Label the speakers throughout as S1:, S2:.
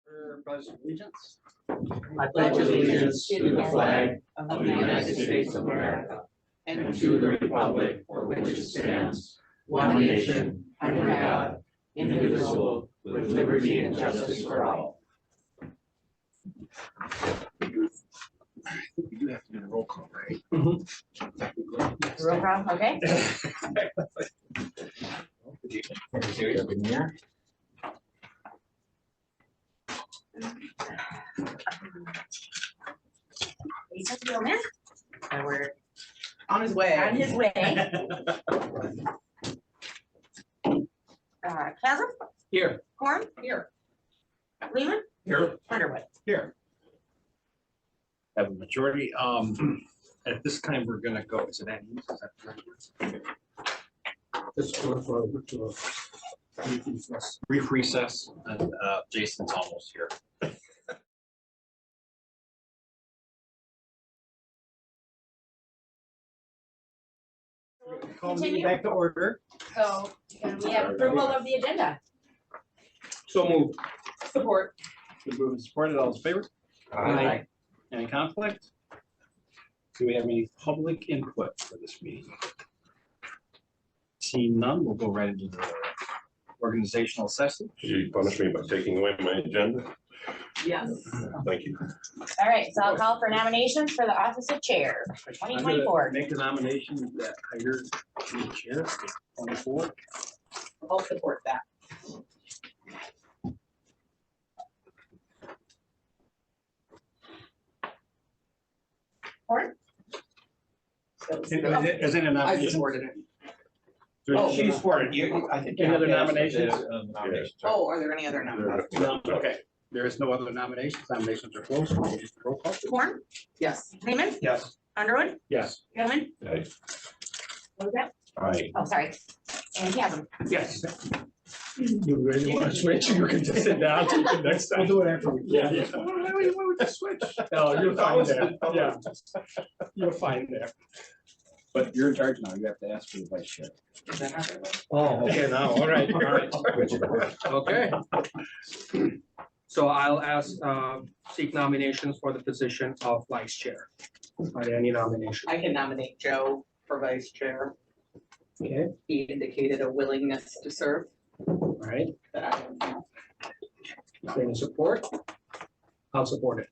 S1: For pledge of allegiance.
S2: I pledge allegiance to the flag of the United States of America and to the republic for which it stands, one nation, under God, indivisible, with liberty and justice for all.
S1: We do have to do the roll call, right?
S3: Roll call, okay. Lisa Gilman, and we're
S4: On his way.
S3: on his way. Chasm,
S1: Here.
S3: Horn, here. Lehman,
S1: Here.
S3: Underwood.
S1: Here. Have a majority. At this time, we're gonna go, is it that easy? Is that correct? Let's go for a brief recess, and Jason's almost here. Call me
S3: Continue.
S1: back to order.
S3: So we have approval of the agenda.
S1: So moved.
S4: Support.
S1: Been moved and supported. All in favor?
S3: Aye.
S1: Any conflict? Do we have any public input for this meeting? Seeing none, we'll go right into the organizational assessment.
S5: You punish me by taking away my agenda?
S4: Yes.
S5: Thank you.
S3: All right, so I'll call for nominations for the office of chair for
S1: I'm gonna
S3: 2024.
S1: Make the nomination that hired the chair, 24.
S4: I'll support that.
S3: Horn?
S1: Is it a
S4: I
S1: nomination?
S4: supported it.
S1: Oh,
S6: She supported you. I think.
S1: Any other
S6: you have to ask
S1: nominations?
S6: for the, nominations.
S4: Oh, are there any other nominations?
S1: No, okay. There is no other nominations. Nominations are closed. Roll call.
S3: Horn,
S4: Yes.
S3: Lehman,
S6: Yes.
S3: Underwood,
S1: Yes.
S3: Gilman.
S5: Aye.
S3: What was that?
S5: Aye.
S3: Oh, sorry. And Chasm.
S1: Yes. You really want to switch? You can just sit down, take it next time. We'll do it after we. Yeah. Why would you switch? No, you're fine there. Yeah. You're fine there. But you're in charge now. You have to ask for the vice chair.
S4: Is that how that works?
S1: Oh, okay, now, all right, all right. Okay. So I'll ask, seek nominations for the position of vice chair. Are there any nominations?
S4: I can nominate Joe for vice chair.
S1: Okay,
S4: He indicated a willingness to serve
S1: all right.
S4: that I don't have.
S1: Any support? I'll support it.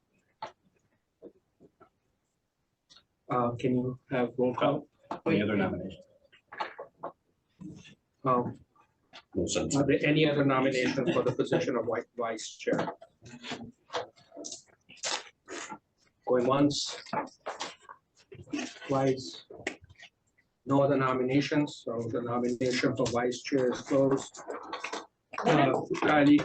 S1: Can you have roll call? Any other nominations?
S5: No sense.
S1: Are there any other nominations for the position of vice chair? Going once, twice. No other nominations, so the nomination for vice chair is closed. Kylie,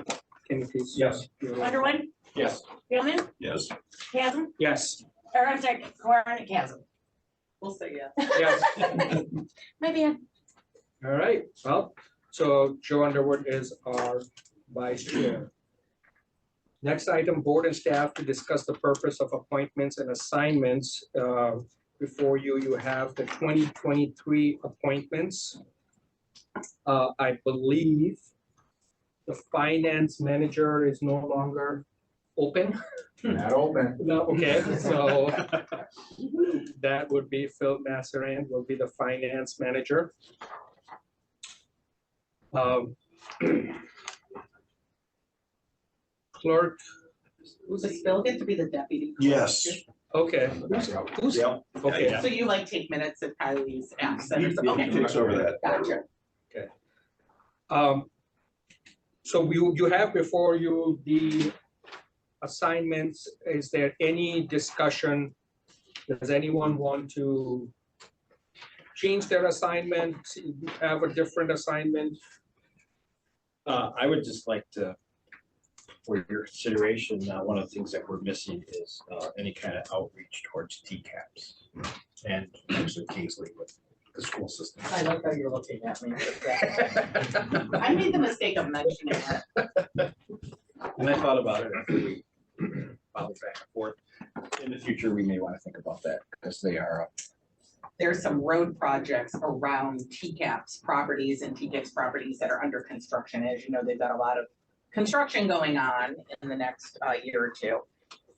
S1: can you please?
S6: Yes.
S3: Underwood,
S6: Yes.
S3: Gilman,
S5: Yes.
S3: Chasm,
S1: Yes.
S3: or I'm sorry, Horn and Chasm.
S4: We'll say yes.
S1: Yes.
S3: Maybe.
S1: All right, well, so Joe Underwood is our vice chair. Next item, board and staff to discuss the purpose of appointments and assignments. Before you, you have the 2023 appointments. I believe the finance manager is no longer open.
S6: Not open.
S1: No, okay, so that would be Phil Massaran will be the finance manager. Clerk,
S4: Does Phil get to be the deputy?
S5: Yes.
S1: okay,
S6: Yeah.
S1: okay,
S4: So you like take minutes if Kylie's absent or something?
S5: He takes over that.
S4: Gotcha.
S1: so you have before you the assignments. Is there any discussion? Does anyone want to change their assignment, have a different assignment?
S6: I would just like to, for your consideration, one of the things that we're missing is any kind of outreach towards TCAPs and actually Kingsley with the school system.
S4: I like how you're looking at me with that. I made the mistake of mentioning it.
S6: And I thought about it after we followed back and forth. In the future, we may want to think about that because they are
S4: There's some road projects around TCAP's properties and TCAP's properties that are under construction. As you know, they've got a lot of construction going on in the next year or two.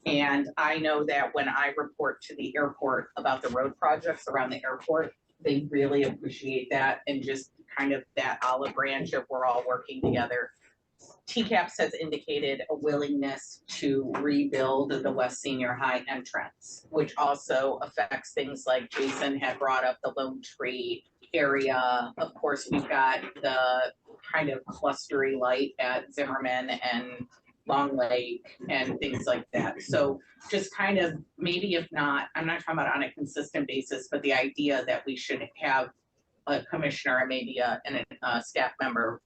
S4: And I know that when I report to the airport about the road projects around the airport, they really appreciate that and just kind of that olive branch of we're all working together. TCAPS has indicated a willingness to rebuild the West Senior High entrance, which also affects things like Jason had brought up the Lone Tree area. Of course, we've got the kind of clustery light at Zimmerman and Long Lake and things like that. So just kind of maybe if not, I'm not talking about on a consistent basis, but the idea that we should have a commissioner and maybe a staff member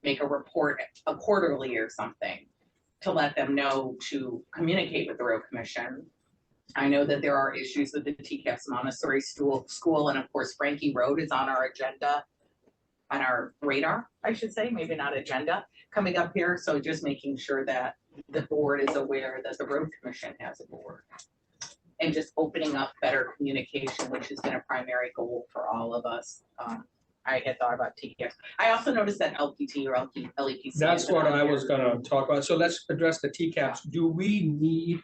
S4: make a report quarterly or something to let them know to communicate with the road commission. I know that there are issues with the TCAPS Montessori school, and of course Frankie Road is on our agenda, on our radar, I should say, maybe not agenda, coming up here. So just making sure that the board is aware that the road commission has a board. And just opening up better communication, which has been a primary goal for all of us. I had thought about TCAPS. I also noticed that LPT or LEPC.
S1: That's
S4: isn't
S1: what
S4: on
S1: I
S4: there.
S1: was gonna talk about. So let's address the TCAPs. Do we need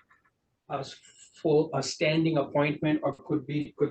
S1: a standing appointment, or could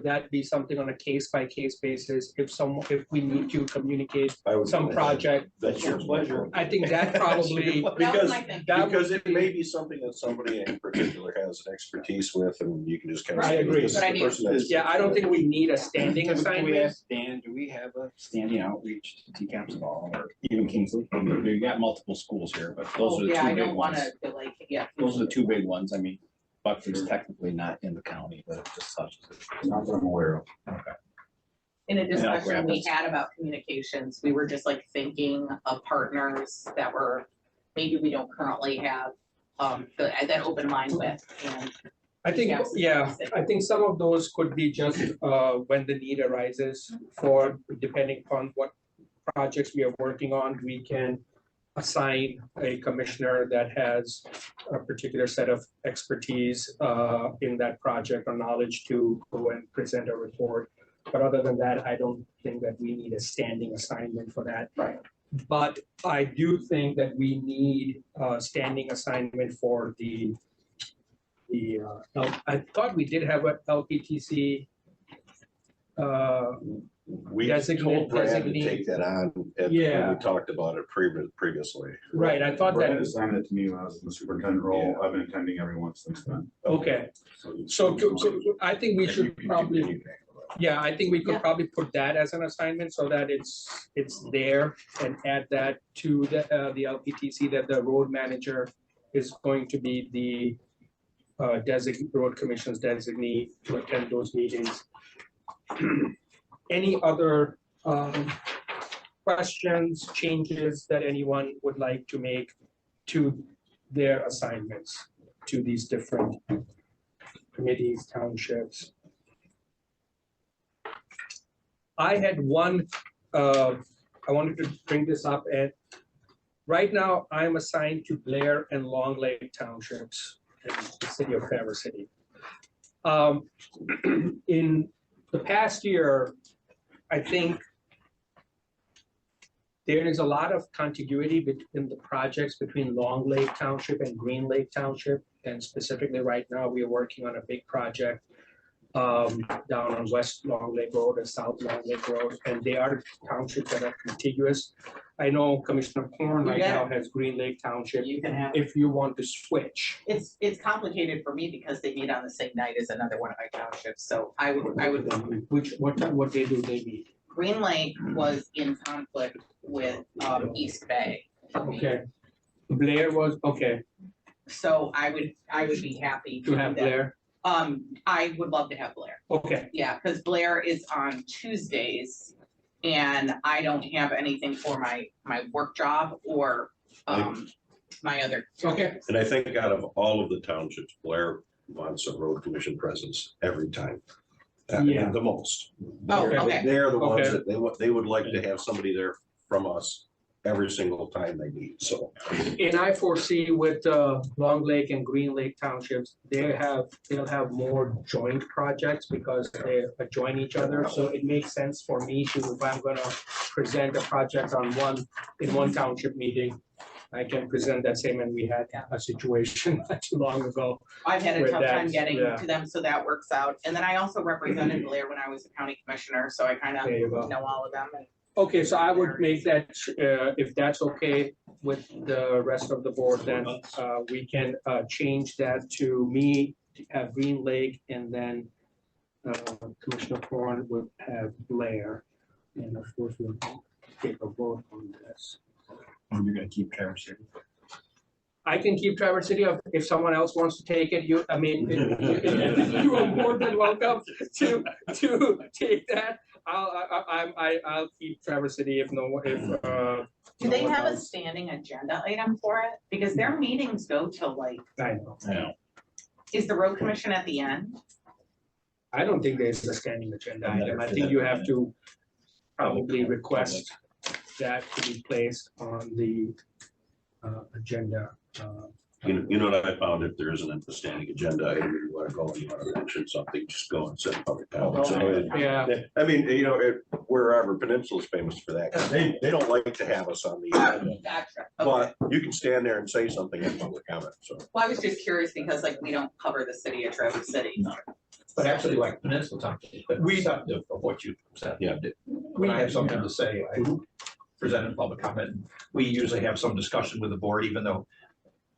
S1: that be something on a case-by-case basis if we need to communicate
S5: I would-
S1: some project?
S5: That's your pleasure.
S1: I think that probably,
S4: That was
S5: Because,
S4: my thinking.
S1: that
S5: because it may be something that somebody in particular has an expertise with, and you can just kind of.
S1: I agree.
S4: But I mean-
S1: yeah, I don't think we need a standing
S7: Do we
S1: assignment.
S7: have, Dan, do we have a standing outreach to TCAPS at all, or even Kingsley? We got multiple schools here, but those
S4: Oh,
S7: are the
S4: yeah, I
S7: two big
S4: don't
S7: ones.
S4: wanna like, yeah.
S7: Those are the two big ones. I mean, Buckley's technically not in the county, but it just touches it.
S5: Not that I'm aware of.
S4: In a
S7: Yeah,
S4: discussion we
S7: Rapids.
S4: had about communications, we were just like thinking of partners that were, maybe we don't currently have, that open line with, and
S1: I think,
S4: Yes.
S1: yeah, I think some of those could be just when the need arises for, depending upon what projects we are working on, we can assign a commissioner that has a particular set of expertise in that project or knowledge to go and present a report. But other than that, I don't think that we need a standing assignment for that.
S4: Right.
S1: But I do think that we need a standing assignment for I thought we did have a LPTC.
S5: We
S1: Designate-
S5: told Brad to
S1: designate.
S5: take that on, when
S1: Yeah.
S5: we talked about it previously.
S1: Right, I thought
S8: Brad
S1: that,
S8: assigned it to me when I was in the superintendent role. I've been attending every one since then.
S1: okay, so I think we should probably, yeah, I think we could
S4: Yeah.
S1: probably put that as an assignment so that it's there and add that to the LPTC, that the road manager is going to be the road commission's designee to attend those meetings. Any other questions, changes that anyone would like to make to their assignments to these different committees, townships? I had one, I wanted to bring this up, and right now I'm assigned to Blair and Long Lake Townships in the city of Traverse City. In the past year, I think there is a lot of contiguity between the projects between Long Lake Township and Green Lake Township. And specifically right now, we are working on a big project down on West Long Lake Road and South Long Lake Road, and they are townships that are contiguous. I know Commissioner Horn right now has Green Lake Township.
S4: you can have,
S1: If you want to switch,
S4: it's complicated for me because they meet on the same night as another one of my townships, so I would,
S1: what they do, they meet.
S4: Green Lake was in conflict with East Bay.
S1: Okay. Blair was, okay,
S4: So I would be happy
S1: to
S4: do
S1: have
S4: that.
S1: Blair,
S4: I would love to have Blair.
S1: okay,
S4: Yeah, because Blair is on Tuesdays and I don't have anything for my work job or my other.
S1: okay,
S5: And I think out of all of the townships, Blair wants a road commission presence every time.
S1: Yeah.
S5: The most.
S4: Oh,
S5: They're-
S4: okay.
S5: They're the ones
S1: Okay.
S5: that they would like to have somebody there from us every single time they meet, so.
S1: and I foresee with Long Lake and Green Lake Townships, they'll have more joint projects because they adjoin each other, so it makes sense for me to, if I'm gonna present a project in one township meeting, I can present that same, and we had a situation not too long ago.
S4: I've had a
S1: With
S4: tough time
S1: that,
S4: getting
S1: yeah.
S4: to them, so that works out. And then I also represented Blair when I was a county commissioner, so I kind
S1: There you go.
S4: of know all of them. And
S1: Okay, so I would make that, if that's okay with the rest of the board, then we can change that to me to have Green Lake, and then Commissioner Thorne would have Blair. And of course, we'll take a vote on this.
S6: And you're gonna keep Traverse City.
S1: I can keep Traverse City if someone else wants to take it. You, I mean, you are more than welcome to take that. I'll keep Traverse City if
S4: do they
S1: no one
S4: have a
S1: else.
S4: standing agenda item for it? Because their meetings go till like,
S1: I know.
S6: Yeah.
S4: is the road commission at the end?
S1: I don't think there's a standing agenda
S6: I've never
S1: item. I
S6: seen
S1: think
S6: that.
S1: you have to probably request that to be placed on the agenda.
S5: You know what I found, if there isn't a standing agenda, item, you wanna go and you wanna mention something, just go and set public comment. So,
S1: Yeah,
S5: I mean, you know, wherever Peninsula is famous for that, 'cause they don't like to have us on the agenda.
S4: Gotcha. Okay.
S5: But you can stand there and say something in public comment, so.
S4: Well, I was just curious because like we don't cover the city of Traverse City.
S2: But actually, like Peninsula Township, is receptive of what you said.
S5: Yeah.
S2: When I have something to say, I present in public comment. We usually have some discussion with the board, even though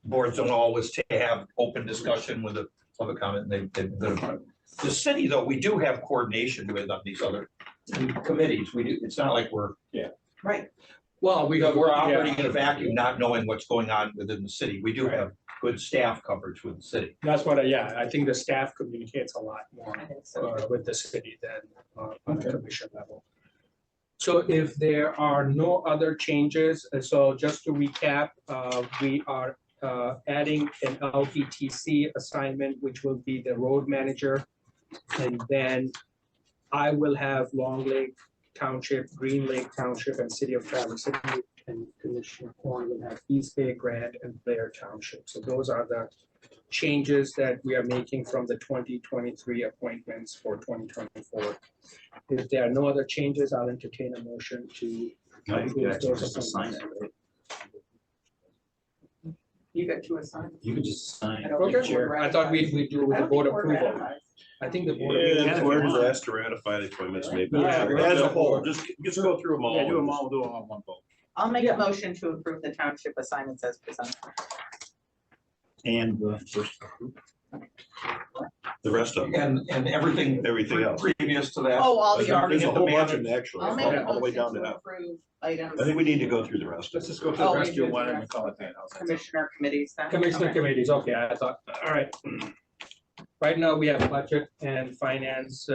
S2: boards don't always have open discussion with the public comment. The city, though, we do have coordination with on these other committees. We do, it's not like we're
S4: Right.
S1: well,
S2: we're operating in a vacuum, not knowing what's going on within the city. We do have good staff coverage with the city.
S1: That's what, I think the staff communicates a lot more
S4: I think so.
S1: with the city than on the commission level. So if there are no other changes, so just to recap, we are adding an LPTC assignment, which will be the road manager. And then I will have Long Lake Township, Green Lake Township, and City of Traverse City, and Commissioner Horn will have East Bay, Grant, and Blair Township. So those are the changes that we are making from the 2023 appointments for 2024. If there are no other changes, I'll entertain a motion to. approve those appointments.
S4: You got two assigned.
S6: You could just sign.
S4: I don't think
S1: Okay,
S4: we're
S1: I thought we do it with
S4: I
S1: the
S4: don't
S1: board
S4: think we're
S1: approval.
S4: ratified.
S1: I think the board.
S5: Yeah, the board
S1: Yeah,
S5: is asked to ratify the appointments made by
S1: Yeah,
S5: the
S1: we're-
S5: as a whole, just go through them all.
S6: Yeah, do them all, do them all in one vote.
S4: I'll make a motion to approve the township assignments as presented.
S6: And first.
S5: The rest of them,
S2: And everything
S5: everything else.
S2: previous to that.
S4: Oh, all the
S5: There's a
S4: articles.
S5: whole bunch of them, actually,
S4: I'll make a
S5: all the way
S4: motion
S5: down to
S4: to
S5: F.
S4: approve items.
S5: I think we need to go through the rest.
S6: Let's just go
S4: Oh,
S6: through the
S4: we
S6: rest of your
S4: do
S6: one
S4: the
S6: and
S4: rest.
S6: call it that. How's that sound?
S4: Commissioner committees then?
S1: Commissioner
S4: Okay.
S1: committees, okay, I thought, all right. Right now, we have budget and finance,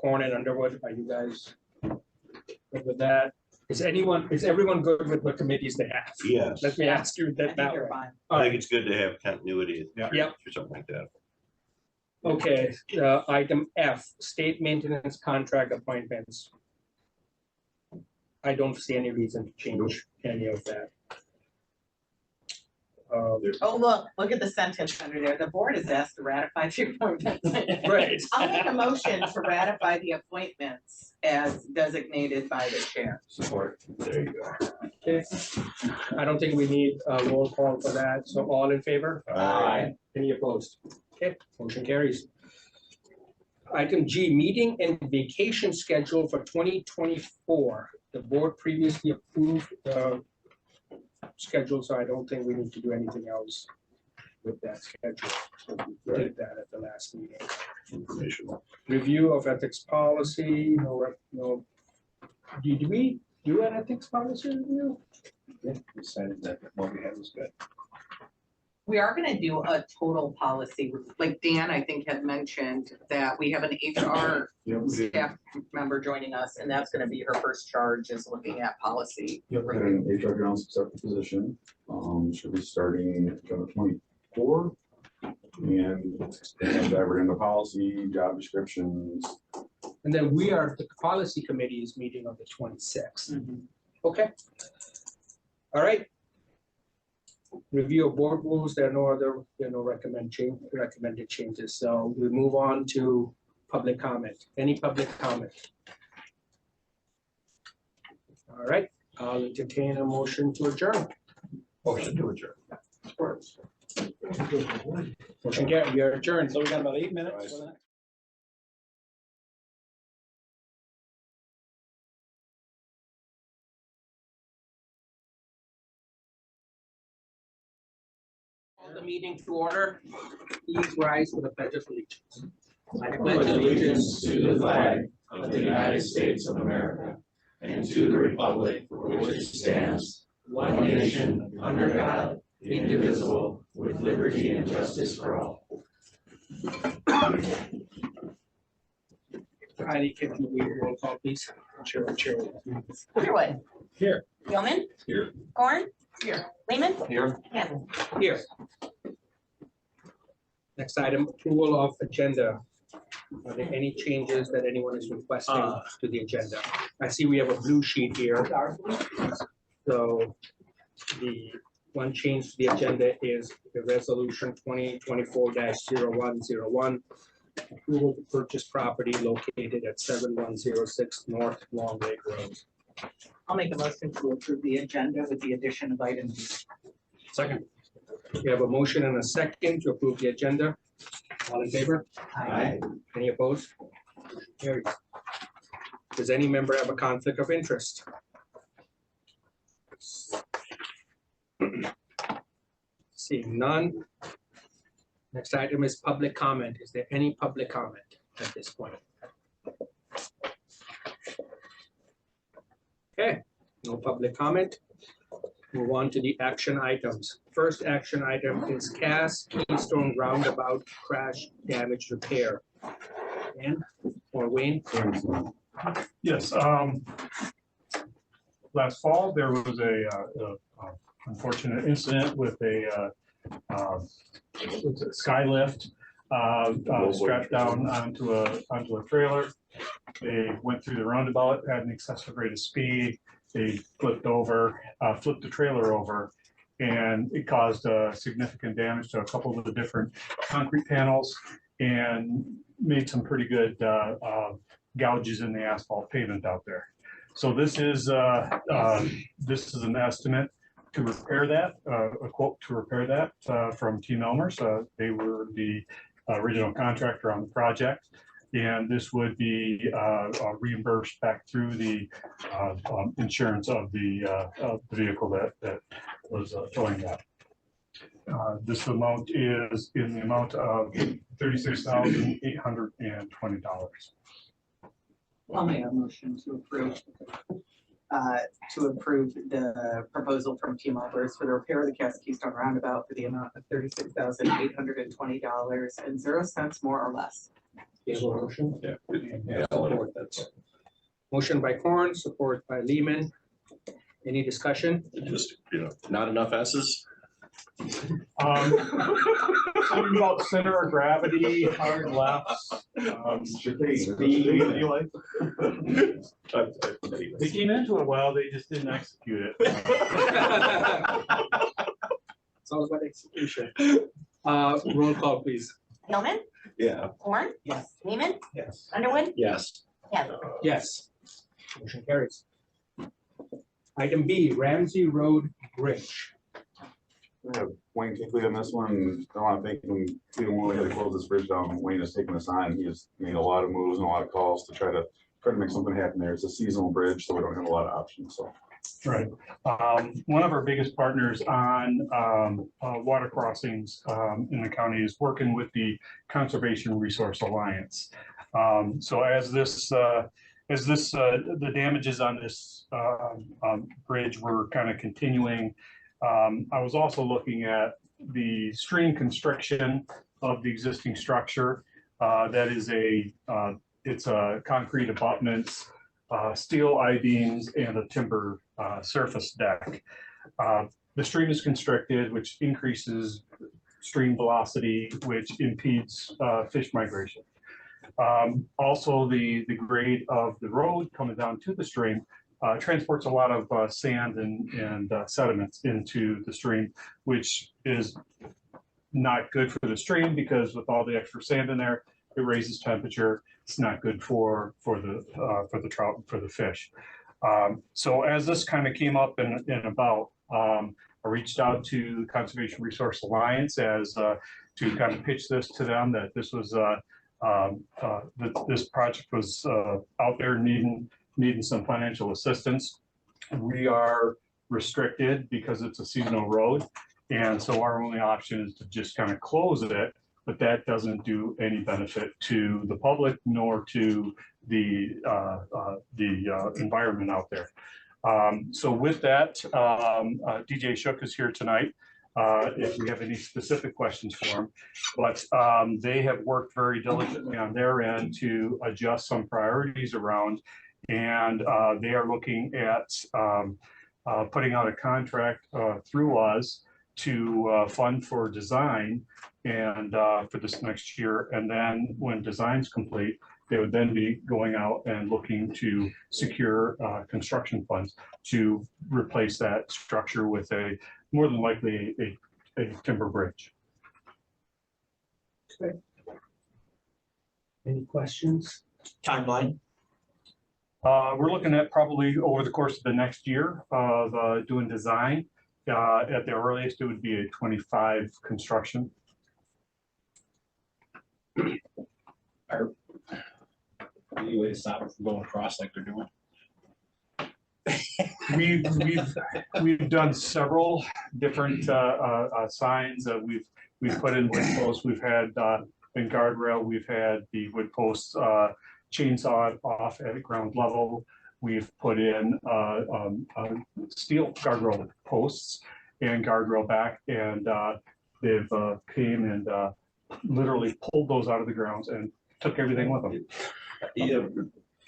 S1: Corn and Underwood, are you guys good with that? Is everyone good with what committees they have?
S5: Yes,
S1: Let me ask you
S4: I
S1: that
S4: think
S1: now.
S4: you're fine.
S5: I think it's good to have continuity.
S6: Yeah.
S1: Yep.
S5: Or something like that.
S1: Okay, item F, state maintenance contract appointments. I don't see any reason to change any of that.
S4: Oh, look at the sentence under there. The board is asked to ratify the appointments.
S1: Right.
S4: I'll make a motion to ratify the appointments as designated by the chair.
S2: Support.
S5: There you go.
S1: Okay, I don't think we need a roll call for that, so all in favor?
S5: Aye.
S1: Any opposed? Okay, motion carries. Item G, meeting and vacation schedule for 2024. The board previously approved the schedule, so I don't think we need to do anything else with that schedule. So we did that at the last meeting.
S5: Informational.
S1: Review of ethics policy, no. Did we do an ethics policy review?
S6: Yeah, decided that what we had was good.
S4: We are gonna do a total policy, like Dan, I think, had mentioned that we have an HR staff member joining us, and that's gonna be her first charge is looking at policy.
S8: Yep, had an HR ground accepted position, should be starting October 24. And dive into policy, job descriptions.
S1: And then the policy committee is meeting on the 26th. Okay. All right. Review of board rules, there are no recommended changes, so we move on to public comment. Any public comment? All right, I'll entertain a motion to adjourn. Motion to adjourn. Motion carried, we are adjourned.
S7: So we got about 8 minutes. for the next-
S1: Call the meeting to order. Please rise for the pledge of allegiance. I
S2: pledge allegiance to the flag of the United States of America and to the republic for which it stands, one nation, under God, indivisible, with liberty and justice for all.
S1: Heidi, can you read roll call, please? Chair.
S3: Underwood.
S1: Here.
S3: Gilman.
S5: Here.
S3: Corn. Here. Lehman.
S2: Here.
S3: Campbell.
S1: Here. Next item, approval of agenda. Are there any changes that anyone is requesting to the agenda? I see we have a blue sheet here. So the one change to the agenda is the resolution 2024-0101. Approval to purchase property located at 7106 North Long Lake Road.
S4: I'll make a motion to approve the agenda with the addition of item B.
S1: Second. We have a motion and a second to approve the agenda. All in favor?
S2: Aye.
S1: Any opposed? Carries. Does any member have a conflict of interest? Seeing none. Next item is public comment. Is there any public comment at this point? Okay, no public comment. Move on to the action items. First action item is Cass Keystone Roundabout Crash Damage Repair. Dan or Wayne?
S9: Yes, last fall, there was a unfortunate incident with a skylift strapped down onto a trailer. They went through the roundabout, had an excessive rate of speed. They flipped the trailer over, and it caused significant damage to a couple of the different concrete panels and made some pretty good gouges in the asphalt pavement out there. So this is an estimate to repair that, a quote to repair that from Team Elmer's. They were the original contractor on the project. And this would be reimbursed back through the insurance of the vehicle that was towing that. This amount is in the amount of $36,820.
S4: I'll make a motion to approve the proposal from Team Albers for the repair of the Cass Keystone Roundabout for the amount of $36,820.00 more or less.
S1: Do you have a motion?
S5: Yeah.
S1: Support. Motion by Corn, support by Lehman. Any discussion?
S5: Just, not enough S's.
S9: Something about center of gravity, hard lefts. Speed. They came into it well, they just didn't execute it.
S1: It's all about execution. Roll call, please.
S3: Gilman.
S5: Yeah.
S3: Corn.
S4: Yes.
S3: Lehman.
S1: Yes.
S3: Underwood.
S6: Yes.
S3: Campbell.
S1: Yes. Motion carries. Item B, Ramsey Road Bridge.
S8: Wayne Kinkley on this one. I want to thank him. Even when we had to close this bridge down, Wayne has taken this on. He has made a lot of moves and a lot of calls to try to make something happen there. It's a seasonal bridge, so we don't have a lot of options, so.
S9: Right. One of our biggest partners on water crossings in the county is working with the Conservation Resource Alliance. So as the damages on this bridge were kind of continuing, I was also looking at the stream constriction of the existing structure. That is it's a concrete abutments, steel I-beams, and a timber surface deck. The stream is constricted, which increases stream velocity, which impedes fish migration. Also, the grade of the road coming down to the stream transports a lot of sand and sediments into the stream, which is not good for the stream because with all the extra sand in there, it raises temperature. It's not good for the trout and for the fish. So as this kind of came up and about, I reached out to Conservation Resource Alliance as to kind of pitch this to them, that this was that this project was out there needing some financial assistance. We are restricted because it's a seasonal road, and so our only option is to just kind of close it, but that doesn't do any benefit to the public nor to the environment out there. So with that, DJ Shook is here tonight. If we have any specific questions for him, but they have worked very diligently on their end to adjust some priorities around, and they are looking at putting out a contract through us to fund for design and for this next year. And then when design's complete, they would then be going out and looking to secure construction funds to replace that structure with a more than likely a timber bridge.
S1: Okay. Any questions?
S6: Timeline?
S9: We're looking at probably over the course of the next year of doing design. At the earliest, it would be a 25 construction.
S7: Any way to stop it from going across like they're doing?
S9: We've done several different signs. We've put in wood posts. We've had in guardrail. We've had the wood posts chainsawed off at ground level. We've put in steel guardrail posts and guardrail back, and they've came and literally pulled those out of the grounds and took everything with them.
S5: Yeah,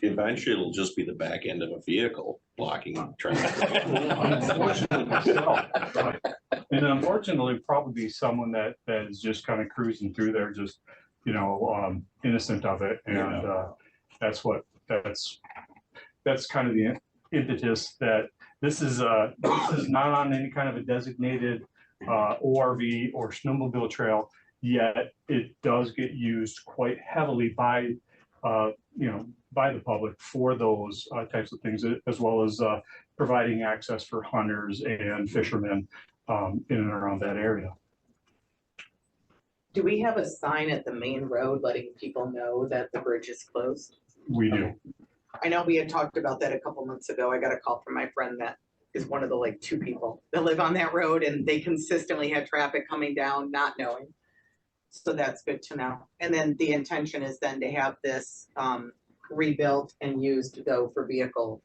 S5: eventually it'll just be the back end of a vehicle blocking traffic.
S9: And unfortunately, probably someone that is just kind of cruising through there, just, you know, innocent of it. And that's kind of the impetus that this is not on any kind of a designated ORV or snowmobile trail, yet it does get used quite heavily by by the public for those types of things, as well as providing access for hunters and fishermen in and around that area.
S4: Do we have a sign at the main road letting people know that the bridge is closed?
S9: We do.
S4: I know we had talked about that a couple months ago. I got a call from my friend that is one of the like 2 people that live on that road, and they consistently had traffic coming down, not knowing. So that's good to know. And then the intention is then to have this rebuilt and used though for vehicle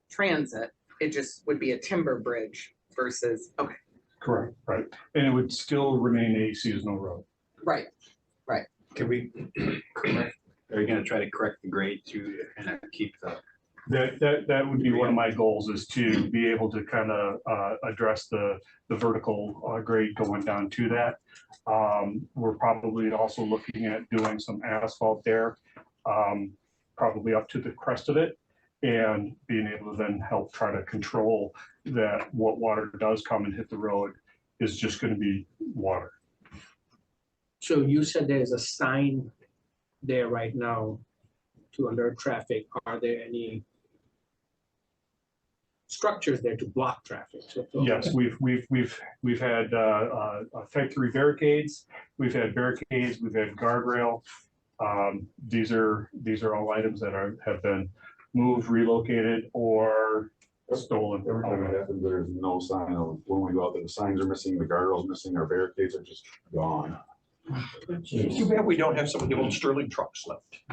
S4: transit. It just would be a timber bridge versus, okay.
S9: Correct, right. And it would still remain a seasonal road.
S4: Right.
S7: Can we correct, are you gonna try to correct the grade to and keep the?
S9: That would be one of my goals, is to be able to kind of address the vertical grade going down to that. We're probably also looking at doing some asphalt there, probably up to the crest of it, and being able to then help try to control that what water does come and hit the road is just going to be water.
S1: So you said there's a sign there right now to alert traffic. Are there any structures there to block traffic?
S9: Yes, we've had type 3 barricades, we've had barricades, we've had guardrail. These are all items that have been moved, relocated, or stolen.
S8: Every time it happens, there's no sign of, when we go out there, the signs are missing, the guardrails missing, our barricades are just gone.
S6: Too bad we don't have some of the old Sterling trucks left.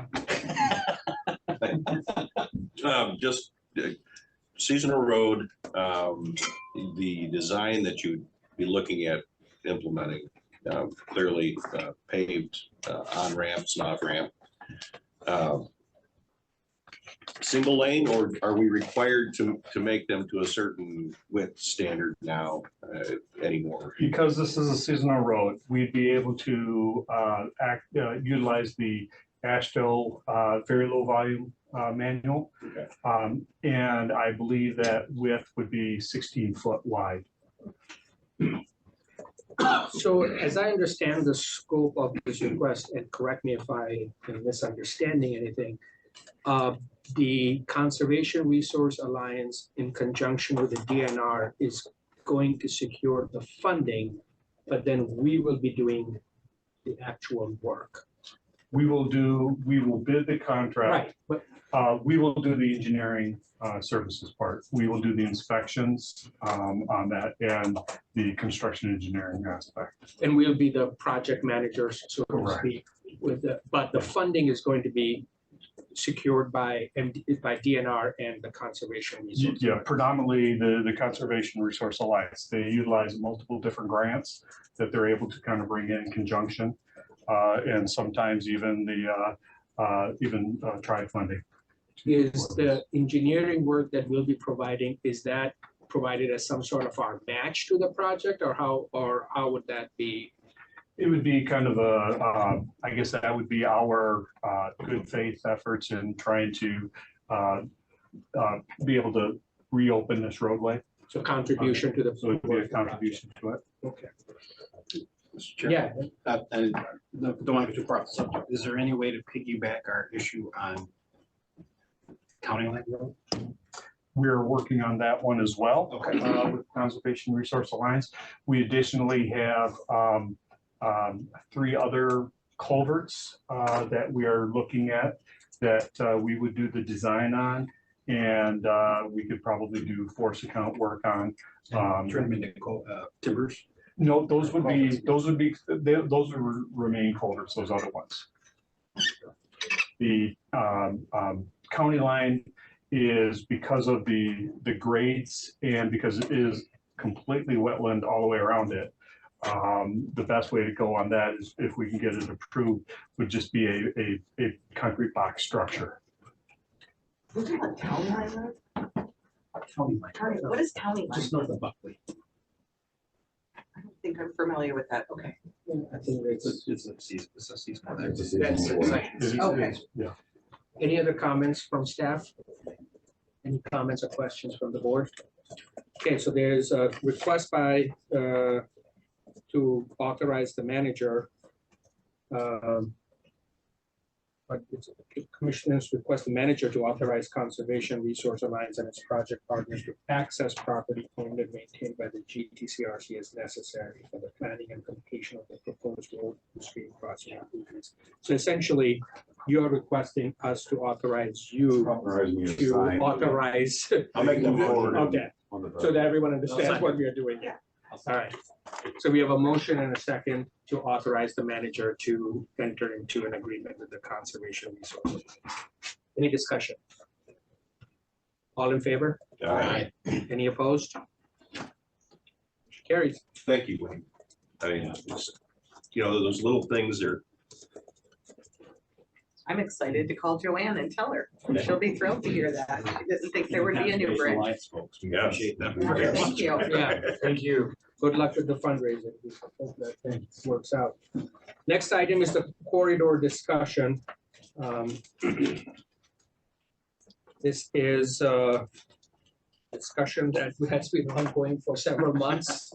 S5: Just seasonal road, the design that you'd be looking at implementing, clearly paved on ramps and off ramp. Single lane, or are we required to make them to a certain width standard now anymore?
S9: Because this is a seasonal road, we'd be able to utilize the AASHTO very low volume manual.
S5: Okay.
S9: And I believe that width would be 16 foot wide.
S1: So as I understand the scope of this request, and correct me if I am misunderstanding anything, the Conservation Resource Alliance in conjunction with the DNR is going to secure the funding, but then we will be doing the actual work.
S9: We will bid the contract.
S1: Right, but
S9: We will do the engineering services part. We will do the inspections on that and the construction engineering aspect.
S1: and we'll be the project managers, so to
S9: Correct.
S1: speak, with the, but the funding is going to be secured by DNR and the conservation resources.
S9: Yeah, predominantly the Conservation Resource Alliance. They utilize multiple different grants that they're able to kind of bring in conjunction. And sometimes even tried funding.
S1: Is the engineering work that we'll be providing, is that provided as some sort of our match to the project, or how would that be?
S9: It would be kind of I guess that would be our good faith efforts in trying to be able to reopen this roadway.
S1: So contribution to the.
S9: So it would be a contribution to it.
S1: Okay,
S6: Mr. Chair.
S1: yeah,
S6: And don't want to get too far off the subject. Is there any way to piggyback our issue on County Line Road?
S9: We're working on that one as well.
S6: Okay.
S9: With Conservation Resource Alliance. We additionally have 3 other culverts that we are looking at that we would do the design on. And we could probably do force account work on.
S6: Turn them into timbers?
S9: No, those would remain culverts, those other ones. The county line is because of the grades and because it is completely wetland all the way around it. The best way to go on that is if we can get it approved, would just be a concrete box structure.
S2: Who's on County Line Road?
S6: County Line.
S2: What is County Line?
S6: Just north of Buckley.
S2: I don't think I'm familiar with that. Okay.
S1: I think it's,
S6: It's a seasonal.
S8: It's a
S1: that's
S8: seasonal work.
S1: like,
S9: It is-
S2: Okay.
S9: Yeah.
S1: any other comments from staff? Any comments or questions from the board? Okay, so there's a request by, to authorize the manager. But it's commissioners request the manager to authorize Conservation Resource Alliance and its project partners to access property owned and maintained by the GTCRC as necessary for the planning and completion of the proposed road and stream crossing improvements. So essentially, you're requesting us to authorize you
S8: Authorize me to
S1: to
S8: sign.
S1: authorize.
S8: I'll make them forward.
S1: Okay,
S8: On the-
S1: so that everyone understands what we are doing.
S2: Yeah.
S1: All right. So we have a motion and a second to authorize the manager to enter into an agreement with the Conservation Resource. Any discussion? All in favor?
S5: All right,
S1: Any opposed? Carries.
S5: thank you, Wayne. I mean, it's, those little things are,
S2: I'm excited to call Joanne and tell her. She'll be thrilled to hear that. She didn't think there would be a new bridge.
S6: Alliance folks, we
S5: Yeah.
S6: appreciate them.
S2: Thank you.
S1: Yeah,
S6: Thank you.
S1: good luck with the fundraising. We hope that thing works out. Next item is the corridor discussion. This is a discussion that has been ongoing for several months.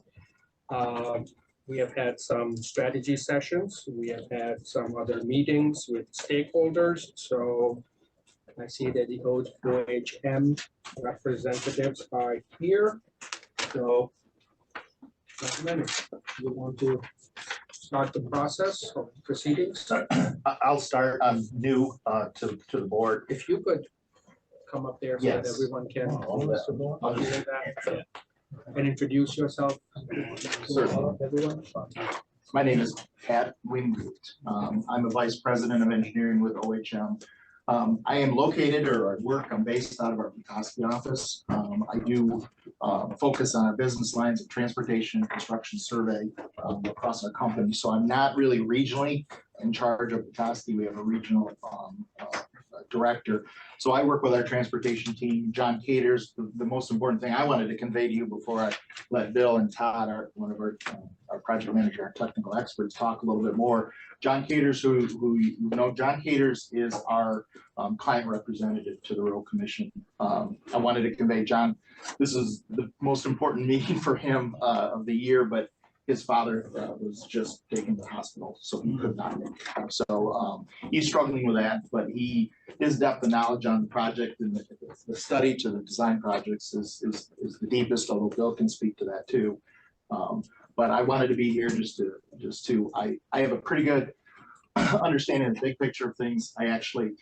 S1: We have had some strategy sessions. We have had some other meetings with stakeholders. So I see that the OHM representatives are here. So, gentlemen, you want to start the process of proceedings?
S10: I'll start. I'm new to the board.
S1: If you could come up there so that
S10: Yes.
S1: everyone can
S10: I'll
S1: hear
S10: just-
S1: that. And introduce yourself.
S10: Certainly.
S1: Everyone.
S10: My name is Pat Wingate. I'm a vice president of engineering with OHM. I am located or I work, I'm based out of our Petoskey office. I do focus on our business lines of transportation and construction survey across our company. So I'm not really regionally in charge of Petoskey. We have a regional director. So I work with our transportation team, John Caters. The most important thing I wanted to convey to you before I let Bill and Todd, one of our project manager, our technical experts, talk a little bit more. John Caters, who you know, John Caters is our client representative to the Road Commission. I wanted to convey, John, this is the most important meeting for him of the year, but his father was just taken to the hospital, so he could not make it. So he's struggling with that, but his depth of knowledge on the project and the study to the design projects is the deepest, although Bill can speak to that too. But I wanted to be here just to I have a pretty good understanding of the big picture of things. I actually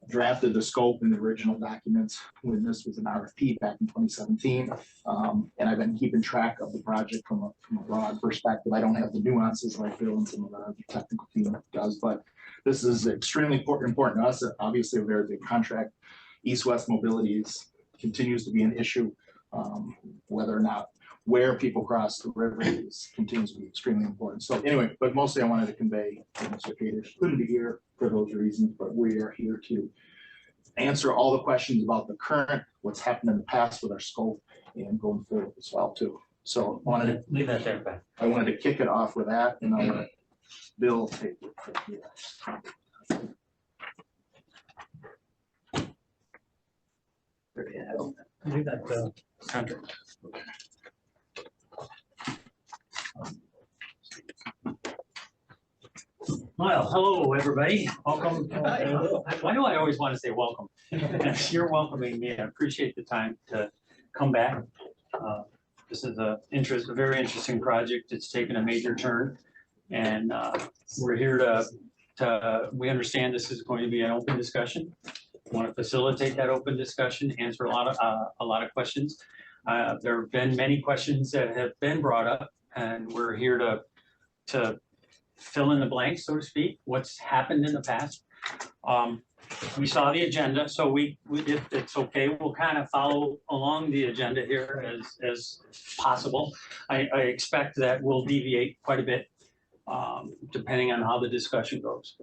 S10: drafted the scope in the original documents when this was an RFP back in 2017. And I've been keeping track of the project from a broad perspective. I don't have the nuances like Bill and some of the other technical team does, but this is extremely important to us. Obviously, a very big contract. East-West mobility continues to be an issue, whether or not where people cross the river continues to be extremely important. So anyway, but mostly I wanted to convey that Mr. Caters couldn't be here for those reasons, but we are here to answer all the questions about the current, what's happened in the past with our scope and going forward as well too. So I wanted to
S2: Leave that there, Ben.
S10: I wanted to kick it off with that, and I'll let Bill take it from here.
S2: Leave that, contract. Well, hello, everybody. Welcome. Why do I always want to say welcome? You're welcoming me. I appreciate the time to come back. This is a very interesting project. It's taken a major turn. And we're here we understand this is going to be an open discussion. Want to facilitate that open discussion, answer a lot of questions. There have been many questions that have been brought up, and we're here to fill in the blanks, so to speak, what's happened in the past. We saw the agenda, so if it's okay, we'll kind of follow along the agenda here as possible. I expect that we'll deviate quite a bit, depending on how the discussion goes.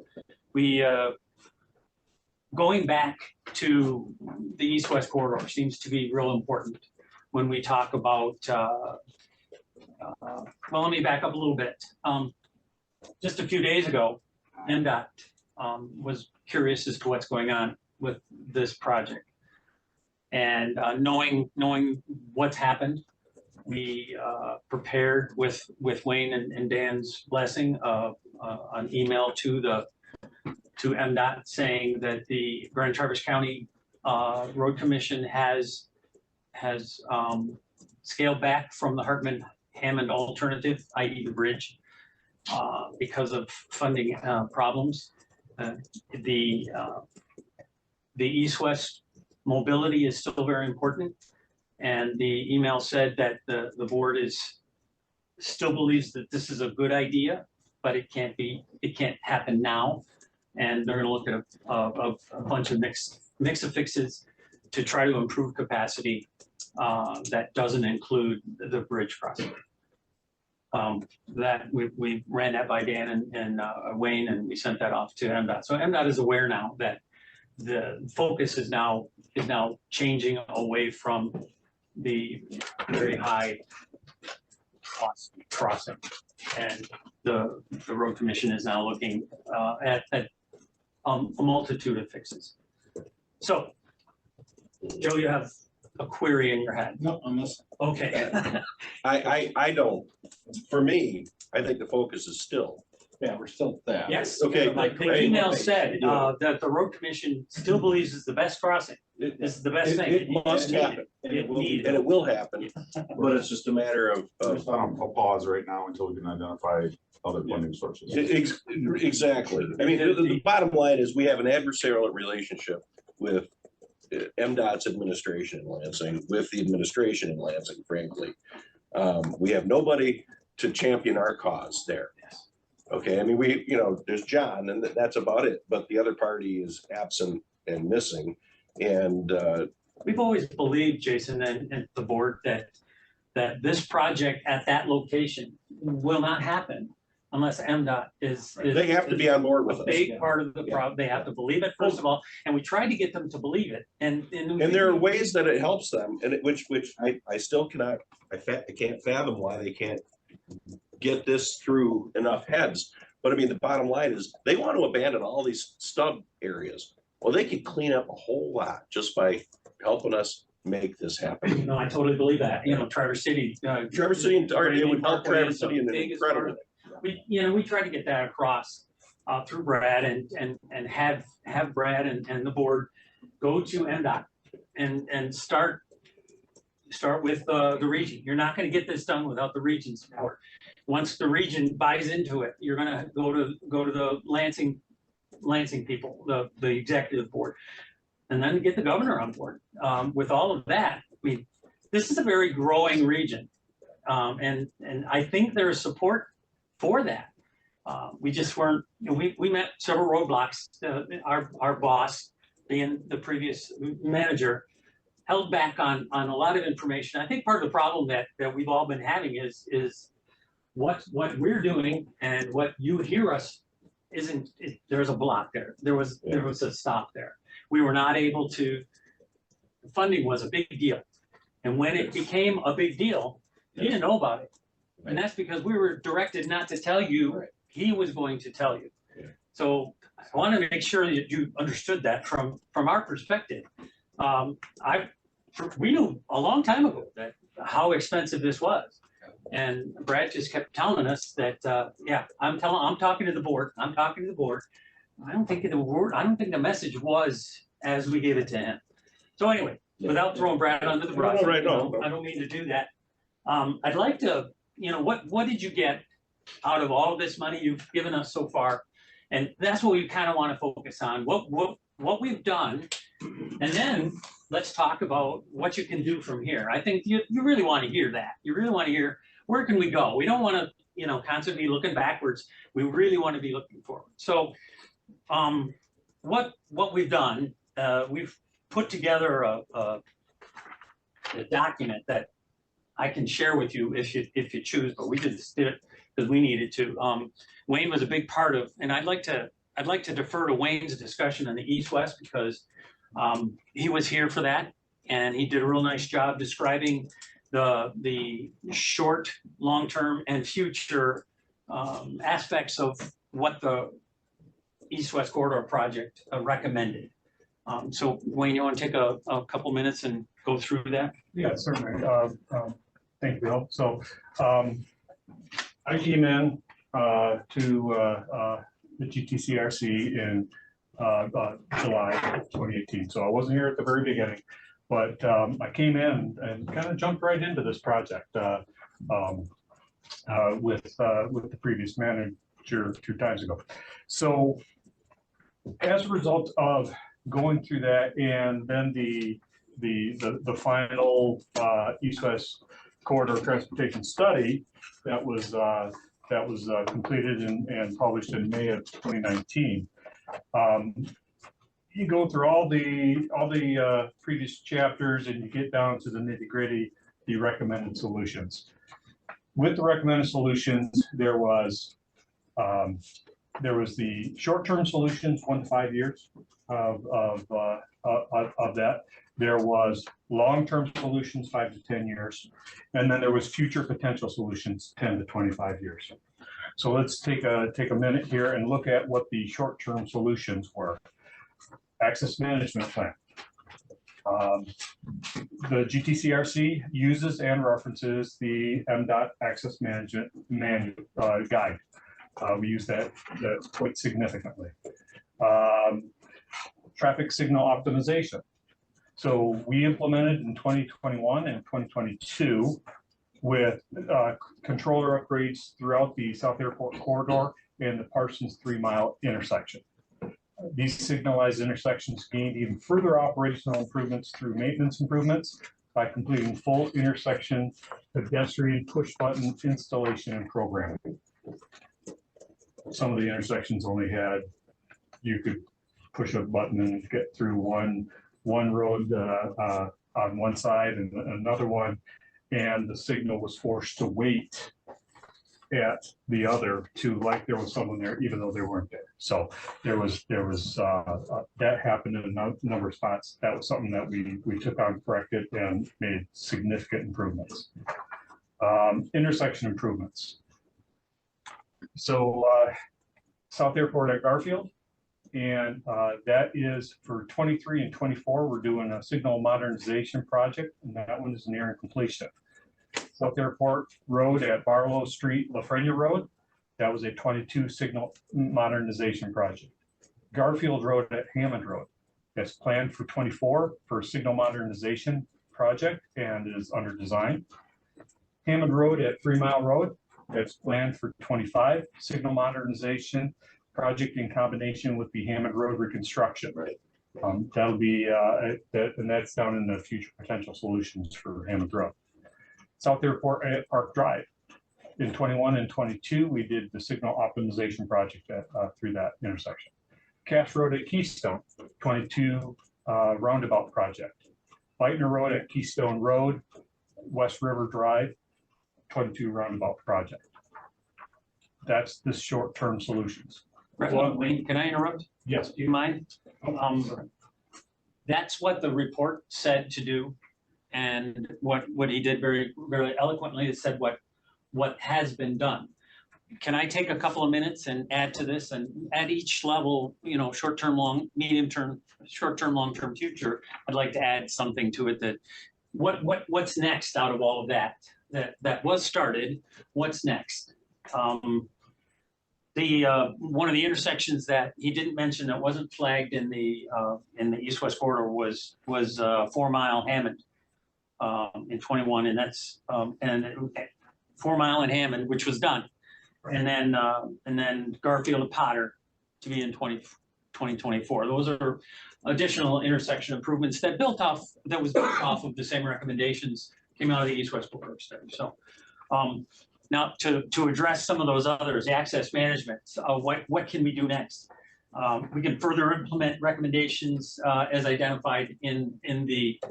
S2: Going back to the East-West corridor seems to be real important when we talk about, well, let me back up a little bit. Just a few days ago, MDOT was curious as to what's going on with this project. And knowing what's happened, we prepared with Wayne and Dan's blessing an email to MDOT saying that the Grand Traverse County Road Commission has scaled back from the Hartman-Hammond alternative, i.e. the bridge, because of funding problems. The East-West mobility is still very important. And the email said that the board still believes that this is a good idea, but it can't happen now. And they're going to look at a bunch of mix of fixes to try to improve capacity that doesn't include the bridge crossing. That we ran that by Dan and Wayne, and we sent that off to MDOT. So MDOT is aware now that the focus is now changing away from the very high cost crossing, and the road commission is now looking at a multitude of fixes. So, Joe, you have a query in your head?
S7: No, on this.
S2: Okay.
S5: I don't, for me, I think the focus is still.
S7: Yeah, we're still there.
S2: Yes.
S5: Okay,
S2: The email said that the road commission still believes it's the best crossing. This is the best thing.
S5: It must happen, and it will happen, but it's just a matter of.
S8: Just on a pause right now until we can identify other funding sources.
S5: Exactly. I mean, the bottom line is we have an adversarial relationship with MDOT's administration in Lansing, with the administration in Lansing, frankly. We have nobody to champion our cause there. Okay, I mean, there's John, and that's about it, but the other party is absent and missing. And
S2: we've always believed, Jason, and the board, that this project at that location will not happen unless MDOT is.
S5: They have to be on board with us.
S2: A big part of the problem. They have to believe it, first of all, and we tried to get them to believe it. And
S5: there are ways that it helps them, and which I still cannot, I can't fathom why they can't get this through enough heads. But I mean, the bottom line is they want to abandon all these stub areas. Well, they could clean up a whole lot just by helping us make this happen.
S2: No, I totally believe that, Traverse City.
S5: Traverse City, it would help
S2: Parkway
S5: Traverse
S2: is the
S5: City in an
S2: biggest part
S5: incredible
S2: of
S5: way.
S2: it. We tried to get that across through Brad and have Brad and the board go to MDOT and start with the region. You're not gonna get this done without the region support. Once the region buys into it, you're gonna go to the Lansing people, the executive board, and then get the governor on board. With all of that, I mean, this is a very growing region. And I think there is support for that. We just weren't, we met several roadblocks. Our boss, being the previous manager, held back on a lot of information. I think part of the problem that we've all been having is what we're doing and what you hear us isn't, there's a block there. There was a stop there. We were not able to, funding was a big deal. And when it became a big deal, you didn't know about it. And that's because we were directed not to tell you, he was going to tell you. So I want to make sure that you understood that from our perspective. We knew a long time ago that how expensive this was. And Brad just kept telling us that, I'm talking to the board. I don't think the message was as we gave it to him. So anyway, without throwing Brad under the bus, I don't mean to do that. I'd like to, what did you get out of all of this money you've given us so far? And that's what we kind of want to focus on, what we've done. And then let's talk about what you can do from here. I think you really want to hear that. You really want to hear, where can we go? We don't want to, constantly looking backwards. We really want to be looking forward. So what we've done, we've put together a document that I can share with you if you choose, but we just did it because we needed to. Wayne was a big part of, and I'd like to defer to Wayne's discussion on the East-West because he was here for that, and he did a real nice job describing the short, long-term, and future aspects of what the East-West Corridor project recommended. So Wayne, you want to take a couple minutes and go through that?
S9: Yeah, certainly. Thank you, Bill. So I came in to the GTCRC in July 2018. So I wasn't here at the very beginning, but I came in and kind of jumped right into this project with the previous manager 2 times ago. So as a result of going through that, and then the final East-West Corridor Transportation Study that was completed and published in May of 2019. You go through all the previous chapters and you get down to the nitty-gritty, the recommended solutions. With the recommended solutions, there was the short-term solutions, 1 to 5 years of that. There was long-term solutions, 5 to 10 years. And then there was future potential solutions, 10 to 25 years. So let's take a minute here and look at what the short-term solutions were. Access management plan. The GTCRC uses and references the MDOT access management manual guide. We use that quite significantly. Traffic signal optimization. So we implemented in 2021 and 2022 with controller upgrades throughout the South Airport corridor and the Parsons 3-mile intersection. These signalized intersections gained even further operational improvements through maintenance improvements by completing full intersection pedestrian push button installation and programming. Some of the intersections only had, you could push a button and get through one road on one side and another one, and the signal was forced to wait at the other to like there was someone there even though they weren't there. So there was that happened in a number of spots. That was something that we took on, corrected, and made significant improvements. Intersection improvements. So South Airport at Garfield, And that is for 23 and 24, we're doing a signal modernization project, and that one is nearing completion. South Airport Road at Barlow Street, Lafrenia Road, that was a 22 signal modernization project. Garfield Road at Hammond Road, that's planned for 24 for a signal modernization project and is under design. Hammond Road at 3 Mile Road, that's planned for 25 signal modernization project in combination with the Hammond Road reconstruction.
S5: Right.
S9: That'll be, and that's down in the future potential solutions for Hammond Road. South Airport at Park Drive. In 21 and 22, we did the signal optimization project through that intersection. Cash Road at Keystone, 22 roundabout project. Lightner Road at Keystone Road, West River Drive, 22 roundabout project. That's the short-term solutions.
S2: Wayne, can I interrupt?
S9: Yes.
S2: Do you mind? That's what the report said to do. And what he did very, very eloquently is said what has been done. Can I take a couple of minutes and add to this, and at each level, you know, short-term, long, medium-term, short-term, long-term, future, I'd like to add something to it that what's next out of all of that was started, what's next? One of the intersections that he didn't mention that wasn't flagged in the east-west corridor was 4 Mile Hammond in 21, and that's 4 Mile and Hammond, which was done. And then Garfield and Potter to be in 2024. Those are additional intersection improvements that was built off of the same recommendations came out of the east-west corridor study. So now to address some of those others, access management, what can we do next? We can further implement recommendations as identified in the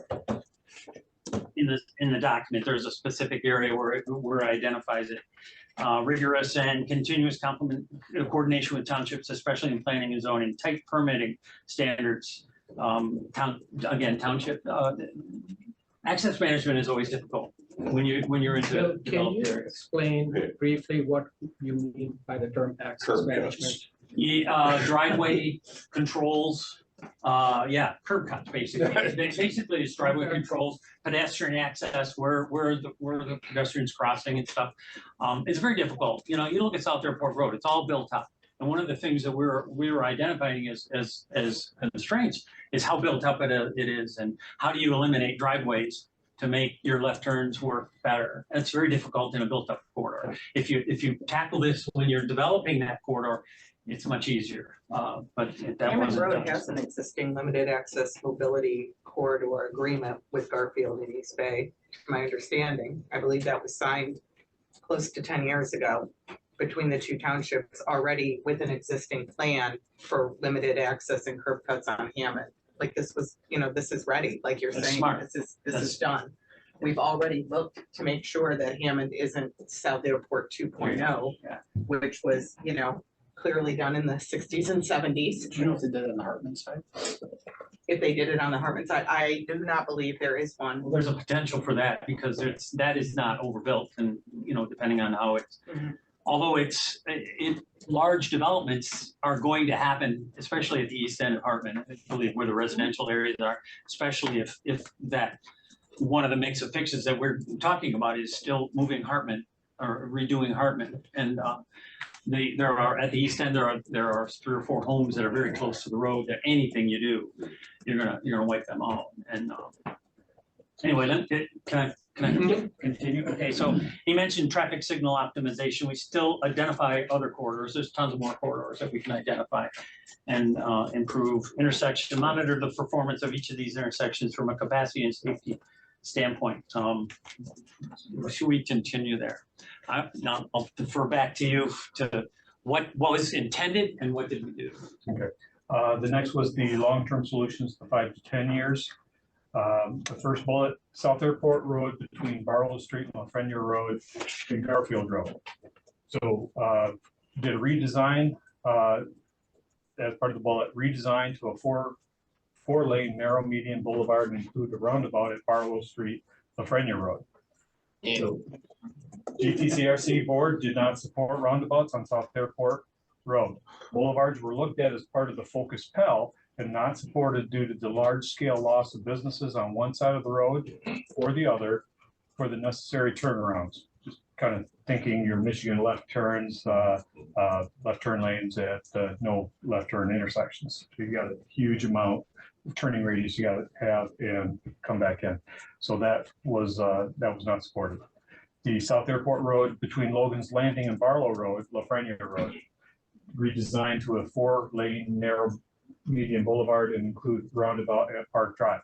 S2: document. There's a specific area where it identifies it. Rigorous and continuous coordination with townships, especially in planning and zoning, tight permitting standards. Township access management is always difficult when you're into
S1: Bill, can
S2: developed
S1: you
S2: areas.
S1: explain briefly what you mean by the term access
S5: Curb
S1: management?
S2: Driveway controls, curb cuts, basically. Basically, it's driveway controls, pedestrian access, where the pedestrians crossing and stuff. It's very difficult. You know, you look at South Airport Road, it's all built up. And one of the things that we were identifying as constraints is how built up it is, and how do you eliminate driveways to make your left turns work better. It's very difficult in a built up corridor. If you tackle this when you're developing that corridor, it's much easier. But that
S4: Hammond
S2: wasn't
S4: Road
S2: done.
S4: has an existing limited access mobility corridor agreement with Garfield and East Bay, to my understanding. I believe that was signed close to 10 years ago between the two townships, already with an existing plan for limited access and curb cuts on Hammond. Like this was, this is ready, like you're
S2: That's
S4: saying,
S2: smart.
S4: this is done. We've already looked to make sure that Hammond isn't South Airport 2.0,
S2: Yeah.
S4: which was, clearly done in the 60s and 70s.
S2: Do you know if they did it on the Hartman side?
S4: If they did it on the Hartman side, I do not believe there is one.
S2: Well, there's a potential for that because that is not overbuilt, and depending on how it's.
S4: Mhm.
S2: Although large developments are going to happen, especially at the east end of Hartman, I believe where the residential areas are, especially if that one of the mix of fixes that we're talking about is still moving Hartman or redoing Hartman, and there are at the east end there are 3 or 4 homes that are very close to the road that anything you do, you're gonna wipe them out. And anyway, can I continue? Okay, so he mentioned traffic signal optimization. We still identify other corridors. There's tons of more corridors that we can identify and improve intersection, monitor the performance of each of these intersections from a capacity and safety standpoint. Should we continue there? Now I'll defer back to you to what was intended and what did we do?
S9: Okay. The next was the long-term solutions, the 5 to 10 years. The first bullet, South Airport Road between Barlow Street and Lafrenia Road and Garfield Road. So did a redesign as part of the bullet, redesign to a four-lane narrow median boulevard and include a roundabout at Barlow Street, Lafrenia Road. So GTCRC board did not support roundabouts on South Airport road. Boulevards were looked at as part of the Focus Pell and not supported due to the large scale loss of businesses on one side of the road or the other for the necessary turnarounds. Just kind of thinking your Michigan left turns, left turn lanes at no left turn intersections. So you got a huge amount of turning radius you got to have and come back in. So that was not supported. The South Airport Road between Logan's Landing and Barlow Road, Lafreniere Road, redesigned to a 4-lane narrow median boulevard and include roundabout at Park Drive,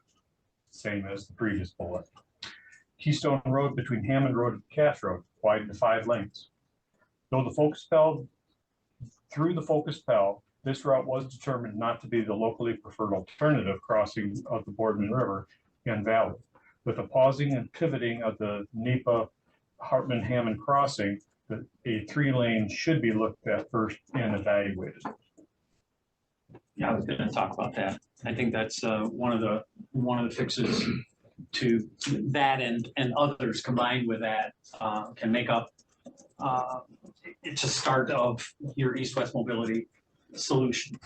S9: same as the previous bullet. Keystone Road between Hammond Road and Cass Road, widened to 5 lanes. Through the Focus Pell, this route was determined not to be the locally preferred alternative crossing of the Boardman River and Valley. With a pausing and pivoting of the NEPA Hartman-Hammond crossing, a 3-lane should be looked at first and evaluated.
S2: Yeah, I was gonna talk about that. I think that's one of the fixes to that and others combined with that can make up, it's a start of your east-west mobility solution.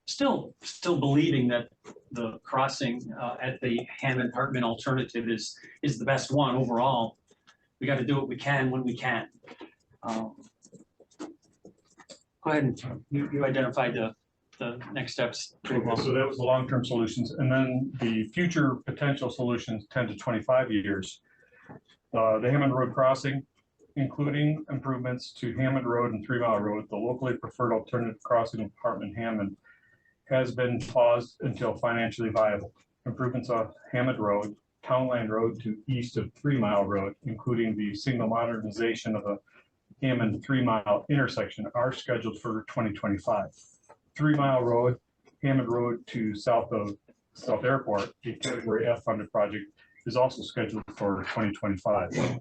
S2: Still believing that the crossing at the Hammond-Hartman alternative is the best one overall. We got to do what we can when we can. Go ahead and you identified the next steps pretty well.
S9: So that was the long-term solutions. And then the future potential solutions, 10 to 25 years. The Hammond Road crossing, including improvements to Hammond Road and 3 Mile Road, the locally preferred alternative crossing of Hartman-Hammond, has been paused until financially viable. Improvements on Hammond Road, Townland Road to east of 3 Mile Road, including the signal modernization of a Hammond 3 Mile intersection, are scheduled for 2025. 3 Mile Road, Hammond Road to south of South Airport, a Category F funded project, is also scheduled for 2025.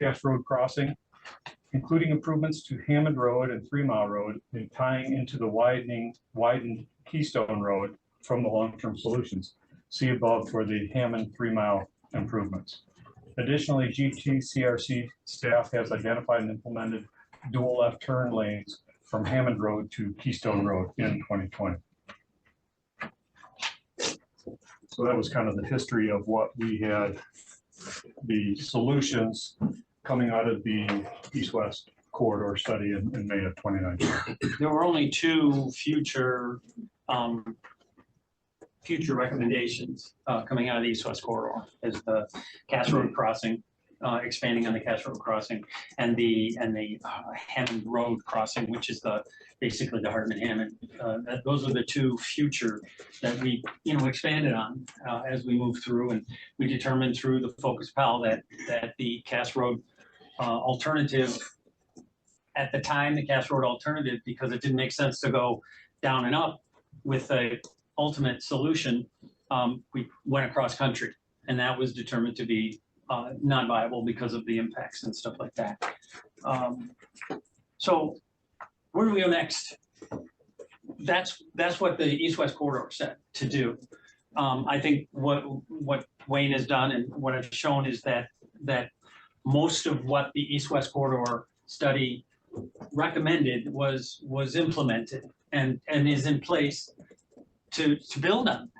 S9: Cass Road crossing, including improvements to Hammond Road and 3 Mile Road and tying into the widened Keystone Road from the long-term solutions. See above for the Hammond 3 Mile improvements. Additionally, GTCRC staff has identified and implemented dual left turn lanes from Hammond Road to Keystone Road in 2020. So that was kind of the history of what we had, the solutions coming out of the East-West corridor study in May of 2019.
S2: There were only 2 future recommendations coming out of the East-West corridor, is the Cass Road crossing, expanding on the Cass Road crossing, and the Hammond Road crossing, which is basically the Hartman-Hammond. Those are the 2 future that we expanded on as we moved through, and we determined through the Focus Pell that the Cass Road alternative at the time, the Cass Road alternative, because it didn't make sense to go down and up with a ultimate solution, we went across country, and that was determined to be not viable because of the impacts and stuff like that. So where do we go next? That's what the East-West corridor said to do. I think what Wayne has done and what I've shown is that most of what the East-West corridor study recommended was implemented and is in place to build on.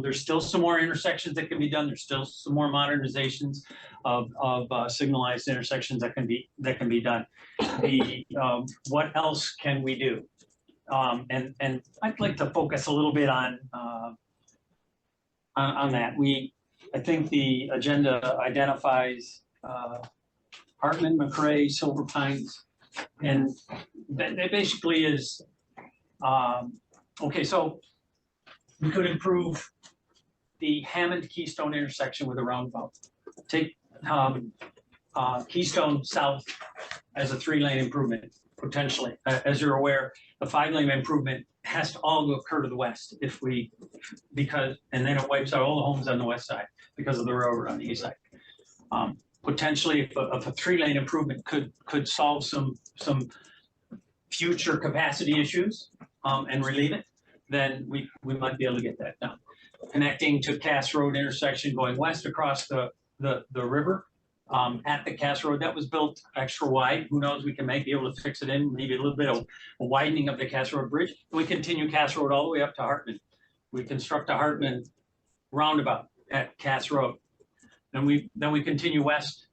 S2: There's still some more intersections that can be done. There's still some more modernizations of signalized intersections that can be done. What else can we do? And I'd like to focus a little bit on that. I think the agenda identifies Hartman, McRae, Silver Pines, and that basically is okay. So we could improve the Hammond Keystone intersection with a roundabout. Take Keystone South as a 3-lane improvement, potentially. As you're aware, the 5-lane improvement has to all occur to the west and then it wipes out all the homes on the west side because of the railroad on the east side. Potentially, if a 3-lane improvement could solve some future capacity issues and relieve it, then we might be able to get that done. Connecting to Cass Road intersection going west across the river
S11: at the Cass Road. That was built extra wide. Who knows, we can be able to fix it in, maybe a little bit of a widening of the Cass Road Bridge. We continue Cass Road all the way up to Hartman. We construct a Hartman roundabout at Cass Road. Then we continue west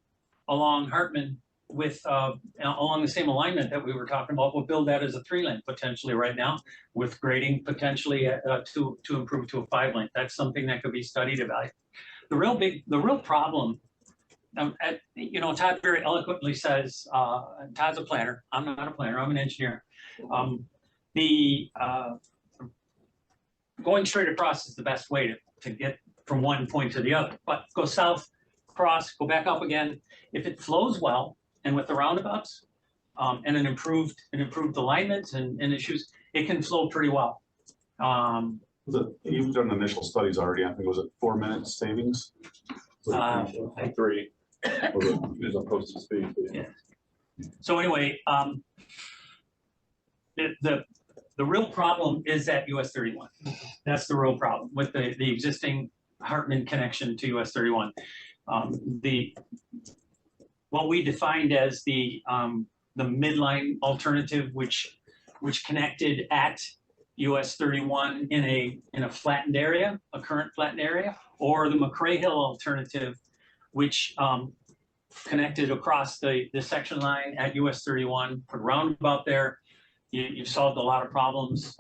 S11: along Hartman with, along the same alignment that we were talking about. We'll build that as a 3-lane potentially right now, with grading potentially to improve to a 5-lane. That's something that could be studied about. The real problem, Todd very eloquently says, Todd's a planner. I'm not a planner, I'm an engineer. Going straight across is the best way to get from one point to the other, but go south, cross, go back up again. If it flows well, and with the roundabouts, and an improved alignment and issues, it can flow pretty well.
S8: You've done initial studies already, I think, was it 4 minutes savings?
S5: 3.
S8: As opposed to speed.
S11: Yeah. So anyway, the real problem is at US 31. That's the real problem with the existing Hartman connection to US 31. What we defined as the midline alternative, which connected at US 31 in a flattened area, a current flattened area, or the McCray Hill alternative, which connected across the section line at US 31, put a roundabout there. You've solved a lot of problems.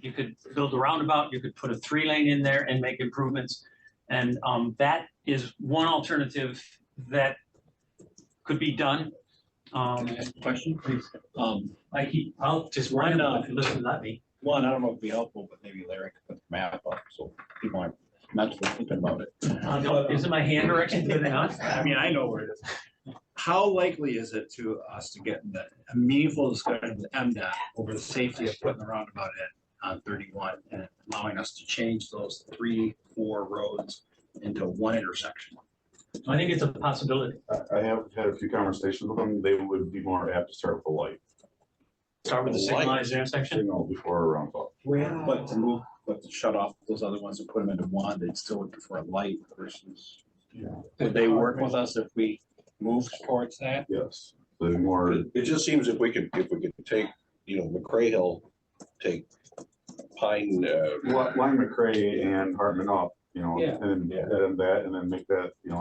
S11: You could build a roundabout, you could put a 3-lane in there and make improvements. And that is one alternative that could be done.
S6: Question, please.
S11: I'll just wind up if you listen to that me.
S6: One, I don't know if it'd be helpful, but maybe Larry could put the map up so people aren't mentally thinking about it.
S11: Isn't my hand direction good enough?
S6: I mean, I know where it is. How likely is it to us to get a meaningful discussion with MDOT over the safety of putting the roundabout in on 31 and allowing us to change those 3-4 roads into one intersection?
S11: I think it's a possibility.
S8: I have had a few conversations with them, they would be more apt to start with the light.
S11: Start with the signalized intersection.
S8: Signal before a roundabout.
S6: But to shut off those other ones and put them into one, they'd still would prefer a light versus. Would they work with us if we move towards that?
S8: Yes, the more.
S5: It just seems if we could take, McCray Hill, take Pine,
S8: Line McCray and Hartman up,
S11: Yeah.
S8: and then that, and then make that, you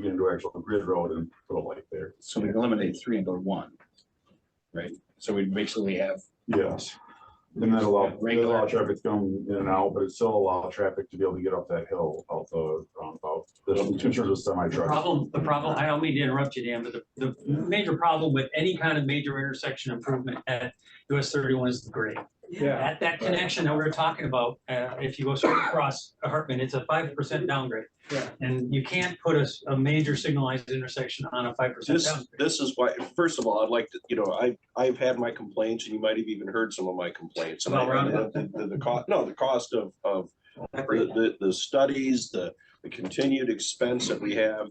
S8: get into actual grid road and put a light there.
S6: So we eliminate 3 and go to 1, right? So we basically have.
S8: Yes. And then allow
S6: Regular.
S8: traffic to come in and out, but it still allow traffic to be able to get up that hill out the roundabout. In terms of semi
S11: The
S8: trucks.
S11: problem, I don't mean to interrupt you, Dan, but the major problem with any kind of major intersection improvement at US 31 is the grade.
S1: Yeah.
S11: At that connection that we we're talking about, if you go straight across Hartman, it's a 5% downgrade.
S1: Yeah.
S11: And you can't put a major signalized intersection on a 5% downgrade.
S5: this is why, first of all, I'd like to, I've had my complaints, and you might have even heard some of my complaints.
S11: About roundabout?
S5: The cost of the studies, the continued expense that we have,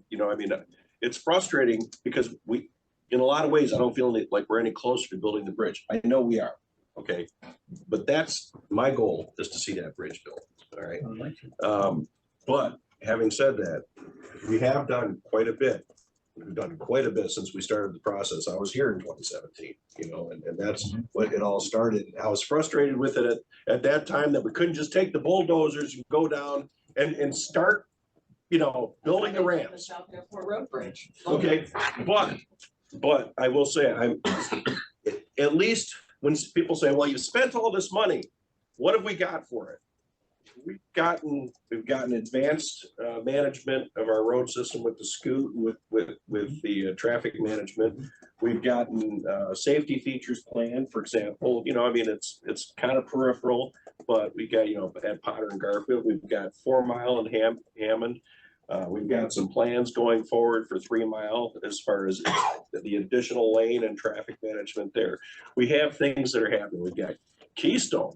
S5: it's frustrating because in a lot of ways, I don't feel like we're any closer to building the bridge. I know we are, okay? But that's my goal, is to see that bridge built, all right? But having said that, we have done quite a bit. We've done quite a bit since we started the process. I was here in 2017, and that's what it all started. I was frustrated with it at that time that we couldn't just take the bulldozers and go down and start, building the ramps.
S4: Road bridge.
S5: Okay, but I will say, at least when people say, well, you spent all this money, what have we got for it? We've gotten advanced management of our road system with the scoot, with the traffic management. We've gotten safety features planned, for example. It's kind of peripheral, but we got at Potter and Garfield, we've got 4 Mile and Hammond. We've got some plans going forward for 3 Mile as far as the additional lane and traffic management there. We have things that are happening. We've got Keystone,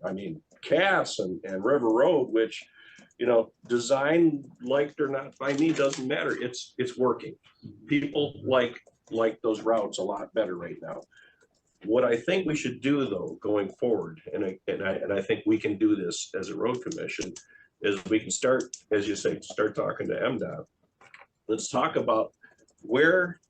S5: Cass and River Road, which, design liked or not by me doesn't matter. It's working. People like those routes a lot better right now. What I think we should do though, going forward, and I think we can do this as a road commission, is we can start, as you say, start talking to MDOT. Let's talk about where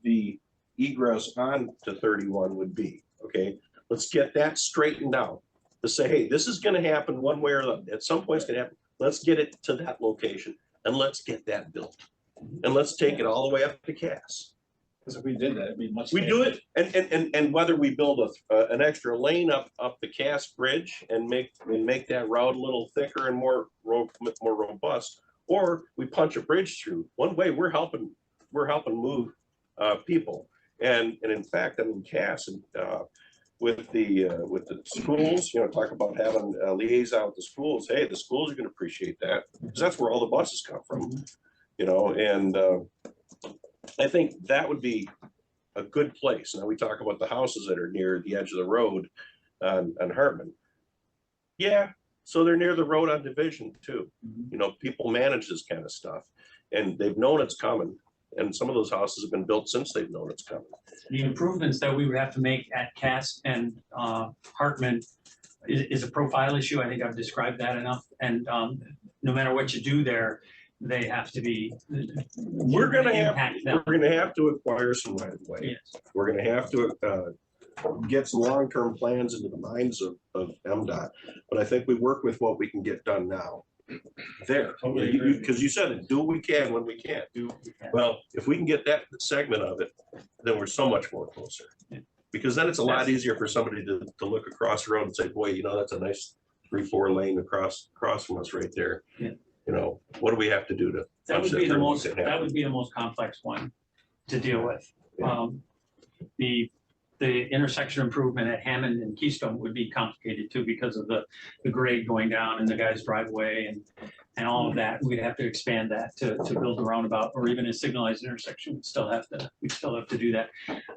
S5: the egress on to 31 would be, okay? Let's get that straightened out. To say, hey, this is gonna happen one way or the other. At some point it's gonna happen. Let's get it to that location and let's get that built. And let's take it all the way up to Cass.
S6: Because if we did that, it'd be much.
S5: We do it, and whether we build an extra lane up the Cass Bridge and make that route a little thicker and more robust, or we punch a bridge through. One way we're helping move people, and in fact, I mean Cass and with the schools, you know, talk about having a liaison with the schools. Hey, the schools are going to appreciate that because that's where all the buses come from, you know, and. I think that would be a good place. Now we talk about the houses that are near the edge of the road on Hartman. Yeah, so they're near the road on Division too. You know, people manage this kind of stuff and they've known it's coming. And some of those houses have been built since they've known it's coming.
S11: The improvements that we would have to make at Cass and Hartman is a profile issue. I think I've described that enough. And no matter what you do there, they have to be.
S5: We're gonna have to acquire some right of way.
S11: Yes.
S5: We're gonna have to get some long-term plans into the minds of MDOT. But I think we work with what we can get done now. There, because you said it, do what we can when we can. Well, if we can get that segment of it, then we're so much more closer. Because then it's a lot easier for somebody to look across the road and say, boy, you know, that's a nice 3-4 lane across from us right there.
S11: Yeah.
S5: You know, what do we have to do to?
S11: That would be the most complex one to deal with. The intersection improvement at Hammond and Keystone would be complicated too because of the grade going down in the guy's driveway and all of that. We'd have to expand that to build a roundabout or even a signalized intersection. We'd still have to do that.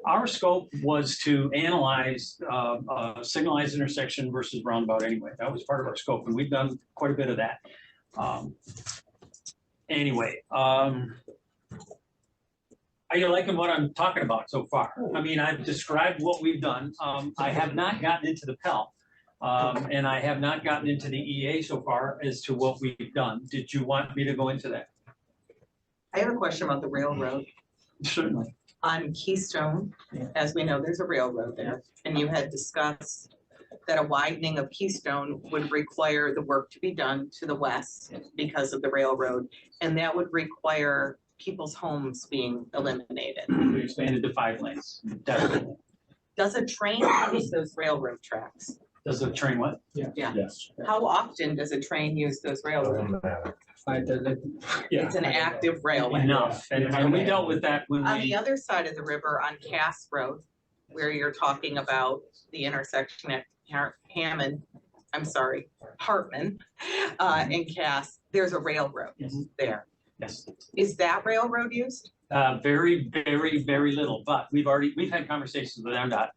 S11: Our scope was to analyze a signalized intersection versus roundabout anyway. That was part of our scope, and we've done quite a bit of that. Are you liking what I'm talking about so far? I mean, I've described what we've done. I have not gotten into the Pell. And I have not gotten into the EA so far as to what we've done. Did you want me to go into that?
S4: I have a question about the railroad.
S11: Certainly.
S4: On Keystone, as we know, there's a railroad there, and you had discussed that a widening of Keystone would require the work to be done to the west because of the railroad, and that would require people's homes being eliminated.
S11: We expanded to 5 lanes, definitely.
S4: Does a train use those railroad tracks?
S11: Does the train what?
S4: Yeah.
S6: Yes.
S4: How often does a train use those railroads?
S11: Yeah.
S4: It's an active railway.
S11: Enough, and we dealt with that when
S4: On the
S11: we,
S4: other side of the river on Cass Road, where you're talking about the intersection at Hartman, and Cass, there's a railroad there.
S11: yes.
S4: Is that railroad used?
S11: Very, very, very little, but we've had conversations with MDOT.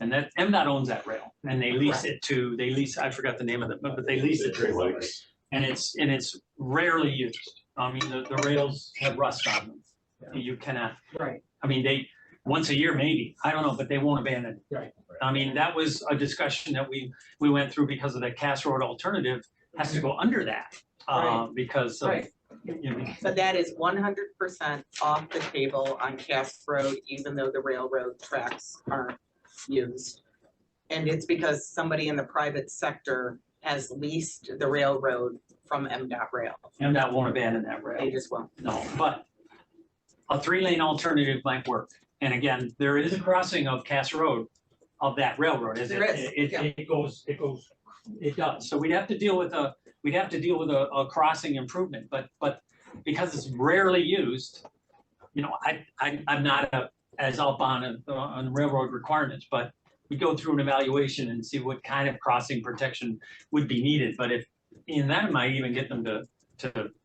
S11: And that MDOT owns that rail and they lease it to, I forgot the name of it, but they lease it to. And it's rarely used. I mean, the rails have rust on them. You cannot,
S4: Right.
S11: I mean, once a year maybe, I don't know, but they won't abandon it.
S4: Right.
S11: I mean, that was a discussion that we went through because of the Cass Road alternative has to go under that. Because of,
S4: Right.
S11: you know,
S4: But that is 100% off the table on Cass Road, even though the railroad tracks aren't used. And it's because somebody in the private sector has leased the railroad from MDOT Rail.
S11: MDOT won't abandon that rail.
S4: They just won't.
S11: No, but a 3-lane alternative might work. And again, there is a crossing of Cass Road of that railroad.
S4: There is, yeah.
S11: It does. So we'd have to deal with a crossing improvement, but because it's rarely used, you know, I'm not as up on railroad requirements, but we go through an evaluation and see what kind of crossing protection would be needed. But that might even get them to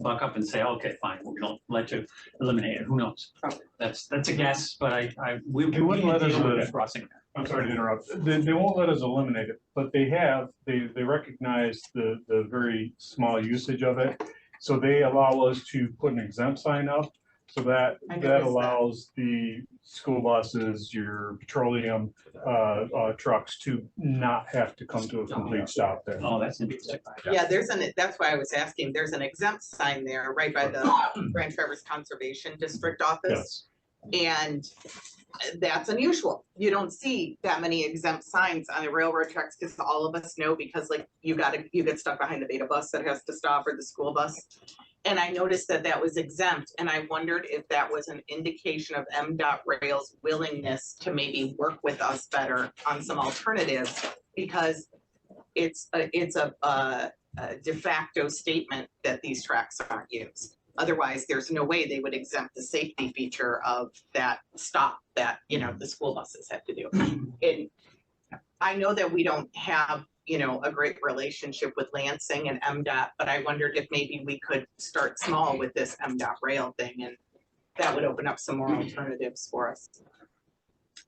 S11: buck up and say, okay, fine, we're gonna let you eliminate it. Who knows? That's a guess, but we
S9: wouldn't let us
S11: crossing.
S9: I'm sorry to interrupt. They won't let us eliminate it, but they recognize the very small usage of it. So they allow us to put an exempt sign up So that,
S4: I noticed
S9: that
S4: that.
S9: allows the school buses, your petroleum, trucks to not have to come to a complete stop there.
S11: Oh, that's interesting.
S4: Yeah, that's why I was asking, there's an exempt sign there right by the Grand Traverse Conservation District office. And that's unusual. You don't see that many exempt signs on the railroad tracks because all of us know because like you get stuck behind the beta bus that has to stop or the school bus. And I noticed that that was exempt and I wondered if that was an indication of MDOT Rail's willingness to maybe work with us better on some alternatives because it's a de facto statement that these tracks aren't used. Otherwise, there's no way they would exempt the safety feature of that stop that, you know, the school buses have to do. And I know that we don't have, you know, a great relationship with Lansing and MDOT, but I wondered if maybe we could start small with this MDOT rail thing and that would open up some more alternatives for us.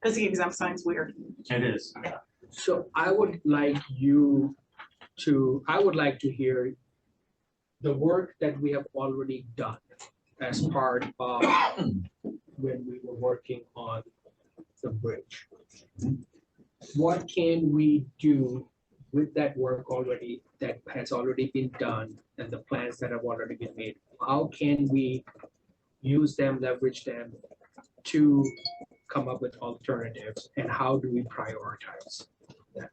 S4: Because the exempt sign's weird.
S11: It is.
S1: So I would like to hear the work that we have already done as part of when we were working on the bridge. What can we do with that work already that has already been done and the plans that have already been made? How can we use them, leverage them to come up with alternatives, and how do we prioritize that?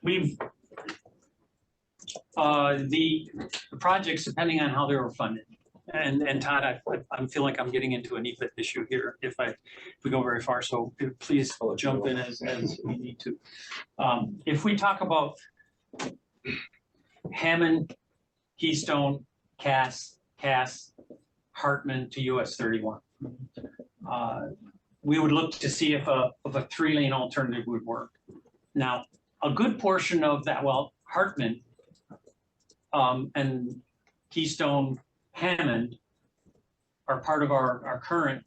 S11: We've, the projects, depending on how they were funded. And Todd, I feel like I'm getting into a NEPA issue here if we go very far, so please jump in as we need to. If we talk about Hammond, Keystone, Cass, Hartman to US 31. We would look to see if a 3-lane alternative would work. Now, a good portion of that, well, Hartman and Keystone, Hammond are part of our current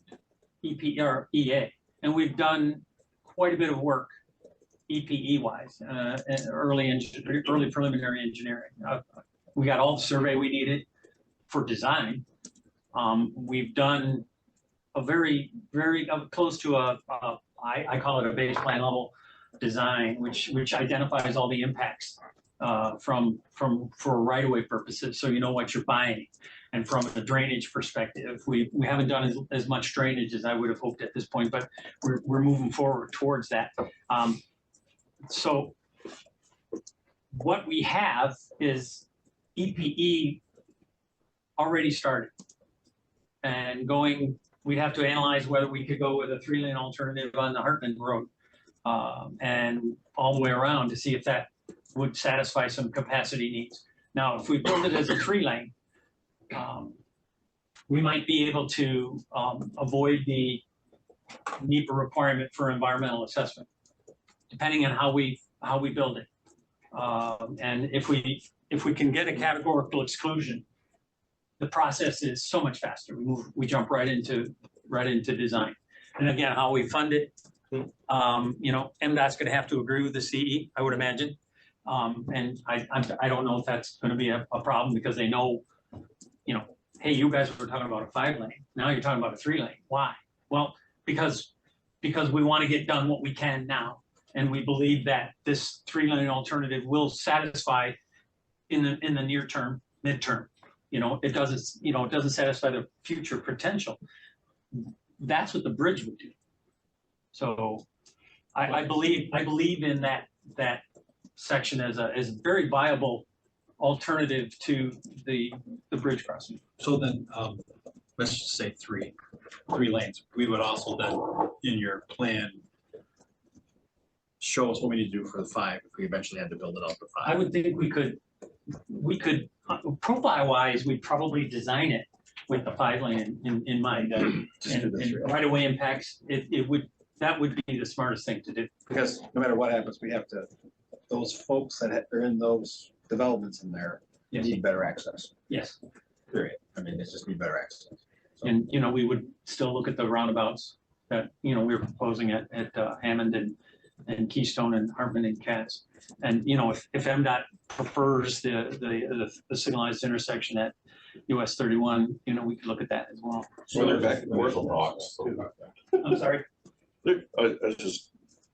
S11: EA, and we've done quite a bit of work EPE wise, early preliminary engineering. We got all the survey we needed for design. We've done a very close to I call it a base plan level design, which identifies all the impacts for right-of-way purposes, so you know what you're buying. And from a drainage perspective, we haven't done as much drainage as I would have hoped at this point, but we're moving forward towards that. So what we have is EPE already started and going. We'd have to analyze whether we could go with a 3-lane alternative on the Hartman Road and all the way around to see if that would satisfy some capacity needs. Now, if we build it as a 3-lane, we might be able to avoid the NEPA requirement for environmental assessment, depending on how we build it. And if we can get a categorical exclusion, the process is so much faster. We jump right into design. And again, how we fund it, you know, MDOT's going to have to agree with the CE, I would imagine. And I don't know if that's going to be a problem because they know, you know, hey, you guys were talking about a 5-lane. Now you're talking about a 3-lane. Why? Well, because we want to get done what we can now. And we believe that this 3-lane alternative will satisfy in the near term, midterm. You know, it doesn't satisfy the future potential. That's what the bridge would do. So I believe in that section as a very viable alternative to the bridge crossing.
S6: So then, let's just say three lanes. We would also then, in your plan, show us what we need to do for the 5 if we eventually had to build it out to 5.
S11: I would think we could profile wise, we'd probably design it with the 5-lane in mind. And right away impacts, that would be the smartest thing to do.
S7: Because no matter what happens, we have to, those folks that are in those developments in there
S11: Yes.
S7: need better access,
S11: Yes.
S7: period. I mean, it's just need better access. So-
S11: And, you know, we would still look at the roundabouts that, you know, we were proposing at Hammond and Keystone and Hartman and Cass. And, you know, if MDOT prefers the signalized intersection US 31, we could look at that as well.
S5: So they're back and forth.
S11: I'm sorry.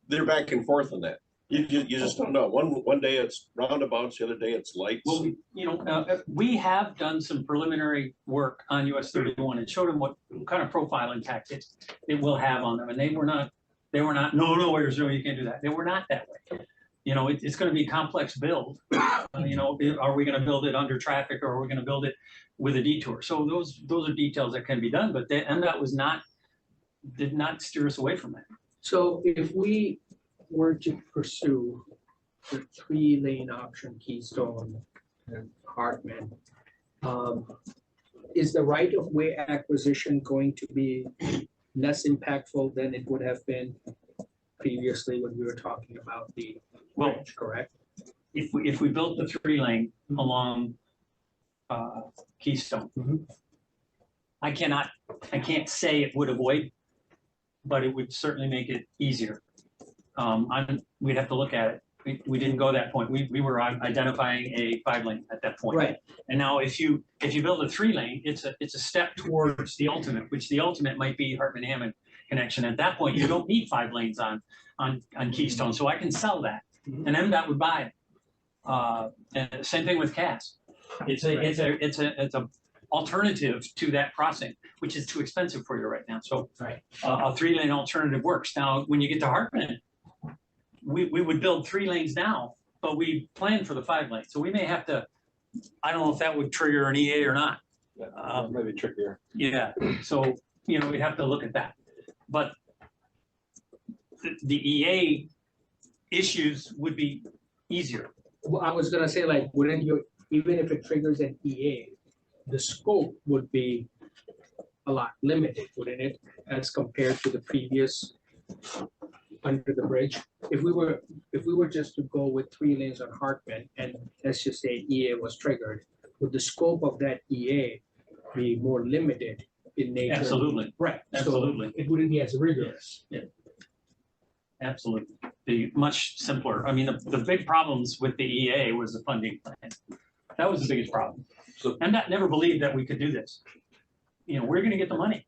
S5: They're back and forth on that. You just don't know. One day it's roundabouts, the other day it's lights.
S11: Well, we have done some preliminary work on US 31 and showed them what kind of profiling tactics it will have on them. And they were not, no, where's no, you can't do that. They were not that way. It's going to be a complex build. Are we going to build it under traffic or are we going to build it with a detour? So those are details that can be done, but MDOT did not steer us away from that.
S1: So if we were to pursue the 3-lane option, Keystone and Hartman, is the right of way acquisition going to be less impactful than it would have been previously when we were talking about the bridge, correct?
S11: If we built the 3-lane along Keystone, I can't say it would avoid, but it would certainly make it easier. We'd have to look at it. We didn't go that point. We were identifying a 5-lane at that point.
S1: Right.
S11: And now if you build a 3-lane, it's a step towards the ultimate, which the ultimate might be Hartman-Hammond connection. At that point, you don't need 5 lanes on Keystone. So I can sell that and MDOT would buy it. And same thing with Cass. It's a alternative to that crossing, which is too expensive for you right now. So a 3-lane alternative works. Now, when you get to Hartman, we would build 3 lanes now, but we plan for the 5 lanes. So we may have to, I don't know if that would trigger an EA or not.
S7: Maybe trickier.
S11: Yeah, so, we'd have to look at that. But the EA issues would be easier.
S1: Well, I was gonna say, like, wouldn't you, even if it triggers an EA, the scope would be a lot limited, wouldn't it, as compared to the previous under the bridge? If we were just to go with 3 lanes on Hartman and let's just say EA was triggered, would the scope of that EA be more limited in nature?
S11: Absolutely.
S1: Right.
S11: Absolutely.
S1: So it wouldn't be as rigorous.
S11: Yeah. Absolutely. Be much simpler. I mean, the big problems with the EA was the funding plan. That was the biggest problem. So MDOT never believed that we could do this. We're gonna get the money.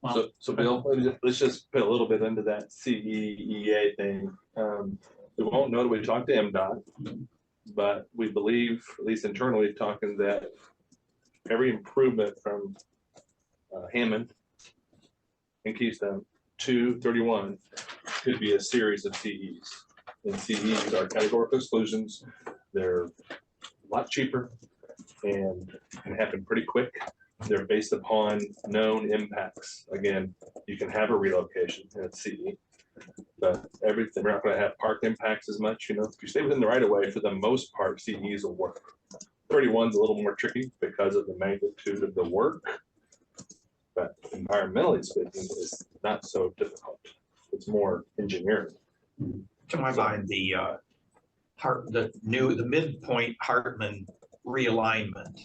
S11: Well,
S12: So Bill, let's just put a little bit into that CEEA thing. We won't know that we talked to MDOT, but we believe, at least internally, talking that every improvement from Hammond and Keystone to 31 could be a series of CEs. And CEs are categorical exclusions. They're a lot cheaper and can happen pretty quick. They're based upon known impacts. Again, you can have a relocation in a CE, but everything, we're not going to have park impacts as much. If you stay within the right of way, for the most part, CEs will work. 31's a little more tricky because of the magnitude of the work, but environmentally speaking, it's not so difficult. It's more engineering.
S2: To my mind, the midpoint Hartman realignment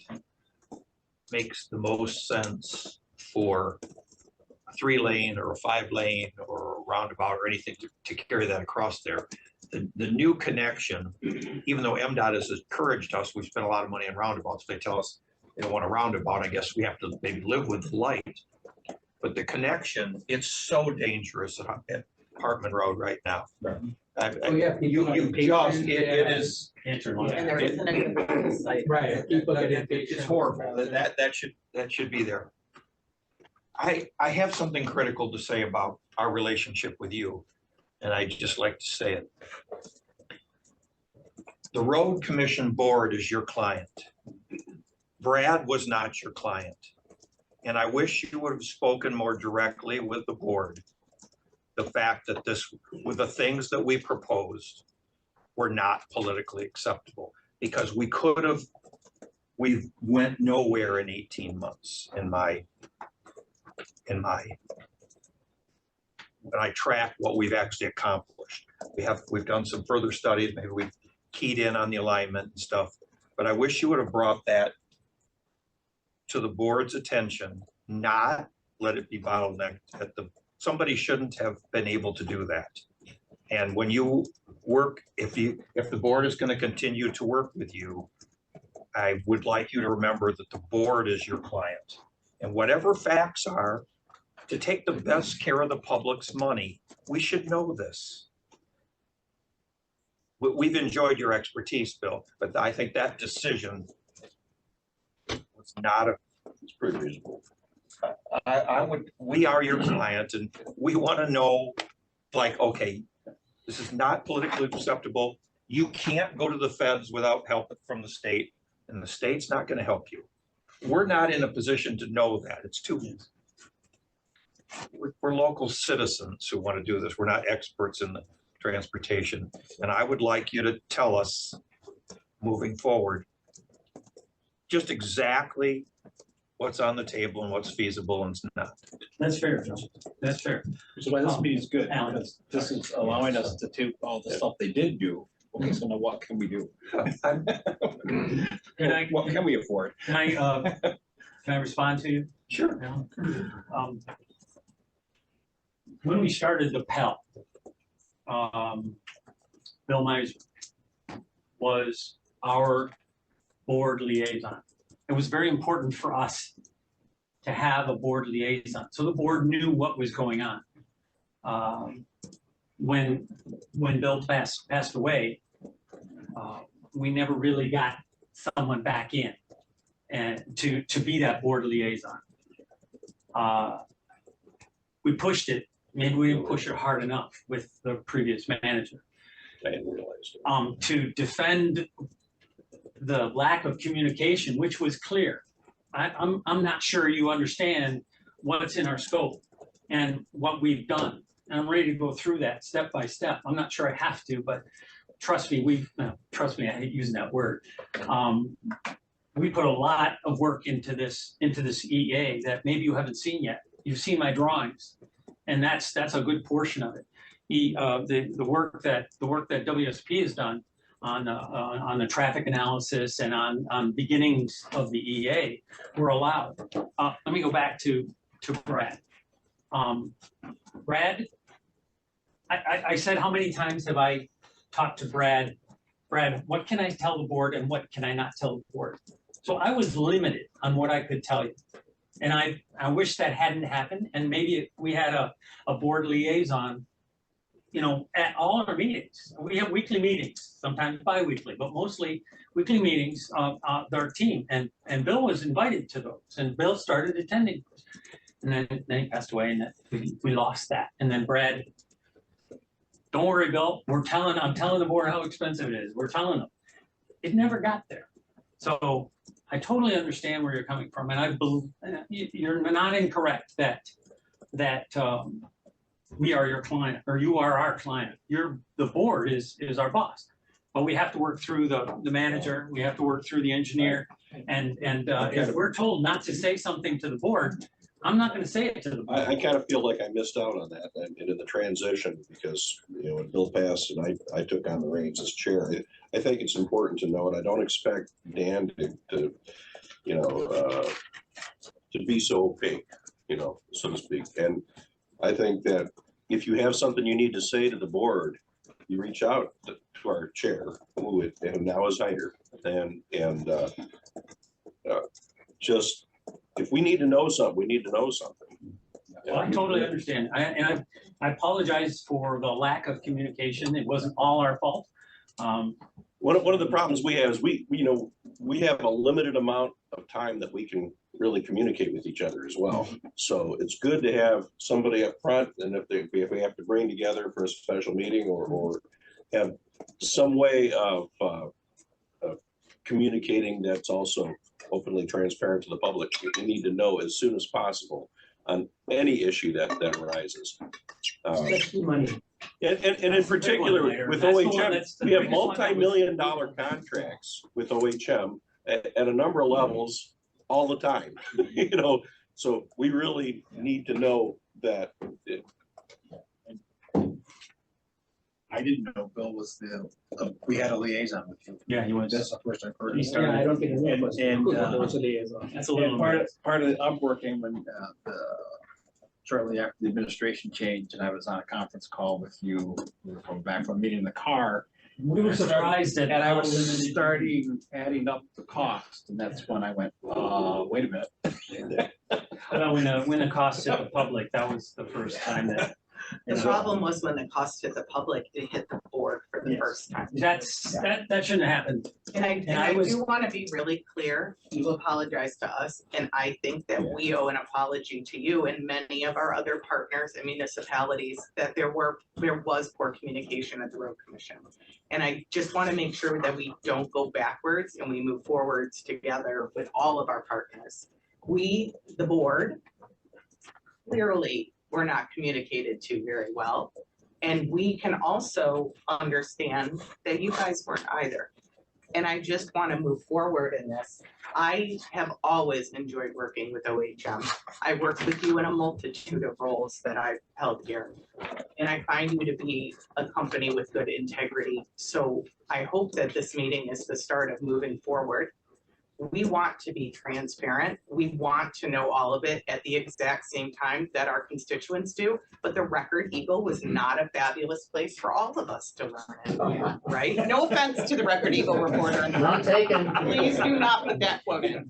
S2: makes the most sense for a 3-lane or a 5-lane or a roundabout or anything to carry that across there. The new connection, even though MDOT has encouraged us, we spend a lot of money on roundabouts. They tell us they don't want a roundabout. I guess we have to maybe live with the light. But the connection, it's so dangerous at Hartman Road right now. It is.
S4: And there isn't a site.
S1: Right.
S2: It's horrible. That should be there. I have something critical to say about our relationship with you, and I'd just like to say it. The Road Commission Board is your client. Brad was not your client. And I wish you would have spoken more directly with the board. The fact that with the things that we proposed were not politically acceptable, because we went nowhere in 18 months when I track what we've actually accomplished. We've done some further studies, maybe we've keyed in on the alignment and stuff, but I wish you would have brought that to the board's attention, not let it be bottlenecked somebody shouldn't have been able to do that. And when you work, if the board is going to continue to work with you,
S13: I would like you to remember that the board is your client. And whatever facts are, to take the best care of the public's money, we should know this. We've enjoyed your expertise, Bill, but I think that decision was not
S5: It's pretty reasonable.
S13: we are your client and we want to know, like, okay, this is not politically acceptable. You can't go to the feds without help from the state, and the state's not going to help you. We're not in a position to know that. It's too. We're local citizens who want to do this. We're not experts in the transportation. And I would like you to tell us moving forward, just exactly what's on the table and what's feasible and not.
S11: That's fair, Joe. That's fair.
S6: So why this meeting is good,
S11: Alan.
S6: because this is allowing us to do all the stuff they did do. Okay, so now what can we do? What can we afford?
S11: Can I respond to you?
S13: Sure.
S11: When we started the Pell, Bill Myers was our board liaison. It was very important for us to have a board liaison, so the board knew what was going on. When Bill passed away, we never really got someone back in and to be that board liaison. We pushed it. Maybe we didn't push it hard enough with the previous manager.
S5: I didn't realize it.
S11: To defend the lack of communication, which was clear. I'm not sure you understand what's in our scope and what we've done. And I'm ready to go through that step by step. I'm not sure I have to, but trust me, trust me, I hate using that word. We put a lot of work into this EA that maybe you haven't seen yet. You've seen my drawings, and that's a good portion of it. The work that WSP has done on the traffic analysis and on beginnings of the EA were allowed. Let me go back to Brad. Brad, I said, how many times have I talked to Brad? Brad, what can I tell the board and what can I not tell the board? So I was limited on what I could tell you. And I wish that hadn't happened. And maybe we had a board liaison, you know, at all our meetings. We have weekly meetings, sometimes bi-weekly, but mostly weekly meetings of our team. And Bill was invited to those, and Bill started attending those. And then he passed away, and we lost that. And then Brad, don't worry, Bill, I'm telling the board how expensive it is. We're telling them. It never got there. So I totally understand where you're coming from, and I believe you're not incorrect that we are your client, or you are our client. The board is our boss, but we have to work through the manager. We have to work through the engineer, and if we're told not to say something to the board, I'm not going to say it to the board.
S5: I kind of feel like I missed out on that and in the transition because, you know, when Bill passed and I took on the reins as chair, I think it's important to know, and I don't expect Dan to you know, to be so opaque, you know, so to speak. And I think that if you have something you need to say to the board, you reach out to our chair, who now is Hyder, and just, if we need to know something, we need to know something.
S11: Well, I totally understand. I apologize for the lack of communication. It wasn't all our fault.
S5: One of the problems we have is we have a limited amount of time that we can really communicate with each other as well. So it's good to have somebody up front, and if we have to bring together for a special meeting or have some way of communicating that's also openly transparent to the public, we need to know as soon as possible on any issue that arises.
S1: Especially money.
S5: And in particular with OHM, we have multi-million-dollar contracts with OHM at a number of levels all the time, you know, so we really need to know that.
S6: I didn't know Bill was we had a liaison with you.
S11: Yeah, he was.
S6: That's the first I've heard.
S1: Yeah, I don't think it was.
S6: And
S1: There was a liaison.
S11: That's a little.
S6: part of the upworking when shortly after the administration changed, and I was on a conference call with you, we were going back from a meeting in the car,
S11: We were surprised at.
S6: And I
S11: how
S6: was
S11: limited-
S6: starting adding up the cost, and that's when I went, wait a minute.
S11: Well, when the cost hit the public, that was the first time that. you
S4: The
S11: know,
S4: problem was when the cost hit the public, it hit the board for the
S11: Yes.
S4: first time.
S11: That shouldn't have happened.
S4: And
S11: I
S4: I
S11: was-
S4: do want to be really clear, you apologize to us, and I think that we owe an apology to you and many of our other partners and municipalities that there was poor communication at the road commission. And I just want to make sure that we don't go backwards and we move forwards together with all of our partners. We, the board, clearly were not communicated to very well. And we can also understand that you guys weren't either. And I just want to move forward in this. I have always enjoyed working with OHM. I worked with you in a multitude of roles that I've held here. And I find you to be a company with good integrity. So I hope that this meeting is the start of moving forward. We want to be transparent. We want to know all of it at the exact same time that our constituents do. But the Record Eagle was not a fabulous place for all of us to learn it, right? No offense to the Record Eagle reporter.
S2: Not taken.
S4: Please do not put that quote in.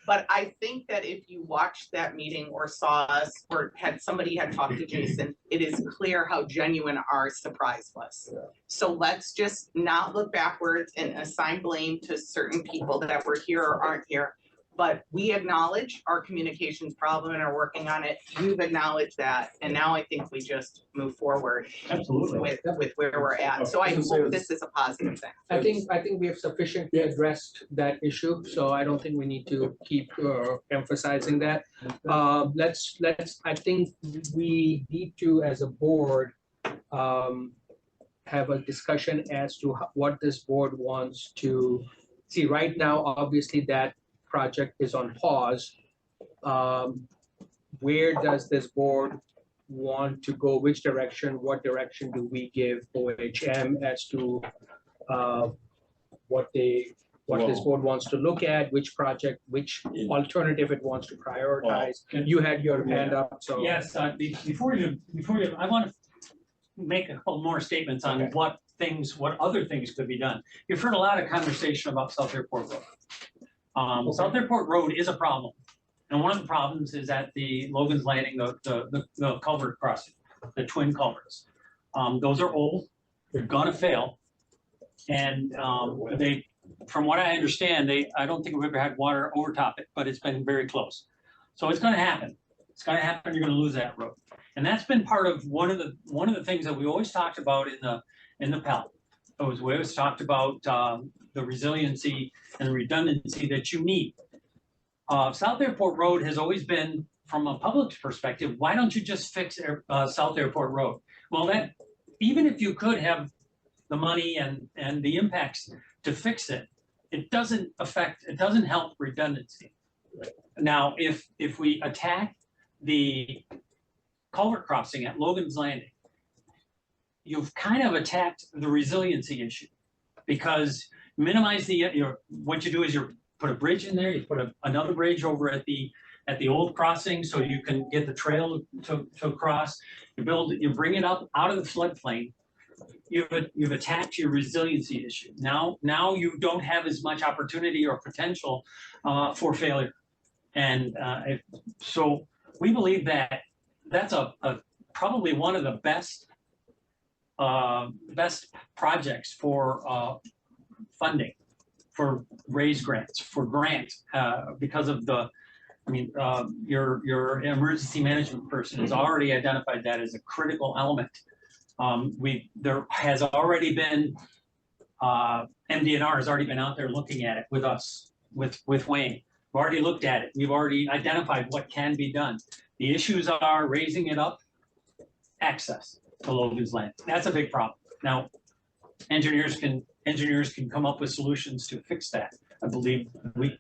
S4: But I think that if you watched that meeting or saw us or somebody had talked to Jason, it is clear how genuine our surprise was. So let's just not look backwards and assign blame to certain people that were here or aren't here. But we acknowledge our communications problem and are working on it. You've acknowledged that. And now I think we just move forward
S11: Absolutely.
S4: with where we're at. So I hope this is a positive thing.
S1: I think we have sufficiently addressed that issue, so I don't think we need to keep emphasizing that. I think we need to, as a board, have a discussion as to what this board wants to see. Right now, obviously, that project is on pause. Where does this board want to go? Which direction? What direction do we give OHM as to what this board wants to look at, which project, which alternative it wants to prioritize? You had your hand up, so.
S11: Yes, before you, I want to make a couple more statements on what other things could be done. You've heard a lot of conversation about South Airport Road. South Airport Road is a problem. And one of the problems is at the Logan's Landing, the culvert crossing, the twin culverts. Those are old, they're gonna fail. And from what I understand, I don't think we've ever had water overtop it, but it's been very close. So it's gonna happen. It's gonna happen, you're gonna lose that road. And that's been part of one of the things that we always talked about in the PEL. We always talked about the resiliency and redundancy that you need. South Airport Road has always been, from a public perspective, why don't you just fix South Airport Road? Well, that, even if you could have the money and the impacts to fix it, it doesn't help redundancy. Now, if we attack the culvert crossing at Logan's Landing, you've kind of attacked the resiliency issue, because minimize what you do is you put a bridge in there, you put another bridge over at the old crossing so you can get the trail to cross. You bring it up out of the floodplain. You've attacked your resiliency issue. Now you don't have as much opportunity or potential for failure. And so we believe that that's probably one of the best projects for funding, for raise grants, because of your emergency management person has already identified that as a critical element. There has already been, MDNR has already been out there looking at it with us, with Wayne. We've already looked at it. We've already identified what can be done. The issues are raising it up, access to Logan's Land. That's a big problem. Now, engineers can come up with solutions to fix that. I believe we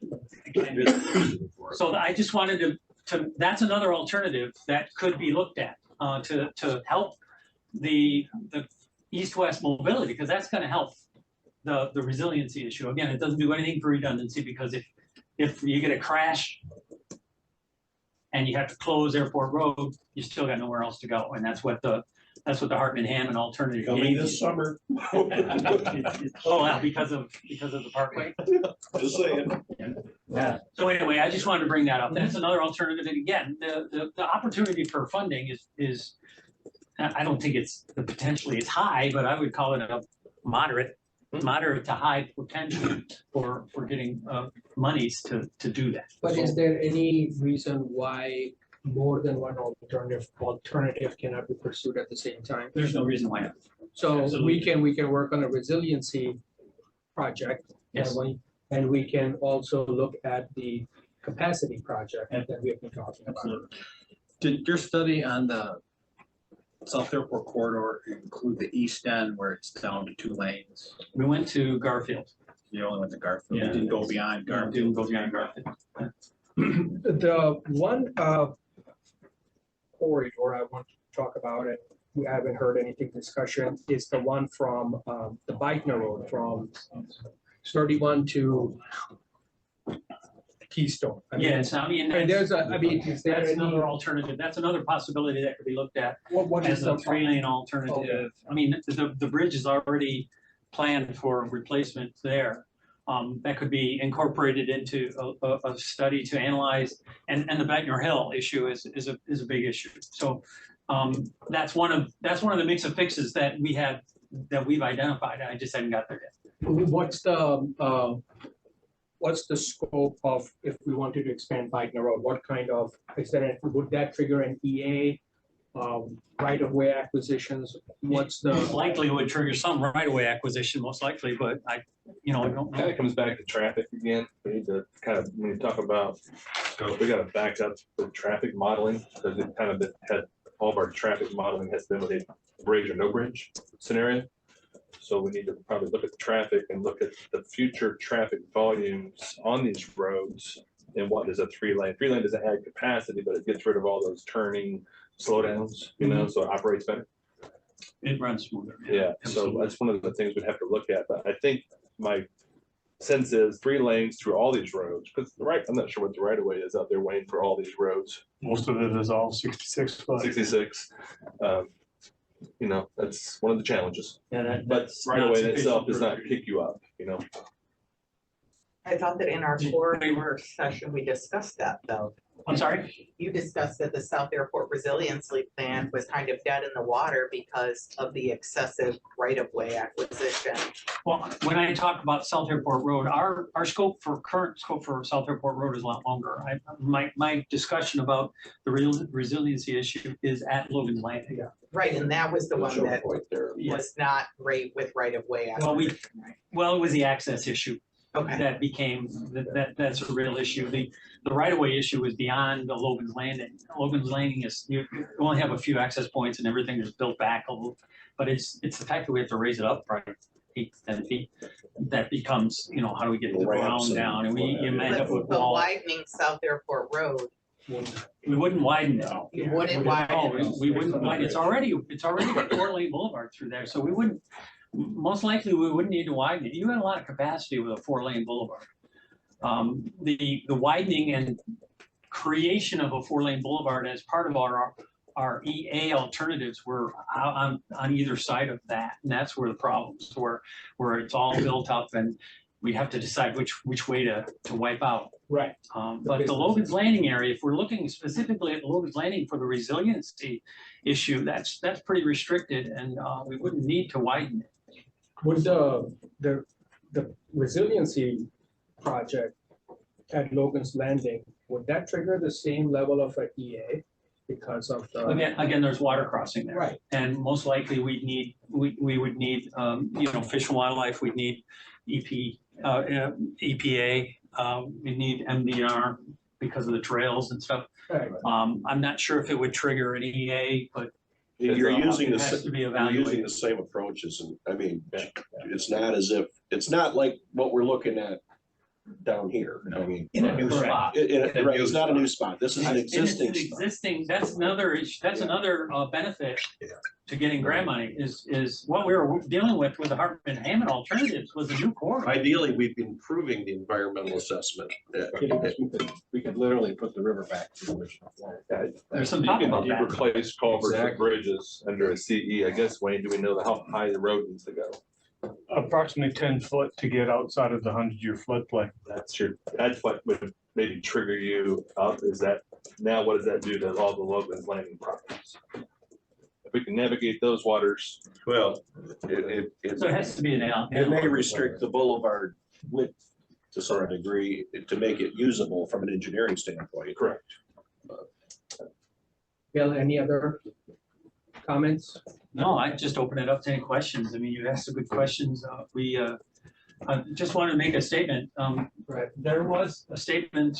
S11: can do that. So I just wanted to that's another alternative that could be looked at to help the east-west mobility, because that's going to help the resiliency issue. Again, it doesn't do anything for redundancy, because if you get a crash and you have to close Airport Road, you still got nowhere else to go. And that's what the That's what the Hartman Hammond alternative.
S5: Coming
S11: gave
S5: this
S11: you.
S5: summer.
S11: Oh, wow, because of the parkway?
S5: Just saying.
S11: Yeah. So anyway, I just wanted to bring that up. That's another alternative. And again, the opportunity for funding is, I don't think it's, the potentially is high, but I would call it a moderate to high potential for getting monies to do that.
S1: But is there any reason why more than one alternative cannot be pursued at the same time?
S11: There's no reason why not.
S1: So
S11: Absolutely.
S1: we can work on a resiliency project.
S11: Yes.
S1: And we can also look at the capacity project that we have been talking about.
S11: Absolutely.
S7: Did your study on the South Airport corridor include the east end where it's down to 2 lanes?
S11: We went to Garfield.
S7: You only went to Garfield, you
S11: Yeah.
S7: didn't go beyond
S11: Didn't
S7: Garfield.
S11: go beyond Garfield.
S1: The one corridor I want to talk about, and we haven't heard anything discussion, is the one from the Bikener Road from 31 to Keystone. I mean,
S11: Yes, I mean,
S1: And there's a, I mean, is there
S11: that's
S1: any,
S11: another alternative. That's another possibility that could be looked at
S1: what
S11: as
S1: is
S11: a
S1: the?
S11: 3-lane alternative. I mean, the bridge is already planned for replacement there. That could be incorporated into a study to analyze, and the Beckner Hill issue is a big issue. So that's one of the mix of fixes that we've identified. I just haven't got there yet.
S1: What's the scope of, if we wanted to expand Bikener Road, what kind of, would that trigger an EA? Right-of-way acquisitions, what's
S11: Most
S1: the,
S11: likely would trigger some right-of-way acquisition, most likely, but I don't know.
S12: Kind of comes back to traffic again. We need to kind of, when you talk about, we gotta back up the traffic modeling, because it kind of had, all of our traffic modeling has been with a bridge or no bridge scenario. So we need to probably look at the traffic and look at the future traffic volumes on these roads. And what is a 3-lane? 3-lane doesn't add capacity, but it gets rid of all those turning slowdowns, so it operates better.
S11: It runs smoother.
S12: Yeah, so
S11: Absolutely.
S12: that's one of the things we'd have to look at, but I think my sense is 3 lanes through all these roads, because I'm not sure what the right of way is out there, Wayne, for all these roads,
S9: Most of it is all 66 foot.
S12: 66. That's one of the challenges,
S11: Yeah,
S12: but right of way in itself does not kick you up,
S4: I thought that in our core session, we discussed that though.
S11: I'm sorry?
S4: You discussed that the South Airport Resiliency Plan was kind of dead in the water because of the excessive right-of-way acquisition.
S11: Well, when I talk about South Airport Road, our current scope for South Airport Road is a lot longer. My discussion about the resiliency issue is at Logan's Landing.
S4: Right, and that was the one that
S11: Yes.
S4: was not great with right-of-way
S11: Well,
S4: acquisition, right?
S11: Well, it was the access issue
S4: Okay,
S11: that became, that's a real issue. The right-of-way issue is beyond the Logan's Landing. Logan's Landing is, you only have a few access points and everything is built back a little. But it's the fact that we have to raise it up probably 8 to 10 feet. That becomes, how do we get the
S5: Ramps
S11: ground
S5: and
S11: down? And we, you may have a
S4: but
S11: wall.
S4: widening South Airport Road,
S11: We wouldn't widen it.
S4: you wouldn't widen it.
S11: We wouldn't widen, it's already got 4-lane boulevard through there, so we wouldn't, most likely, we wouldn't need to widen it. You had a lot of capacity with a 4-lane boulevard. The widening and creation of a 4-lane boulevard as part of our EA alternatives were on either side of that, and that's where the problems were, where it's all built up and we have to decide which way to wipe out.
S1: right,
S11: But the Logan's Landing area, if we're looking specifically at Logan's Landing for the resiliency issue, that's pretty restricted, and we wouldn't need to widen it.
S1: would the resiliency project at Logan's Landing, would that trigger the same level of an EA because of the?
S11: Again, there's water crossing there.
S1: Right.
S11: And most likely we would need, Fish and Wildlife, we'd need EPA, we need MDR because of the trails and stuff.
S1: Right.
S11: I'm not sure if it would trigger an EA, but
S5: You're using
S11: it has to be
S5: you're using
S11: evaluated.
S5: the same approaches, and I mean, it's not as if, it's not like what we're looking at down here. I mean,
S13: In a new spot.
S5: right, it's not a new spot. This is an
S11: And it's
S5: existing
S11: an
S5: spot.
S11: existing, that's another issue, that's another benefit
S5: Yeah.
S11: to getting grant money is what we were dealing with the Hartman Hammond alternatives was a new corridor.
S5: Ideally, we've been improving the environmental assessment.
S6: We could literally put the river back to the original form.
S11: There's some
S12: You
S11: talk
S12: can
S11: about that.
S12: replace culverts and
S6: Exactly.
S12: bridges under a CE, I guess, Wayne, do we know how high the road needs to go?
S9: Approximately 10 foot to get outside of the 100-year floodplain.
S12: That's what would maybe trigger you up, is that, now what does that do to all the Logan's Landing properties? If we can navigate those waters,
S5: Well,
S11: So it has to be an
S5: it may restrict the boulevard width to some degree to make it usable from an engineering standpoint.
S12: correct.
S1: Bill, any other comments?
S11: No, I just open it up to any questions. I mean, you asked some good questions. I just wanted to make a statement.
S1: Right.
S11: There was a statement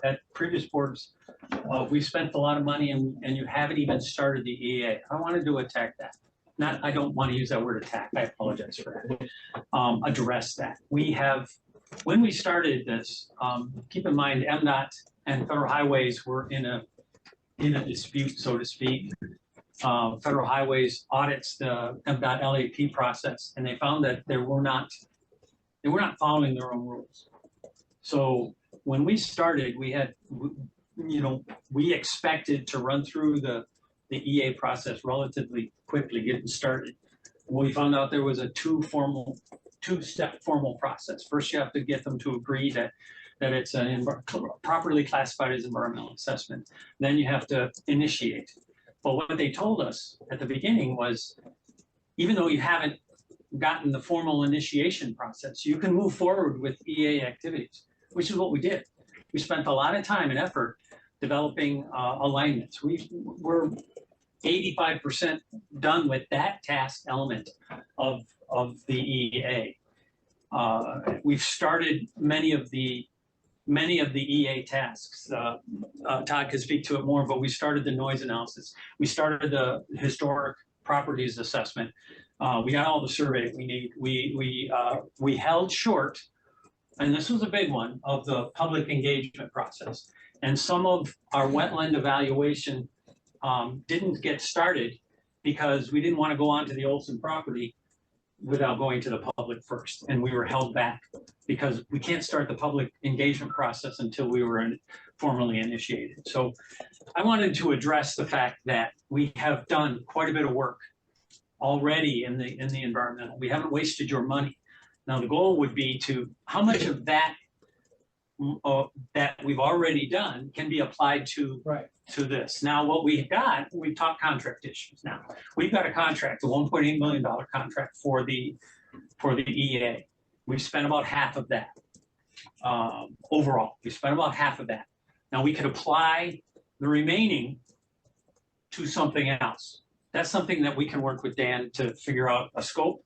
S11: at previous boards. We spent a lot of money and you haven't even started the EA. I wanted to attack that. Not, I don't want to use that word attack. I apologize for that. Address that. We have, when we started this, keep in mind MDOT and Federal Highways were in a dispute, so to speak. Federal Highways audits the MDOT LAP process, and they found that they were not following their own rules. So when we started, we had, we expected to run through the EA process relatively quickly, getting started. We found out there was a two-step formal process. First, you have to get them to agree that it's properly classified as environmental assessment. Then you have to initiate. But what they told us at the beginning was, even though you haven't gotten the formal initiation process, you can move forward with EA activities, which is what we did. We spent a lot of time and effort developing alignments. We're 85% done with that task element of the EA. We've started many of the EA tasks. Todd could speak to it more, but we started the noise analysis. We started the historic properties assessment. We got all the survey we need. We held short, and this was a big one, of the public engagement process. And some of our wetland evaluation didn't get started because we didn't want to go onto the Olson property without going to the public first. And we were held back because we can't start the public engagement process until we were formally initiated. So I wanted to address the fact that we have done quite a bit of work already in the environmental. We haven't wasted your money. Now the goal would be to, how much of that that we've already done can be applied to this. Now what we've talked contract issues now. We've got a contract, a $1.8 million contract for the EA. We've spent about half of that. Overall, we spent about half of that. Now we could apply the remaining to something else. That's something that we can work with Dan to figure out a scope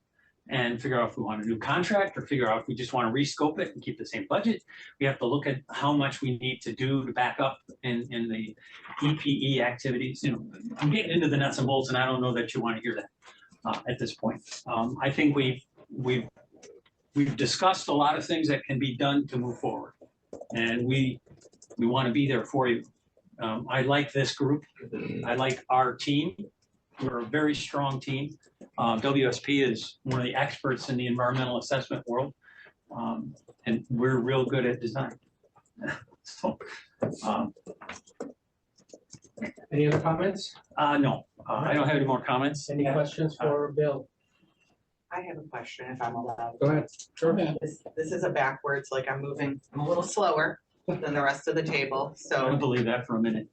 S11: and figure out if we want a new contract or figure out if we just want to rescope it and keep the same budget. We have to look at how much we need to do to back up in the EPE activities. I'm getting into the nuts and bolts, and I don't know that you want to hear that at this point. I think we've discussed a lot of things that can be done to move forward, and we want to be there for you. I like this group. I like our team. We're a very strong team. WSP is one of the experts in the environmental assessment world, and we're real good at design. So,
S1: Any other comments?
S11: no, I don't have any more comments.
S1: Any questions for Bill?
S4: I have a question if I'm allowed.
S1: Go ahead. Sure.
S4: This is a backwards, like I'm a little slower than the rest of the table,
S11: I don't
S4: so
S11: believe that for a minute.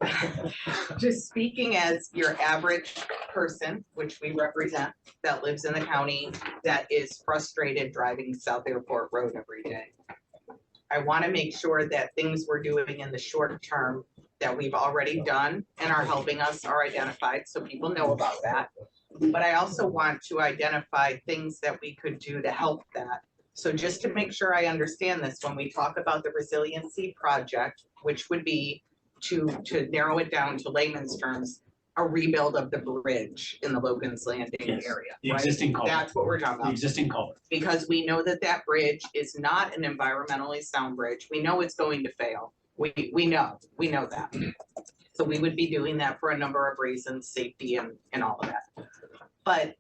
S4: just speaking as your average person, which we represent, that lives in the county, that is frustrated driving South Airport Road every day. I want to make sure that things we're doing in the short term that we've already done and are helping us are identified, so people know about that. But I also want to identify things that we could do to help that. So just to make sure I understand this, when we talk about the resiliency project, which would be to narrow it down to layman's terms, a rebuild of the bridge in the Logan's Landing
S11: Yes,
S4: area,
S11: the
S4: right?
S11: existing culvert.
S4: That's what we're talking
S11: The
S4: about,
S11: existing culvert.
S4: because we know that that bridge is not an environmentally sound bridge. We know it's going to fail. We know that. So we would be doing that for a number of reasons, safety and all of that. But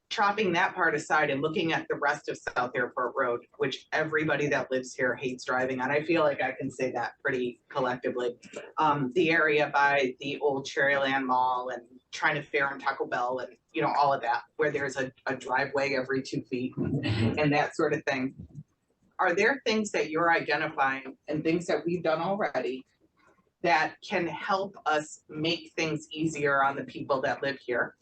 S4: chopping that part aside and looking at the rest of South Airport Road, which everybody that lives here hates driving on, I feel like I can say that pretty collectively. The area by the old Cherryland Mall and trying to Fair and Taco Bell and, you know, all of that, where there's a driveway every 2 feet and that sort of thing. Are there things that you're identifying and things that we've done already that can help us make things easier on the people that live here,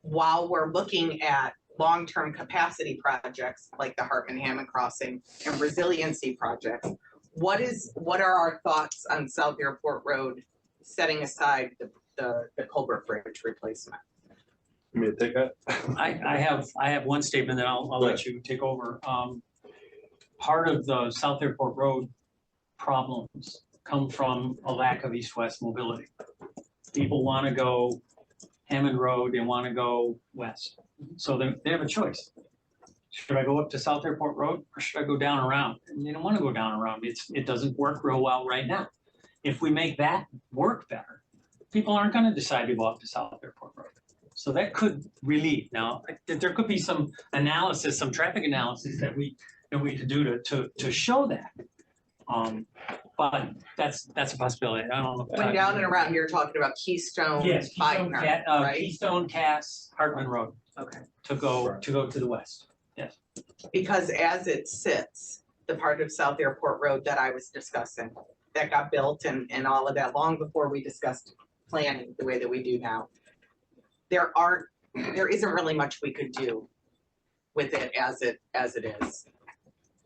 S4: while we're looking at long-term capacity projects like the Hartman-Hammond Crossing and resiliency projects? What are our thoughts on South Airport Road, setting aside the culvert bridge replacement?
S12: You mean to take that?
S11: I have one statement that I'll let you take over. Part of the South Airport Road problems come from a lack of east-west mobility. People want to go Hammond Road, they want to go west. So they have a choice. Should I go up to South Airport Road or should I go down around? And they don't want to go down around. It doesn't work real well right now. If we make that work better, people aren't going to decide to go up to South Airport Road. So that could relieve. Now, there could be some analysis, some traffic analysis that we could do to show that. But that's a possibility. I don't know.
S4: When down and around, you're talking about Keystone,
S11: Yes, Keystone,
S4: Bikner, right?
S11: Keystone, Cass, Hartman Road
S4: Okay.
S11: to go to the west. Yes.
S4: Because as it sits, the part of South Airport Road that I was discussing, that got built and all of that long before we discussed planning the way that we do now. There isn't really much we could do with it as it is,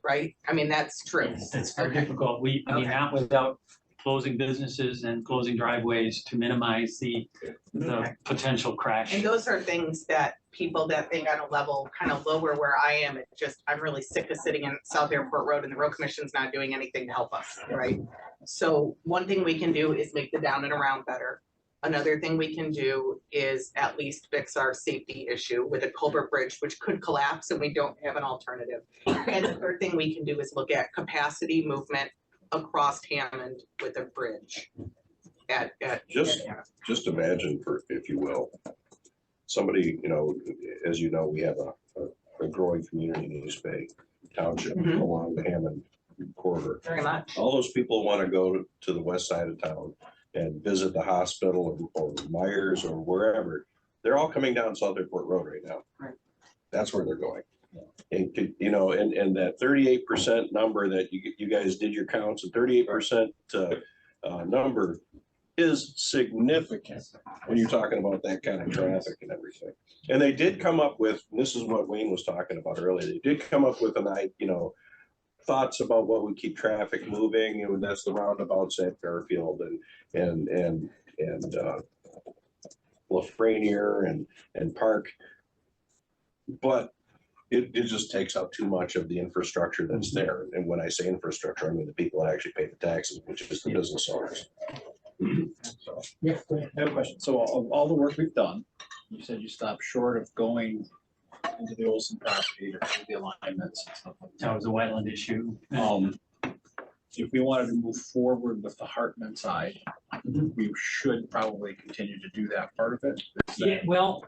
S4: right? I mean, that's true.
S11: It's very
S4: Okay.
S11: difficult. I mean,
S4: Okay.
S11: not without closing businesses and closing driveways to minimize the
S4: Okay.
S11: potential crash.
S4: And those are things that people that think on a level kind of lower where I am, I'm really sick of sitting in South Airport Road and the road commission's not doing anything to help us, right? So one thing we can do is make the down and around better. Another thing we can do is at least fix our safety issue with a culvert bridge, which could collapse and we don't have an alternative. And the third thing we can do is look at capacity movement across Hammond with a bridge
S5: Just imagine if you will, somebody, as you know, we have a growing community in East Bay Township
S4: Mhm.
S5: along the Hammond corridor.
S4: very much.
S5: All those people want to go to the west side of town and visit the hospital or Myers or wherever. They're all coming down South Airport Road right now.
S4: Right.
S5: That's where they're going. And that 38% number that you guys did your counts, and 38% number is significant when you're talking about that kind of traffic and everything. And they did come up with, and this is what Wayne was talking about earlier, they did come up with thoughts about what would keep traffic moving, and that's the roundabouts at Fairfield and Lafreniere and Park. But it just takes up too much of the infrastructure that's there. And when I say infrastructure, I mean the people that actually pay the taxes, which is the business owners.
S7: So, yeah, I have a question. So of all the work we've done, you said you stopped short of going into the Olson property to do the alignments and stuff like
S11: That was a wetland issue.
S7: that. If we wanted to move forward with the Hartman side, we should probably continue to do that part of it. Is that
S11: Yeah, well,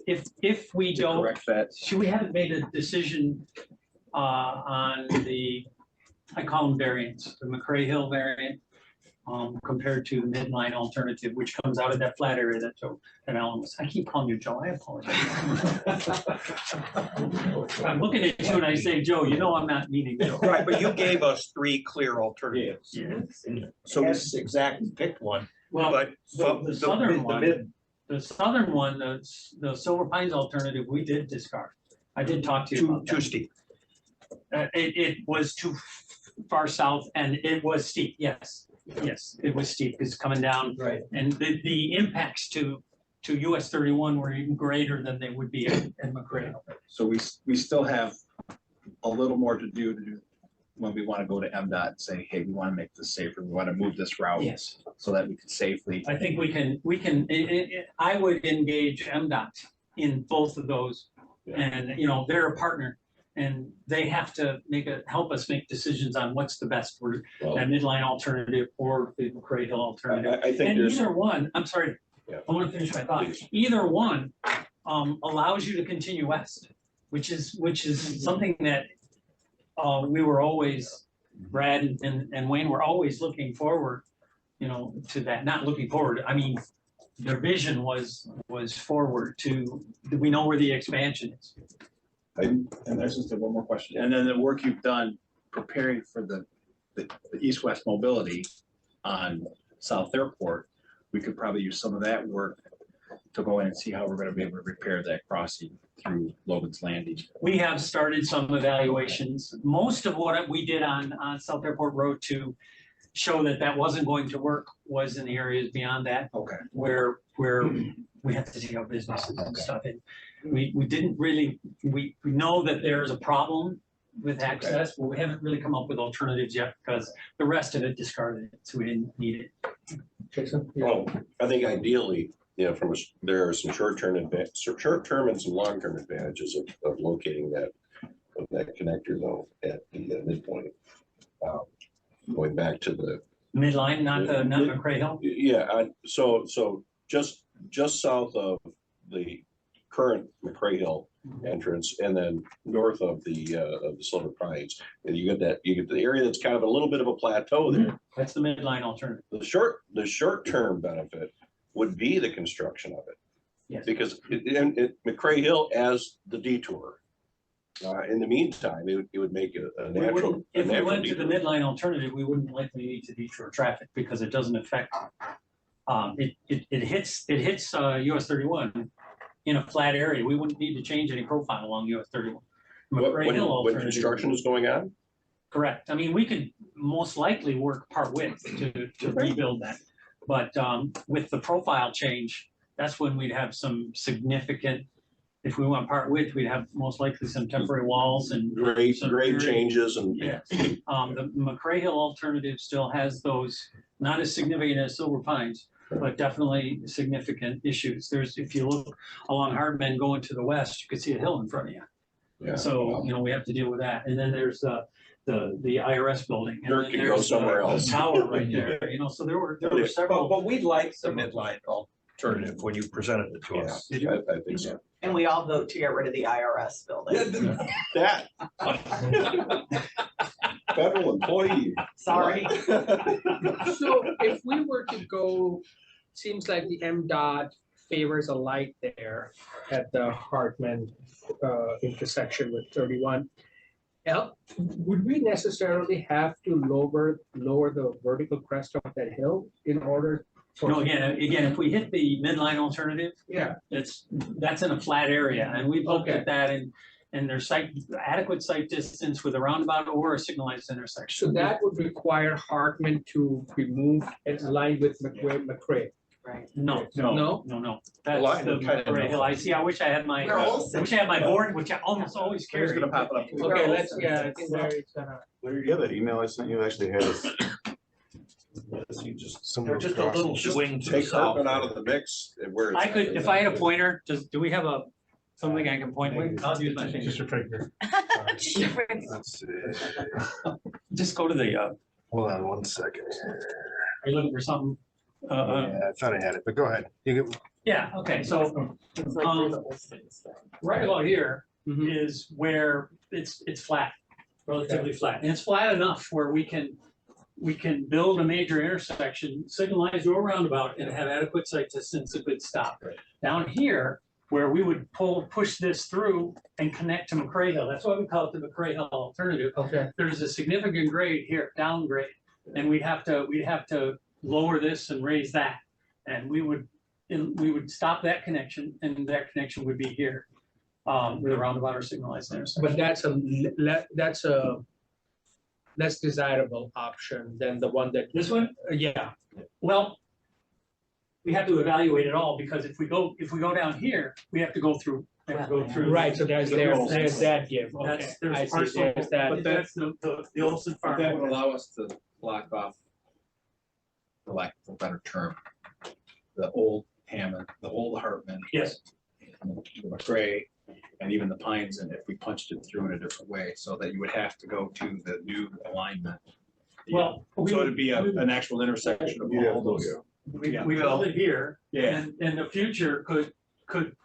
S11: if we
S7: to
S11: don't,
S7: correct that?
S11: we haven't made a decision on I call them variants, the McCray Hill variant compared to the midline alternative, which comes out of that flat area that Alan was, I keep calling you Joe, I apologize. I'm looking at you and I say, Joe, I'm not meaning Joe.
S13: Right, but you gave us 3 clear alternatives.
S11: Yes.
S13: So we exactly picked one,
S11: Well,
S13: but.
S11: the southern one, the Silver Pines alternative, we did discard. I did talk to you about
S13: Too
S11: that.
S13: steep.
S11: It was too far south and it was steep, yes. Yes, it was steep, it's coming down.
S1: Right.
S11: And the impacts to US 31 were even greater than they would be at McCray.
S7: So we still have a little more to do when we want to go to MDOT and say, hey, we want to make this safer, we want to move this route
S11: Yes,
S7: so that we can safely.
S11: I think I would engage MDOT in both of those. And, you know, they're a partner and they have to help us make decisions on what's the best route,
S5: Well,
S11: that midline alternative or the McCray Hill alternative.
S5: I think
S11: And
S5: there's,
S11: either one, I'm sorry,
S5: Yeah.
S11: I want to finish my thought.
S5: Please.
S11: Either one allows you to continue west, which is something that we were always, Brad and Wayne were always looking forward, you know, to that, not looking forward. I mean, their vision was forward to, we know where the expansion is.
S7: And there's just one more question. And then the work you've done preparing for the east-west mobility on South Airport, we could probably use some of that work to go in and see how we're gonna be able to repair that crossing through Logan's Landing.
S11: We have started some evaluations. Most of what we did on South Airport Road to show that wasn't going to work was in the areas beyond that,
S7: Okay.
S11: where we have to take out businesses and stuff. And we didn't really, we know that there's a problem with access, but we haven't really come up with alternatives yet because the rest of it discarded it, so we didn't need it.
S1: Jason?
S5: well, I think ideally, you know, there are some short-term and some long-term advantages of locating that connector though at the midpoint. Going back to the,
S11: Midline, not McCray Hill.
S5: yeah, so just south of the current McCray Hill entrance and then north of the Silver Pines. And you get the area that's kind of a little bit of a plateau there.
S11: That's the midline alternative.
S5: The short-term benefit would be the construction of it.
S11: Yes.
S5: Because McCray Hill as the detour. In the meantime, it would make a
S11: We
S5: natural.
S11: wouldn't, if we went to the
S5: detour.
S11: midline alternative, we wouldn't likely need to detour traffic because it doesn't affect. It hits US 31 in a flat area. We wouldn't need to change any profile along US 31. McCray Hill
S5: When
S11: alternative.
S5: construction is going on?
S11: Correct. I mean, we could most likely work part width to rebuild that. But with the profile change, that's when we'd have some significant, if we want part width, we'd have most likely some temporary walls and.
S5: Grade
S11: some very-
S5: changes and.
S11: Yes, the McCray Hill alternative still has those, not as significant as Silver Pines, but definitely significant issues. If you look along Hardman going to the west, you could see a hill in front of you.
S5: Yeah.
S11: So, you know, we have to deal with that. And then there's the IRS building. and
S5: Dirt
S11: then
S5: could go
S11: there's,
S5: somewhere
S11: the
S5: else.
S11: Tower right there, you know, so there were several.
S13: But we like the midline alternative when you presented it to
S5: Yeah,
S13: us.
S5: I think so.
S4: And we all vote to get rid of the IRS building.
S5: That. Federal employee.
S4: Sorry.
S1: So if we were to go, seems like the MDOT favors a light there at the Hartman intersection with 31. Would we necessarily have to lower the vertical crest of that hill in order?
S11: No, again, if we hit the midline alternative,
S1: Yeah,
S11: that's in a flat area, and we've looked
S1: Okay.
S11: at that, and there's adequate sight distance with a roundabout or a signalized intersection.
S1: so that would require Hartman to be moved and aligned with McCray.
S4: Right.
S11: No,
S1: No?
S11: that's
S13: Line
S11: the
S13: kind of
S11: McCray Hill. I see, I wish I had my,
S4: We're
S11: I
S4: Olsen.
S11: wish I had my board, which I almost always
S7: Here's
S11: carry.
S7: gonna pop it up.
S1: Okay, let's, yeah, I think Larry's gonna.
S8: Larry, you have that email I sent you actually has,
S5: You just
S13: They're just a little swing to the
S5: take
S13: south.
S5: Hartman out of the mix and where.
S11: I could, if I had a pointer, do we have something I can point with? I'll use my finger.
S9: Just a figure.
S13: Let's see.
S11: Just go to the,
S13: Hold on one second.
S11: are you looking for something?
S13: Yeah, I thought I had it, but go ahead.
S11: Yeah, okay, so right about here is where it's flat, relatively flat. And it's flat enough where we can build a major intersection, signalized or roundabout, and have adequate sight distance, a good stop. Down here, where we would push this through and connect to McCray Hill, that's why we call it the McCray Hill alternative.
S1: Okay.
S11: There's a significant grade here, downgrade, and we'd have to lower this and raise that. And we would stop that connection, and that connection would be here, with a roundabout or signalized intersection.
S1: But that's a less desirable option than the one that.
S11: This one?
S1: Yeah,
S11: Well, we have to evaluate it all, because if we go down here, we have to go through and go through.
S1: Right, so there's that give, okay,
S11: That's, there's
S1: I see,
S11: parcel,
S1: there's that.
S11: but that's the Olson
S7: But that
S11: farm.
S7: would allow us to block off, for lack of a better term, the old Hammond, the old Hartman.
S11: Yes.
S7: The McRae, and even the Pines, and if we punched it through in a different way, so that you would have to go to the new alignment.
S11: Well,
S7: So it'd be an actual intersection of all those.
S11: we
S7: yeah.
S11: build it here,
S7: Yeah,
S11: and the future could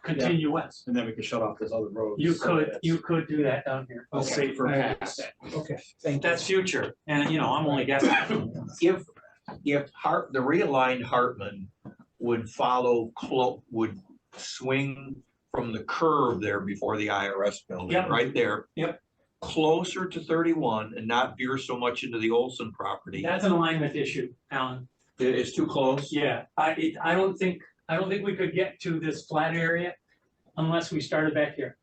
S11: continue west.
S7: and then we could shut off those other roads.
S11: You
S7: so
S11: could,
S7: that
S11: you could do that down here.
S7: it's a safer
S1: I
S7: pass.
S1: Okay, thank you.
S11: That's future, and you know, I'm only guessing.
S13: If the realigned Hartman would follow, would swing from the curve there before the IRS building,
S11: Yep.
S13: right there.
S11: Yep.
S13: Closer to 31 and not veer so much into the Olson property.
S11: That's an alignment issue, Alan.
S13: It's too close.
S11: Yeah, I don't think we could get to this flat area unless we started back here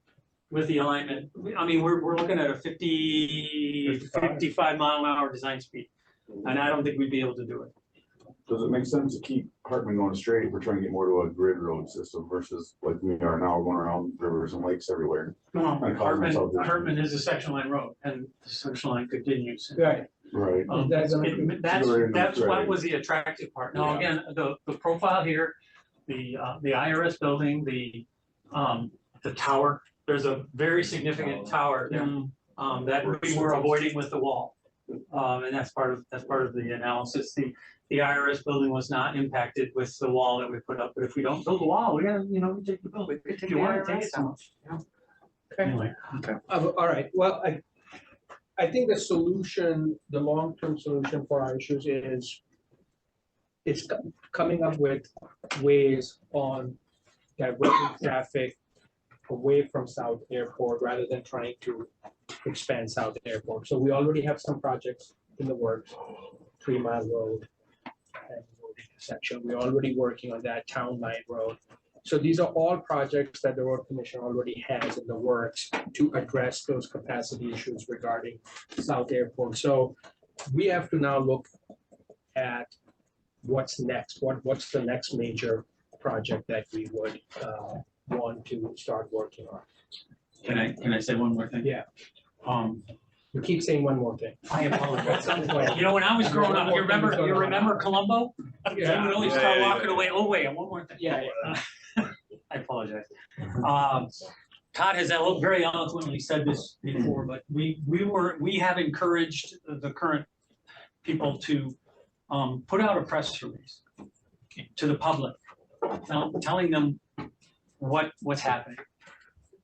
S11: with the alignment. I mean, we're looking at a 55 mile an hour design speed. And I don't think we'd be able to do it.
S8: Does it make sense to keep Hartman going straight? We're trying to get more to a grid road system versus like we are now going around rivers and lakes everywhere.
S11: No,
S8: I call myself this.
S11: Hartman is a section line road and the section line continues.
S1: Right.
S8: Right.
S1: That's gonna be-
S11: That's what was the attractive part. Now, again, the profile here, the IRS building, the tower, there's a very significant tower there, that we were avoiding with the wall. And that's part of the analysis. The IRS building was not impacted with the wall that we put up, but if we don't build a wall, we gotta, take the building. If you want to take it down. Anyway.
S1: All right, well, I think the solution, the long-term solution for our issues is coming up with ways on diverting traffic away from South Airport rather than trying to expand South Airport. So we already have some projects in the works, 3 Mile Road and road intersection. We're already working on that Town Line Road. So these are all projects that the road commission already has in the works to address those capacity issues regarding South Airport. So we have to now look at what's next, what's the next major project that we would want to start working on.
S11: Can I say one more thing?
S1: Yeah. You keep saying one more thing.
S11: I apologize. You know, when I was growing up, you remember Columbo? He would always start walking away. Oh, wait, one more thing.
S1: Yeah.
S11: I apologize. Todd has very eloquently said this before, but we have encouraged the current people to put out a press release to the public, telling them what's happening.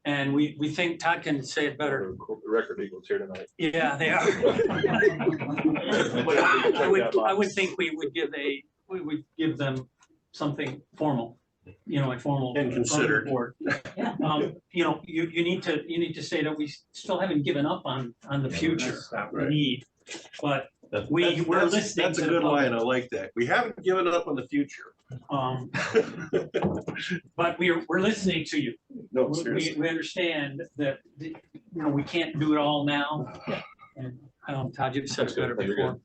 S11: And we think Todd can say it better.
S12: The record eagles here tonight.
S11: Yeah, they are. But I would think we would give them something formal, a formal.
S5: And considered.
S11: Report. You need to say that we still haven't given up on the future need, but we're listening.
S5: That's a good line. I like that. We haven't given up on the future.
S11: But we're listening to you.
S5: No, seriously.
S11: We understand that, we can't do it all now. And Todd, you've said it better before.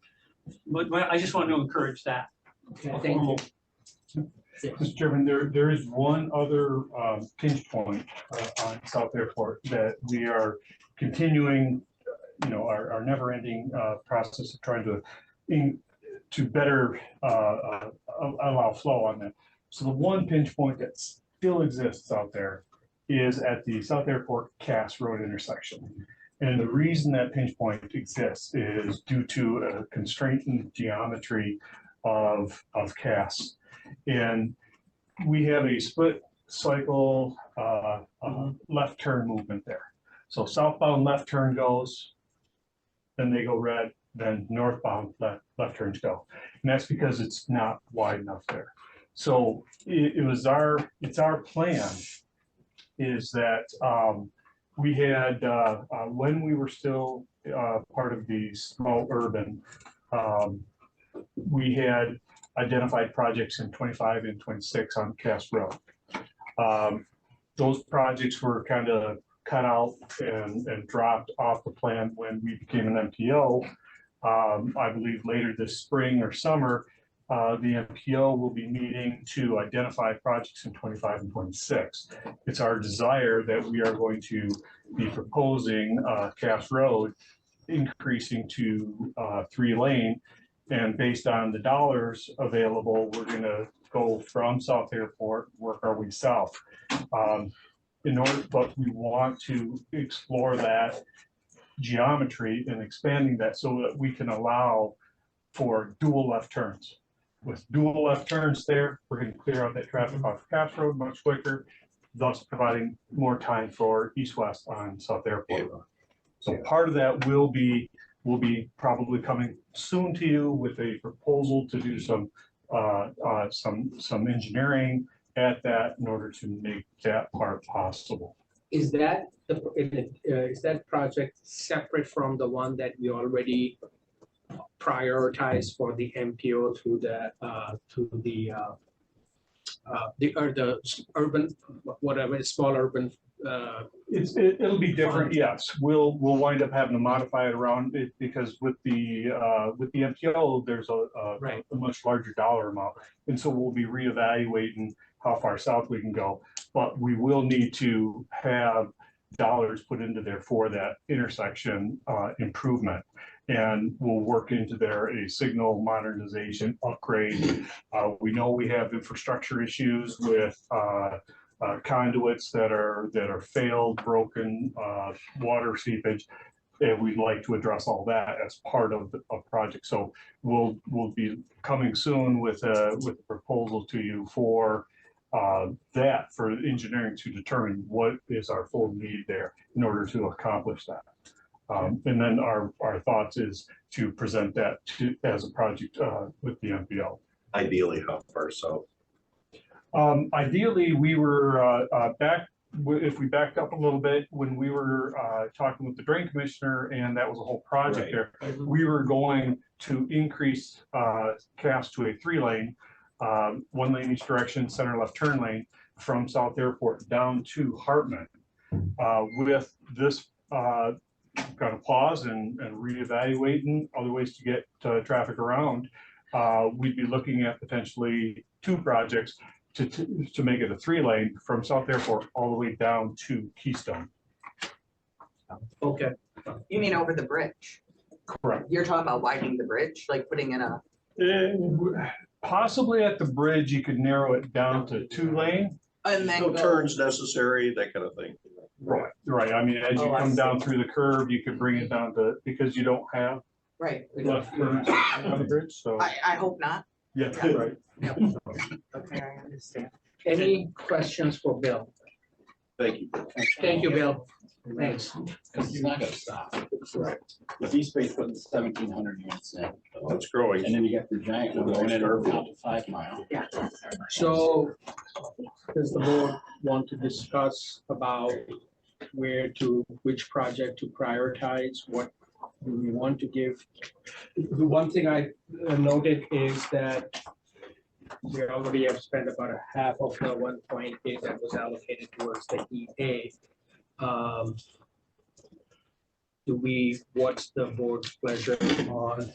S11: But I just want to encourage that.
S1: Okay, thank you.
S9: Mr. Chairman, there is one other pinch point on South Airport that we are continuing, our never-ending process of trying to better allow flow on that. So the one pinch point that still exists out there is at the South Airport Cass Road intersection. And the reason that pinch point exists is due to a constraint in geometry of Cass. And we have a split cycle left turn movement there. So southbound left turn goes, then they go red, then northbound left turns go. And that's because it's not wide enough there. So it's our plan is that we had, when we were still part of the small urban, we had identified projects in 25 and 26 on Cass Road. Those projects were kind of cut out and dropped off the plan when we became an MTO. I believe later this spring or summer, The MPO will be meeting to identify projects in 25 and 26. It's our desire that we are going to be proposing Cass Road increasing to 3-lane. And based on the dollars available, we're gonna go from South Airport, work our way south. But we want to explore that geometry and expanding that so that we can allow for dual left turns. With dual left turns there, we're going to clear out that traffic off Cass Road much quicker, thus providing more time for east-west on South Airport Road. So part of that will be probably coming soon to you with a proposal to do some engineering at that in order to make that part possible.
S1: Is that is that project separate from the one that we already prioritized for the MPO through the urban, whatever, small urban?
S9: It'll be different, yes. We'll wind up having to modify it around it because with the MPO, there's a much larger dollar amount. And so we'll be reevaluating how far south we can go. But we will need to have dollars put into there for that intersection improvement. And we'll work into there a signal modernization upgrade. We know we have infrastructure issues with conduits that are failed, broken, water seepage. And we'd like to address all that as part of the project. So we'll be coming soon with a proposal to you for that, for engineering to determine what is our full need there in order to accomplish that. And then our thoughts is to present that as a project with the MPO.
S5: Ideally, how far south?
S9: Ideally, we were if we backed up a little bit, when we were talking with the drain commissioner, and that was a whole project there, we were going to increase Cass to a 3-lane, 1-lane each direction, center left turn lane from South Airport down to Hartman. With this kind of pause and reevaluating other ways to get traffic around, we'd be looking at potentially 2 projects to make it a 3-lane from South Airport all the way down to Keystone.
S1: Okay.
S4: You mean over the bridge?
S9: Correct.
S4: You're talking about widening the bridge, like putting in a.
S9: Possibly at the bridge, you could narrow it down to 2-lane.
S4: And then
S5: No turns necessary, that kind of thing.
S9: Right. I mean, as you come down through the curve, you could bring it down to, because you don't have
S4: Right.
S9: left turns on the bridge, so.
S4: I hope not.
S9: Yeah, right.
S4: Yep. Okay, I understand.
S1: Any questions for Bill?
S5: Thank you.
S1: Thank you, Bill. Thanks.
S6: Because he's not gonna stop.
S1: Right.
S6: If East Bay's putting 1,700 units in,
S5: That's growing.
S6: and then you got the giant one going in down to 5 Mile.
S4: Yeah.
S1: So does the board want to discuss about which project to prioritize? What do we want to give? The one thing I noted is that we already have spent about a half of the 1.8 that was allocated towards the EA. What's the board's pleasure on?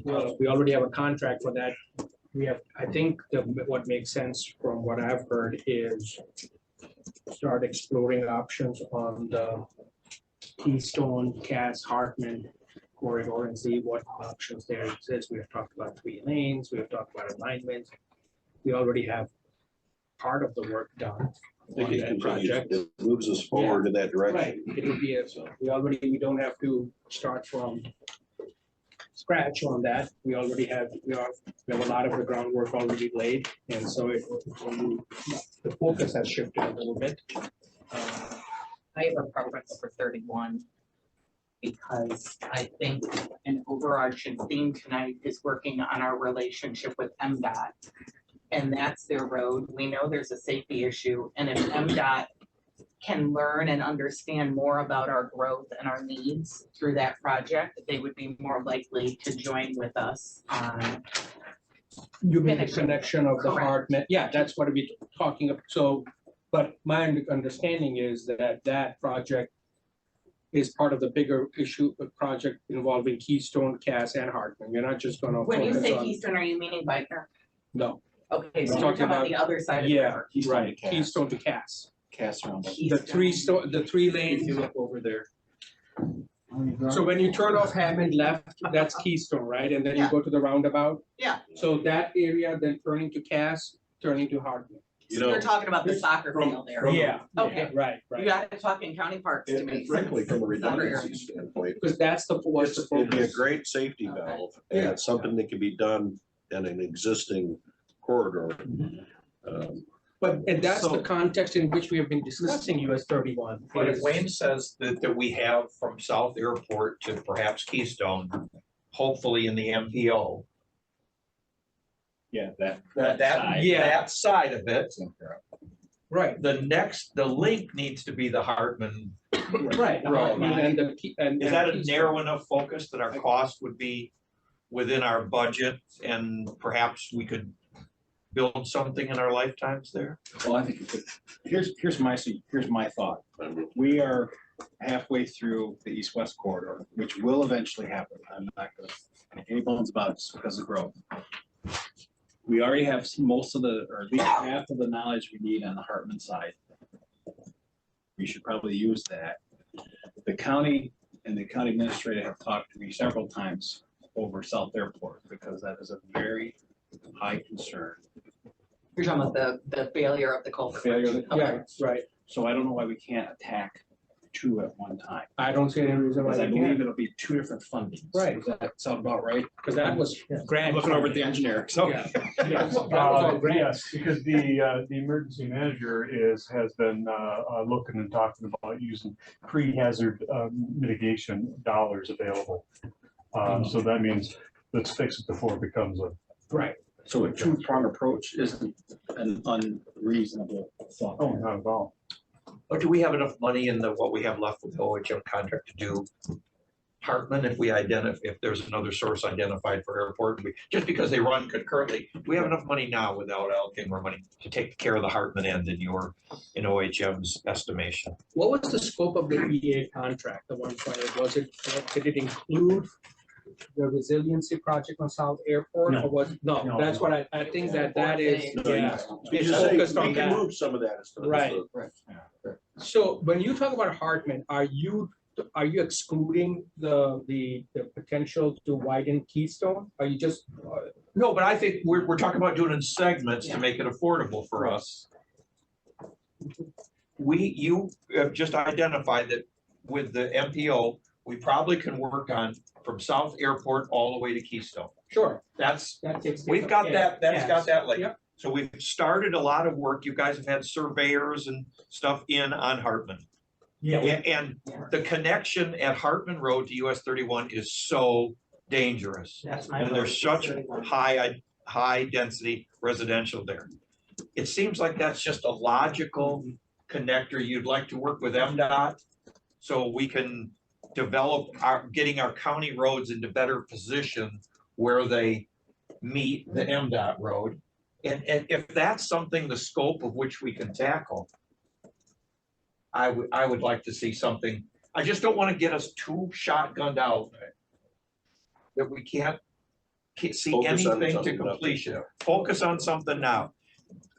S1: Well, we already have a contract for that. I think what makes sense from what I've heard is start exploring options on the Keystone, Cass, Hartman corridor and see what options there exist. We have talked about 3 lanes, we have talked about alignment. We already have part of the work done
S5: I think
S1: on
S5: it
S1: that
S5: continues,
S1: project.
S5: it moves us forward in that
S1: Right,
S5: direction.
S1: it would be, we don't have to start from scratch on that. We already have, we have a lot of the groundwork already laid, and so the focus has shifted a little bit.
S4: I have a preference for 31 because I think an overarching theme tonight is working on our relationship with MDOT. And that's their road. We know there's a safety issue, and if MDOT can learn and understand more about our growth and our needs through that project, they would be more likely to join with us on.
S1: You mean the
S4: Connection.
S1: connection of the
S4: Correct.
S1: Hartman, yeah, that's what we're talking about, so, but my understanding is that project is part of the bigger issue, project involving Keystone, Cass, and Hartman. You're not just gonna
S4: When you
S1: focus
S4: say
S1: on,
S4: Keystone, are you meaning Biker?
S1: no,
S4: Okay, so
S1: We're
S4: you're
S1: talking
S4: talking about the
S1: about-
S4: other side of the
S1: yeah,
S4: river.
S1: right, Keystone to Cass.
S7: Cast around.
S1: The three
S7: If
S1: lanes.
S7: you look over there.
S1: So when you turn off Hammond left, that's Keystone, right? And then you
S4: Yeah.
S1: go to the roundabout?
S4: Yeah.
S1: So that area, then turning to Cass, turning to Hartman.
S5: You
S4: So
S5: know,
S4: you're talking about the soccer
S8: from-
S4: field there.
S8: from-
S1: Yeah.
S4: Okay.
S1: Right,
S4: You
S1: right.
S4: gotta talk in county parks to
S5: and
S4: make
S5: frankly,
S4: sense.
S5: from a
S4: Soccer area.
S5: redundancy standpoint,
S1: Because that's the, what's the
S5: it'd be a
S1: focus.
S5: great safety
S4: Okay.
S5: valve
S1: Yeah.
S5: and something that can be done in an existing corridor.
S1: And that's the
S13: So-
S1: context in which we have been discussing US 31.
S13: But if
S1: is-
S13: Wayne says that we have from South Airport to perhaps Keystone, hopefully in the MPO.
S7: Yeah, that.
S13: That,
S7: side.
S13: that side of it,
S1: Right,
S13: the link needs to be the Hartman.
S1: right. the
S13: Right.
S1: Hartman and the, and.
S13: Is that a
S1: Keystone.
S13: narrow enough focus that our cost would be within our budget and perhaps we could build something in our lifetimes there?
S7: Well, I think it could. Here's my thought. We are halfway through the east-west corridor, which will eventually happen. I'm not gonna make any bones about it just because of growth. We already have most of the, or at least half of the knowledge we need on the Hartman side. We should probably use that. The county and the county administrator have talked to me several times over South Airport because that is a very high concern.
S4: You're talking about the failure of the culvert.
S7: Failure of the culvert.
S1: Yeah, right.
S7: So I don't know why we can't attack two at one time.
S1: I don't see any reason why
S7: Because I
S1: they
S7: believe
S1: can't,
S7: it'll be two different fundings.
S1: Right.
S7: Does that sound about right?
S1: because that was grant.
S7: Looking over at the engineer, so.
S1: Yeah. Yes, that was all grant.
S9: Yes, because the emergency manager has been looking and talking about using pre-hazard mitigation dollars available. So that means let's fix it before it becomes a.
S1: Right.
S7: So a two-prong approach isn't an unreasonable thought.
S9: Oh, not at all.
S13: Or do we have enough money in what we have left with the OHM contract to do Hartman if if there's another source identified for airport, just because they run concurrently, do we have enough money now without allocating more money to take care of the Hartman end in OHM's estimation?
S1: What was the scope of the EA contract, the 1.8? Did it include the resiliency project on South Airport?
S9: No.
S1: Or was, no,
S9: No.
S1: that's what I think that is, yeah.
S5: we
S1: It's
S5: just say,
S1: focused on
S5: we can
S1: that.
S5: move some of that. as to-
S1: Right.
S7: Right.
S1: So when you talk about Hartman, are you excluding the potential to widen Keystone? Are you just,
S13: No, but I think we're talking about doing it in segments to make it affordable for us. You have just identified that with the MPO, we probably can work on from South Airport all the way to Keystone.
S1: sure,
S13: That's,
S1: that takes.
S13: we've got that, that's got that like.
S1: Yep.
S13: So we've started a lot of work. You guys have had surveyors and stuff in on Hartman.
S1: Yeah.
S13: And the connection at Hartman Road to US 31 is so dangerous.
S1: That's my.
S13: And there's such high density residential there. It seems like that's just a logical connector. You'd like to work with MDOT so we can develop getting our county roads into better position where they meet the MDOT road. And if that's something, the scope of which we can tackle, I would like to see something. I just don't want to get us too shotgunned out that we can't see
S5: Focus on
S13: anything to
S5: something else.
S13: completion. Focus on something now.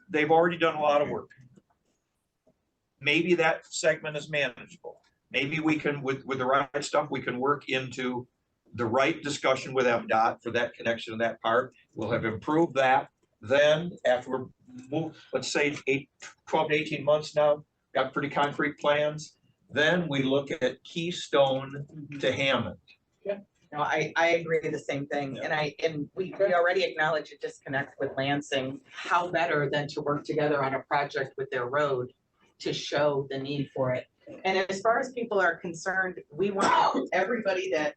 S13: They've already done a lot of work. Maybe that segment is manageable. Maybe we can, with the right stuff, we can work into the right discussion with MDOT for that connection of that part. We'll have improved that. Then after we're let's say 12 to 18 months now, got pretty concrete plans. Then we look at Keystone to Hammond.
S4: No, I agree the same thing, and we already acknowledge a disconnect with Lansing. How better than to work together on a project with their road to show the need for it. And as far as people are concerned, we want everybody that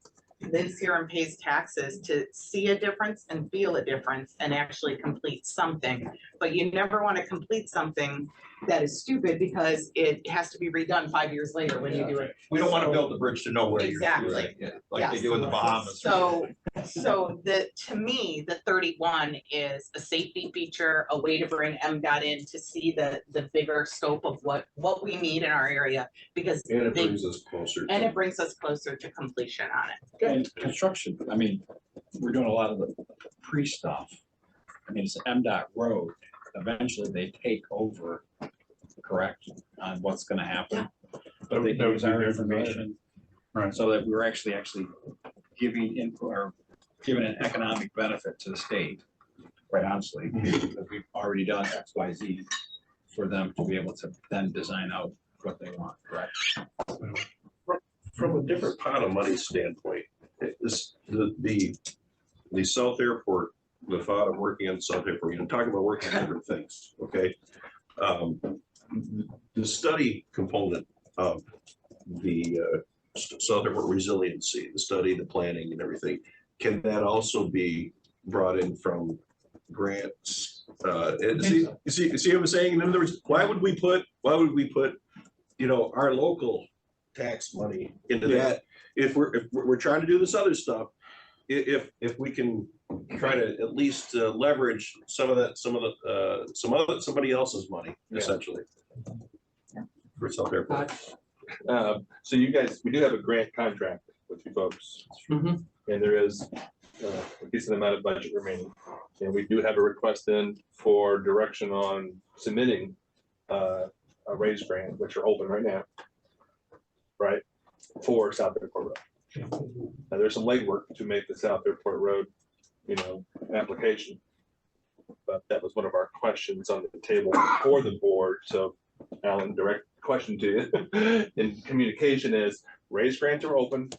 S4: lives here and pays taxes to see a difference and feel a difference and actually complete something. But you never want to complete something that is stupid because it has to be redone 5 years later when you do it.
S13: We don't want to build the bridge to nowhere.
S4: Exactly.
S13: Like they do in the Bahamas.
S4: So to me, the 31 is a safety feature, a way to bring MDOT in to see the bigger scope of what we need in our area, because
S5: And it
S4: they,
S5: brings us closer.
S4: and it brings us closer to completion on it.
S7: And construction, I mean, we're doing a lot of the pre-stuff. I mean, it's an MDOT road. Eventually they take over, correct, on what's gonna happen. But they use our information.
S9: Right.
S7: So that we're actually giving input or giving an economic benefit to the state, quite honestly, because we've already done X, Y, Z for them to be able to then design out what they want, correct?
S5: From a different pot of money standpoint, the South Airport, the thought of working on the South Airport, talking about working on different things, okay? The study component of the South Airport resiliency, the study, the planning and everything, can that also be brought in from grants? And see what I'm saying? In other words, why would we put, our local tax money into that if we're trying to do this other stuff? If we can try to at least leverage somebody else's money, essentially. For South Airport.
S12: So you guys, we do have a grant contract with you folks.
S1: Mhm.
S12: And there is a decent amount of budget remaining. And we do have a request in for direction on submitting a raise grant, which are open right now. Right, for South Airport Road. Now, there's some legwork to make the South Airport Road, application. But that was one of our questions on the table for the board, so Alan, direct question to you. In communication is, raise grants are open.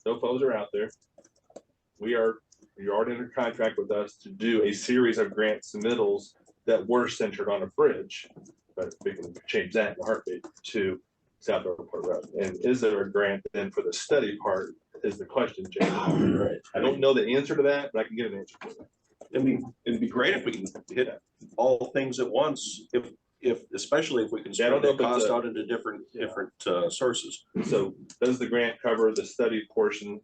S12: No foes are out there. You're already under contract with us to do a series of grant submittals that were centered on a bridge. But we can change that in a heartbeat to South Airport Road. And is there a grant then for the study part is the question, Jay.
S5: Right.
S12: I don't know the answer to that, but I can get an answer for that.
S5: It'd be great if we can hit all things at once, especially if we can
S12: Yeah, I don't
S5: spread
S12: know
S5: the
S12: if it's
S5: cost
S12: a-
S5: out into different sources.
S12: So does the grant cover the study portion,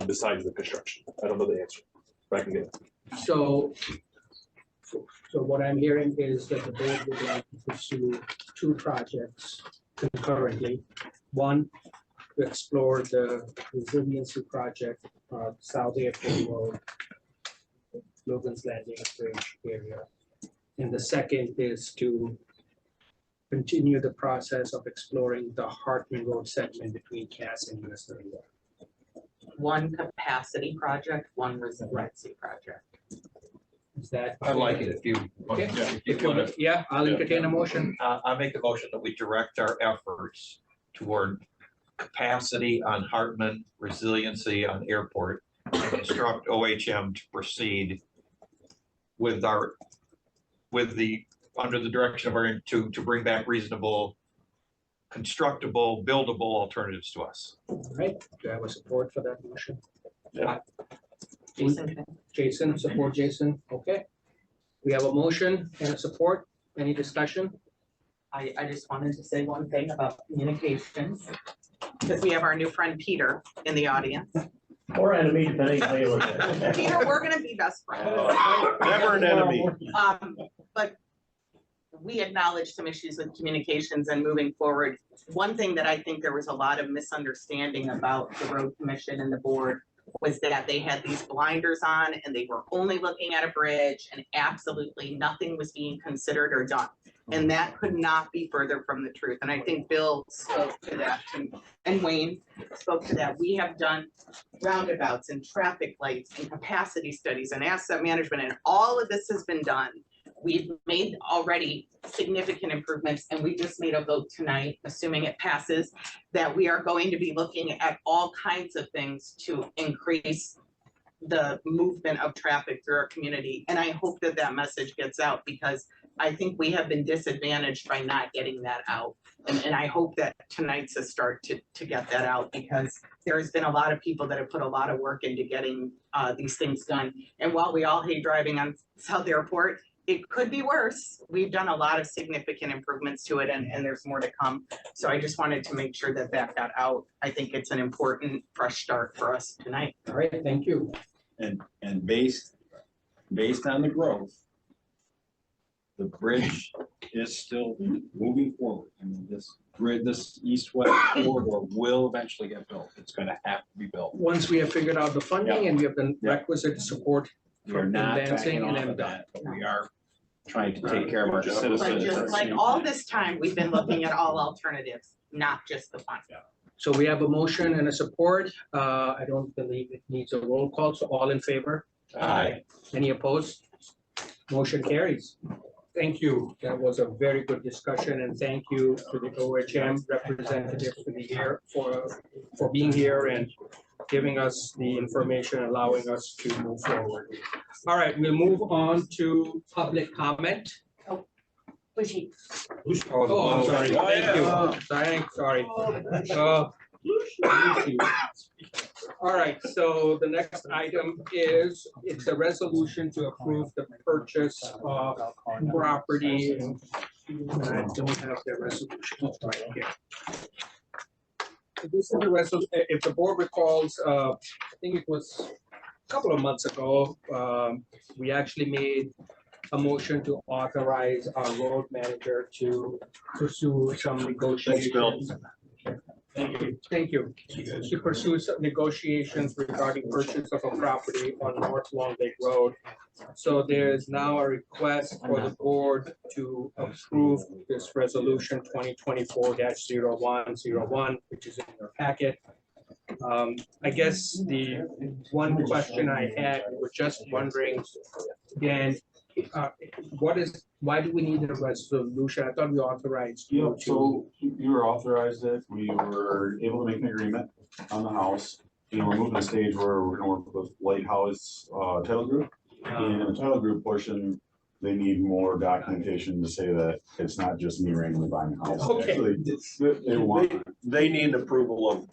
S12: besides the construction? I don't know the answer, but I can get it.
S1: So what I'm hearing is that the board would like to pursue two projects concurrently. One, to explore the resiliency project, South Airport Road, Logan's Landing Bridge area. And the second is to continue the process of exploring the Hartman Road segment between Cass and US 31.
S4: One capacity project, one resiliency project.
S1: Is that?
S13: I like it if you.
S1: Okay.
S13: If you wanna,
S1: Yeah, I'll entertain a motion.
S13: I make the motion that we direct our efforts toward capacity on Hartman, resiliency on airport, and instruct OHM to proceed with under the direction of our, to bring back reasonable, constructible, buildable alternatives to us.
S1: All right, do I have a support for that motion?
S4: Jason?
S1: Jason, support Jason, okay. We have a motion and a support, any discussion?
S4: I just wanted to say one thing about communications, because we have our new friend Peter in the audience.
S2: Or enemy, depending how you look at it.
S4: Peter, we're gonna be best friends.
S5: Never an enemy.
S4: But we acknowledge some issues with communications and moving forward. One thing that I think there was a lot of misunderstanding about the road commission and the board was that they had these blinders on and they were only looking at a bridge and absolutely nothing was being considered or done. And that could not be further from the truth. And I think Bill spoke to that and Wayne spoke to that. We have done roundabouts and traffic lights and capacity studies and asset management, and all of this has been done. We've made already significant improvements, and we just made a vote tonight, assuming it passes, that we are going to be looking at all kinds of things to increase the movement of traffic through our community. And I hope that that message gets out, because I think we have been disadvantaged by not getting that out. And I hope that tonight's a start to get that out, because there has been a lot of people that have put a lot of work into getting these things done. And while we all hate driving on South Airport, it could be worse. We've done a lot of significant improvements to it and there's more to come. So I just wanted to make sure that that got out. I think it's an important fresh start for us tonight.
S1: All right, thank you.
S7: And based on the growth, the bridge is still moving forward. I mean, this east-west corridor will eventually get built. It's gonna have to be built.
S1: Once we have figured out the funding and we have the requisite support
S7: We're
S1: from
S7: not
S1: advancing
S7: backing
S1: and
S7: off of
S1: MDOT.
S7: that, but we are trying to take care of our
S5: But
S4: But
S7: citizens.
S4: just like all this time, we've been looking at all alternatives, not just the fund.
S1: So we have a motion and a support. I don't believe it needs a roll call, so all in favor?
S5: Aye.
S1: Any opposed? Motion carries. Thank you. That was a very good discussion, and thank you to the OHM representative for the year, for being here and giving us the information, allowing us to move forward. All right, we'll move on to public comment.
S3: Bushy.
S1: Oh, I'm sorry. Thank you. Sorry. All right, so the next item is, it's a resolution to approve the purchase of property. And I don't have the resolution right here. So this is a resolution, if the board recalls, I think it was a couple of months ago, we actually made a motion to authorize our road manager to pursue some negotiations. Thank you. To pursue some negotiations regarding purchase of a property on North Long Lake Road. So there is now a request for the board to approve this resolution 2024-0101, which is in your packet. I guess the one question I had, was just wondering, again, why do we need a resolution? I thought we authorized you
S8: Yep,
S1: to.
S8: so you were authorized it, we were able to make an agreement on the house. You know, we're moving to the stage where we're gonna work with Lighthouse Title Group. And in the title group portion, they need more documentation to say that it's not just me randomly buying a house.
S1: Okay.
S8: Actually, they want.
S5: They need approval of,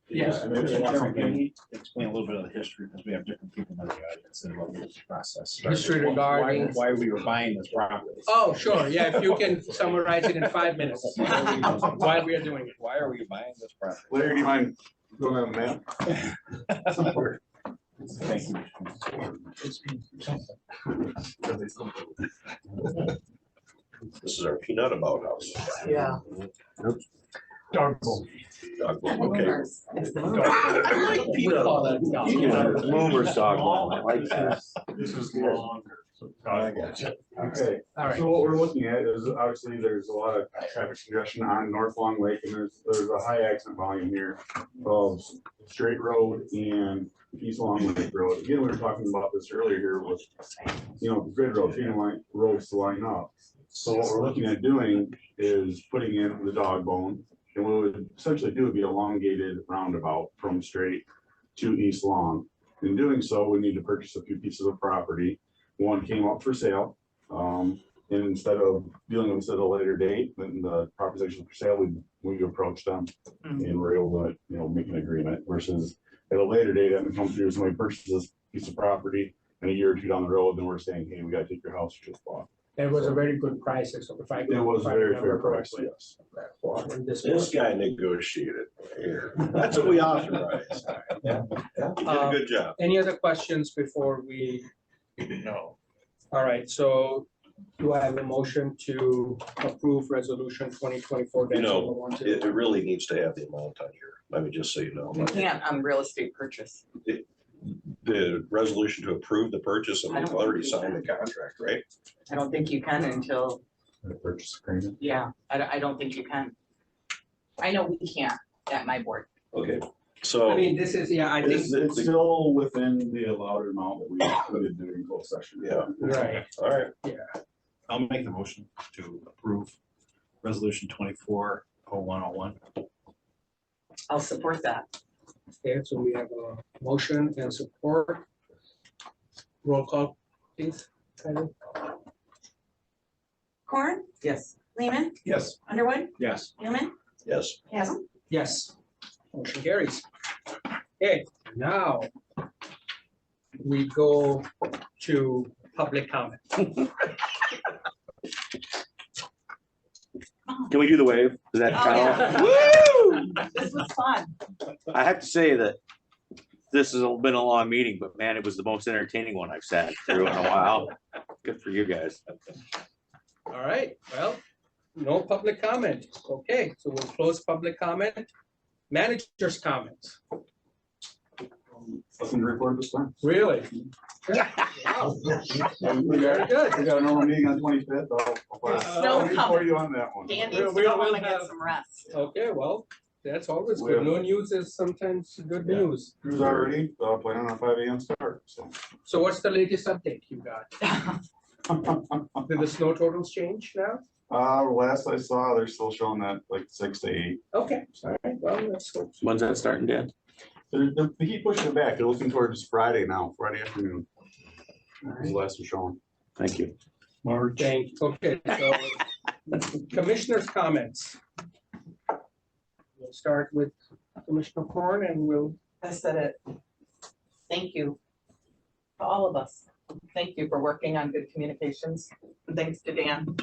S1: Yes.
S8: I mean,
S7: Can you explain a little bit of the history, because we have different people in the audience and what this process. started.
S1: History regarding-
S7: Why we were buying this property.
S1: Oh, sure, yeah, if you can summarize it in 5 minutes, while we are doing it.
S7: Why are we buying this property?
S8: Larry, do you mind going on the map?
S7: Thank you.
S5: this is our peanut about house.
S4: Yeah.
S9: Dog bowl.
S5: Dog bowl, okay.
S4: It's the
S5: Peanut.
S13: Movers dog wall, I like that.
S9: This is longer. So dog bowl.
S8: Okay,
S1: All right.
S8: so what we're looking at is obviously there's a lot of traffic congestion on North Long Lake and there's a high accident volume here of Straight Road and East Long Lake Road. Again, we were talking about this earlier here with, you know, grid road, being like roads to line up. So what we're looking at doing is putting in the dog bone. And what we would essentially do would be elongated roundabout from Straight to East Long. In doing so, we need to purchase a few pieces of property. One came up for sale. And instead of dealing with it at a later date, when the property is for sale, we approach them and we're able to, you know, make an agreement versus at a later date, having come through, somebody purchases this piece of property and a year or two down the road, then we're saying, hey, we gotta take your house you just bought.
S1: It was a very good price, so if I.
S8: It was
S1: if I
S8: very
S1: remember
S8: fair price,
S1: correctly.
S8: yes.
S5: This guy negotiated here. That's what we authorized. Yeah. He did a good job.
S1: Any other questions before we?
S13: No.
S1: All right, so do I have a motion to approve resolution 2024?
S5: You know, it really needs to have the amount on here. Let me just so you know.
S4: You can't on real estate purchase.
S5: The resolution to approve the purchase, and
S4: I
S5: we've
S4: don't
S5: already
S4: think
S5: signed the
S4: you
S5: contract, right?
S4: I don't think you can until,
S8: The purchase agreement.
S4: yeah, I don't think you can. I know we can't at my board.
S5: Okay,
S1: I
S5: so
S1: mean, this is, yeah, I think,
S8: It's still within the allowed amount that we included during closed session.
S5: Yeah.
S1: right,
S5: all right,
S7: I'll make the motion to approve resolution 24-0101.
S4: I'll support that.
S1: okay, so we have a motion and support. Roll call, please. Kylie.
S3: Corn,
S4: Yes.
S3: Lehman,
S7: Yes.
S3: Underwood,
S7: Yes.
S3: Newman,
S5: yes.
S3: Chasm.
S1: Yes, motion carries. Okay, now we go to public comment.
S2: Can we do the wave? Does that
S4: Oh,
S2: count?
S4: yeah. This was fun.
S2: I have to say that this has been a long meeting, but man, it was the most entertaining one I've sat through in a while. Good for you guys.
S1: All right, well, no public comment. Okay, so we'll close public comment. Managers' comments.
S8: Nothing to report this time.
S1: Really? Wow. Very good.
S8: We got a normal meeting on 25th.
S4: Snow
S8: I'll report
S4: coming.
S8: you on that one.
S4: Dan needs to
S1: We'll-
S4: go home
S1: we'll
S4: and get
S1: have-
S4: some rest.
S1: Okay, well, that's always
S8: Well-
S1: good. No news is sometimes good
S8: Yeah.
S1: news.
S8: Crew's already planning on a 5 AM start, so.
S1: So what's the latest update you got? Did the snow totals change now?
S8: Last I saw, they're still showing that like 6 to 8.
S1: Okay, all right, well, let's hope.
S2: When's that starting, Dan?
S8: They keep pushing it back. They're looking towards Friday now, Friday afternoon. Is the last they're showing.
S2: Thank you.
S9: March.
S1: Thank, okay, so commissioners' comments. We'll start with Commissioner Corn and we'll,
S4: I said it. Thank you. To all of us. Thank you for working on good communications. And thanks to Dan.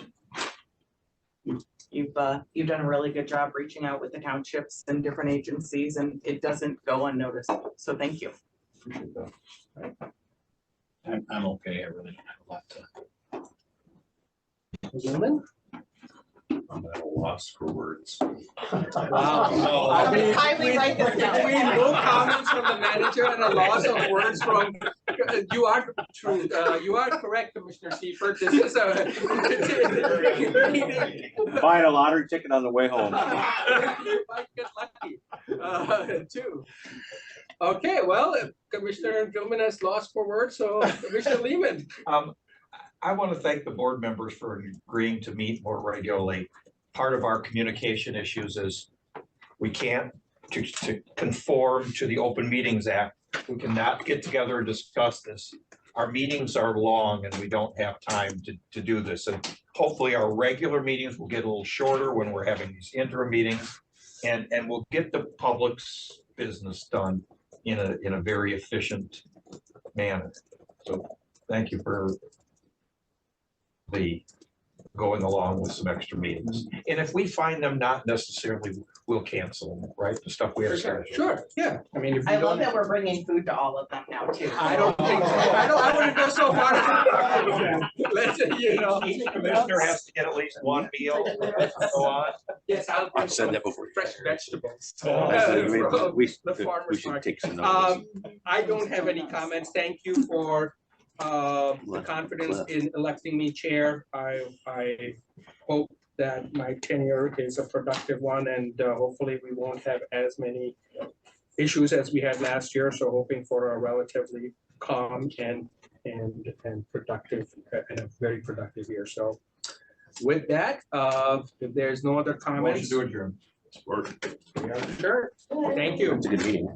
S4: You've done a really good job reaching out with the townships and different agencies, and it doesn't go unnoticed. So thank you.
S8: Appreciate that.
S6: I'm okay, I really don't have a lot to.
S1: Women?
S12: I'm at a loss for words.
S1: Wow. I mean,
S4: Highly write this down.
S1: between no comments from the manager and a loss of words from, you are true, you are correct, Commissioner Seifert. This is a.
S2: Buying a lottery ticket on the way home.
S1: You might get lucky, too. Okay, well, Commissioner Gilman has lost for words, so Commissioner Lehman.
S13: I want to thank the board members for agreeing to meet more regularly. Part of our communication issues is we can't, to conform to the Open Meetings Act, we cannot get together and discuss this. Our meetings are long and we don't have time to do this. And hopefully our regular meetings will get a little shorter when we're having these interim meetings. And we'll get the public's business done in a very efficient manner. So thank you for the going along with some extra meetings. And if we find them not necessarily, we'll cancel them, right? The stuff we have scheduled.
S1: Sure, yeah, I mean, if
S4: I
S1: you
S4: love
S1: don't.
S4: that we're bringing food to all of them now too.
S1: I don't think so. I wouldn't go so far. Let's, you know.
S13: Each commissioner has to get at least one meal, so on.
S1: Yes, I'll.
S2: I've said that before.
S1: Fresh vegetables.
S2: We
S1: The farmer's
S2: should
S1: market.
S2: take some notes.
S1: I don't have any comments. Thank you for the confidence in electing me chair. I hope that my tenure is a productive one and hopefully we won't have as many issues as we had last year. So hoping for a relatively calm and productive and a very productive year. So with that, if there's no other comments.
S13: Motion to adjourn.
S1: We are adjourned. Thank you.
S2: It's a good meeting.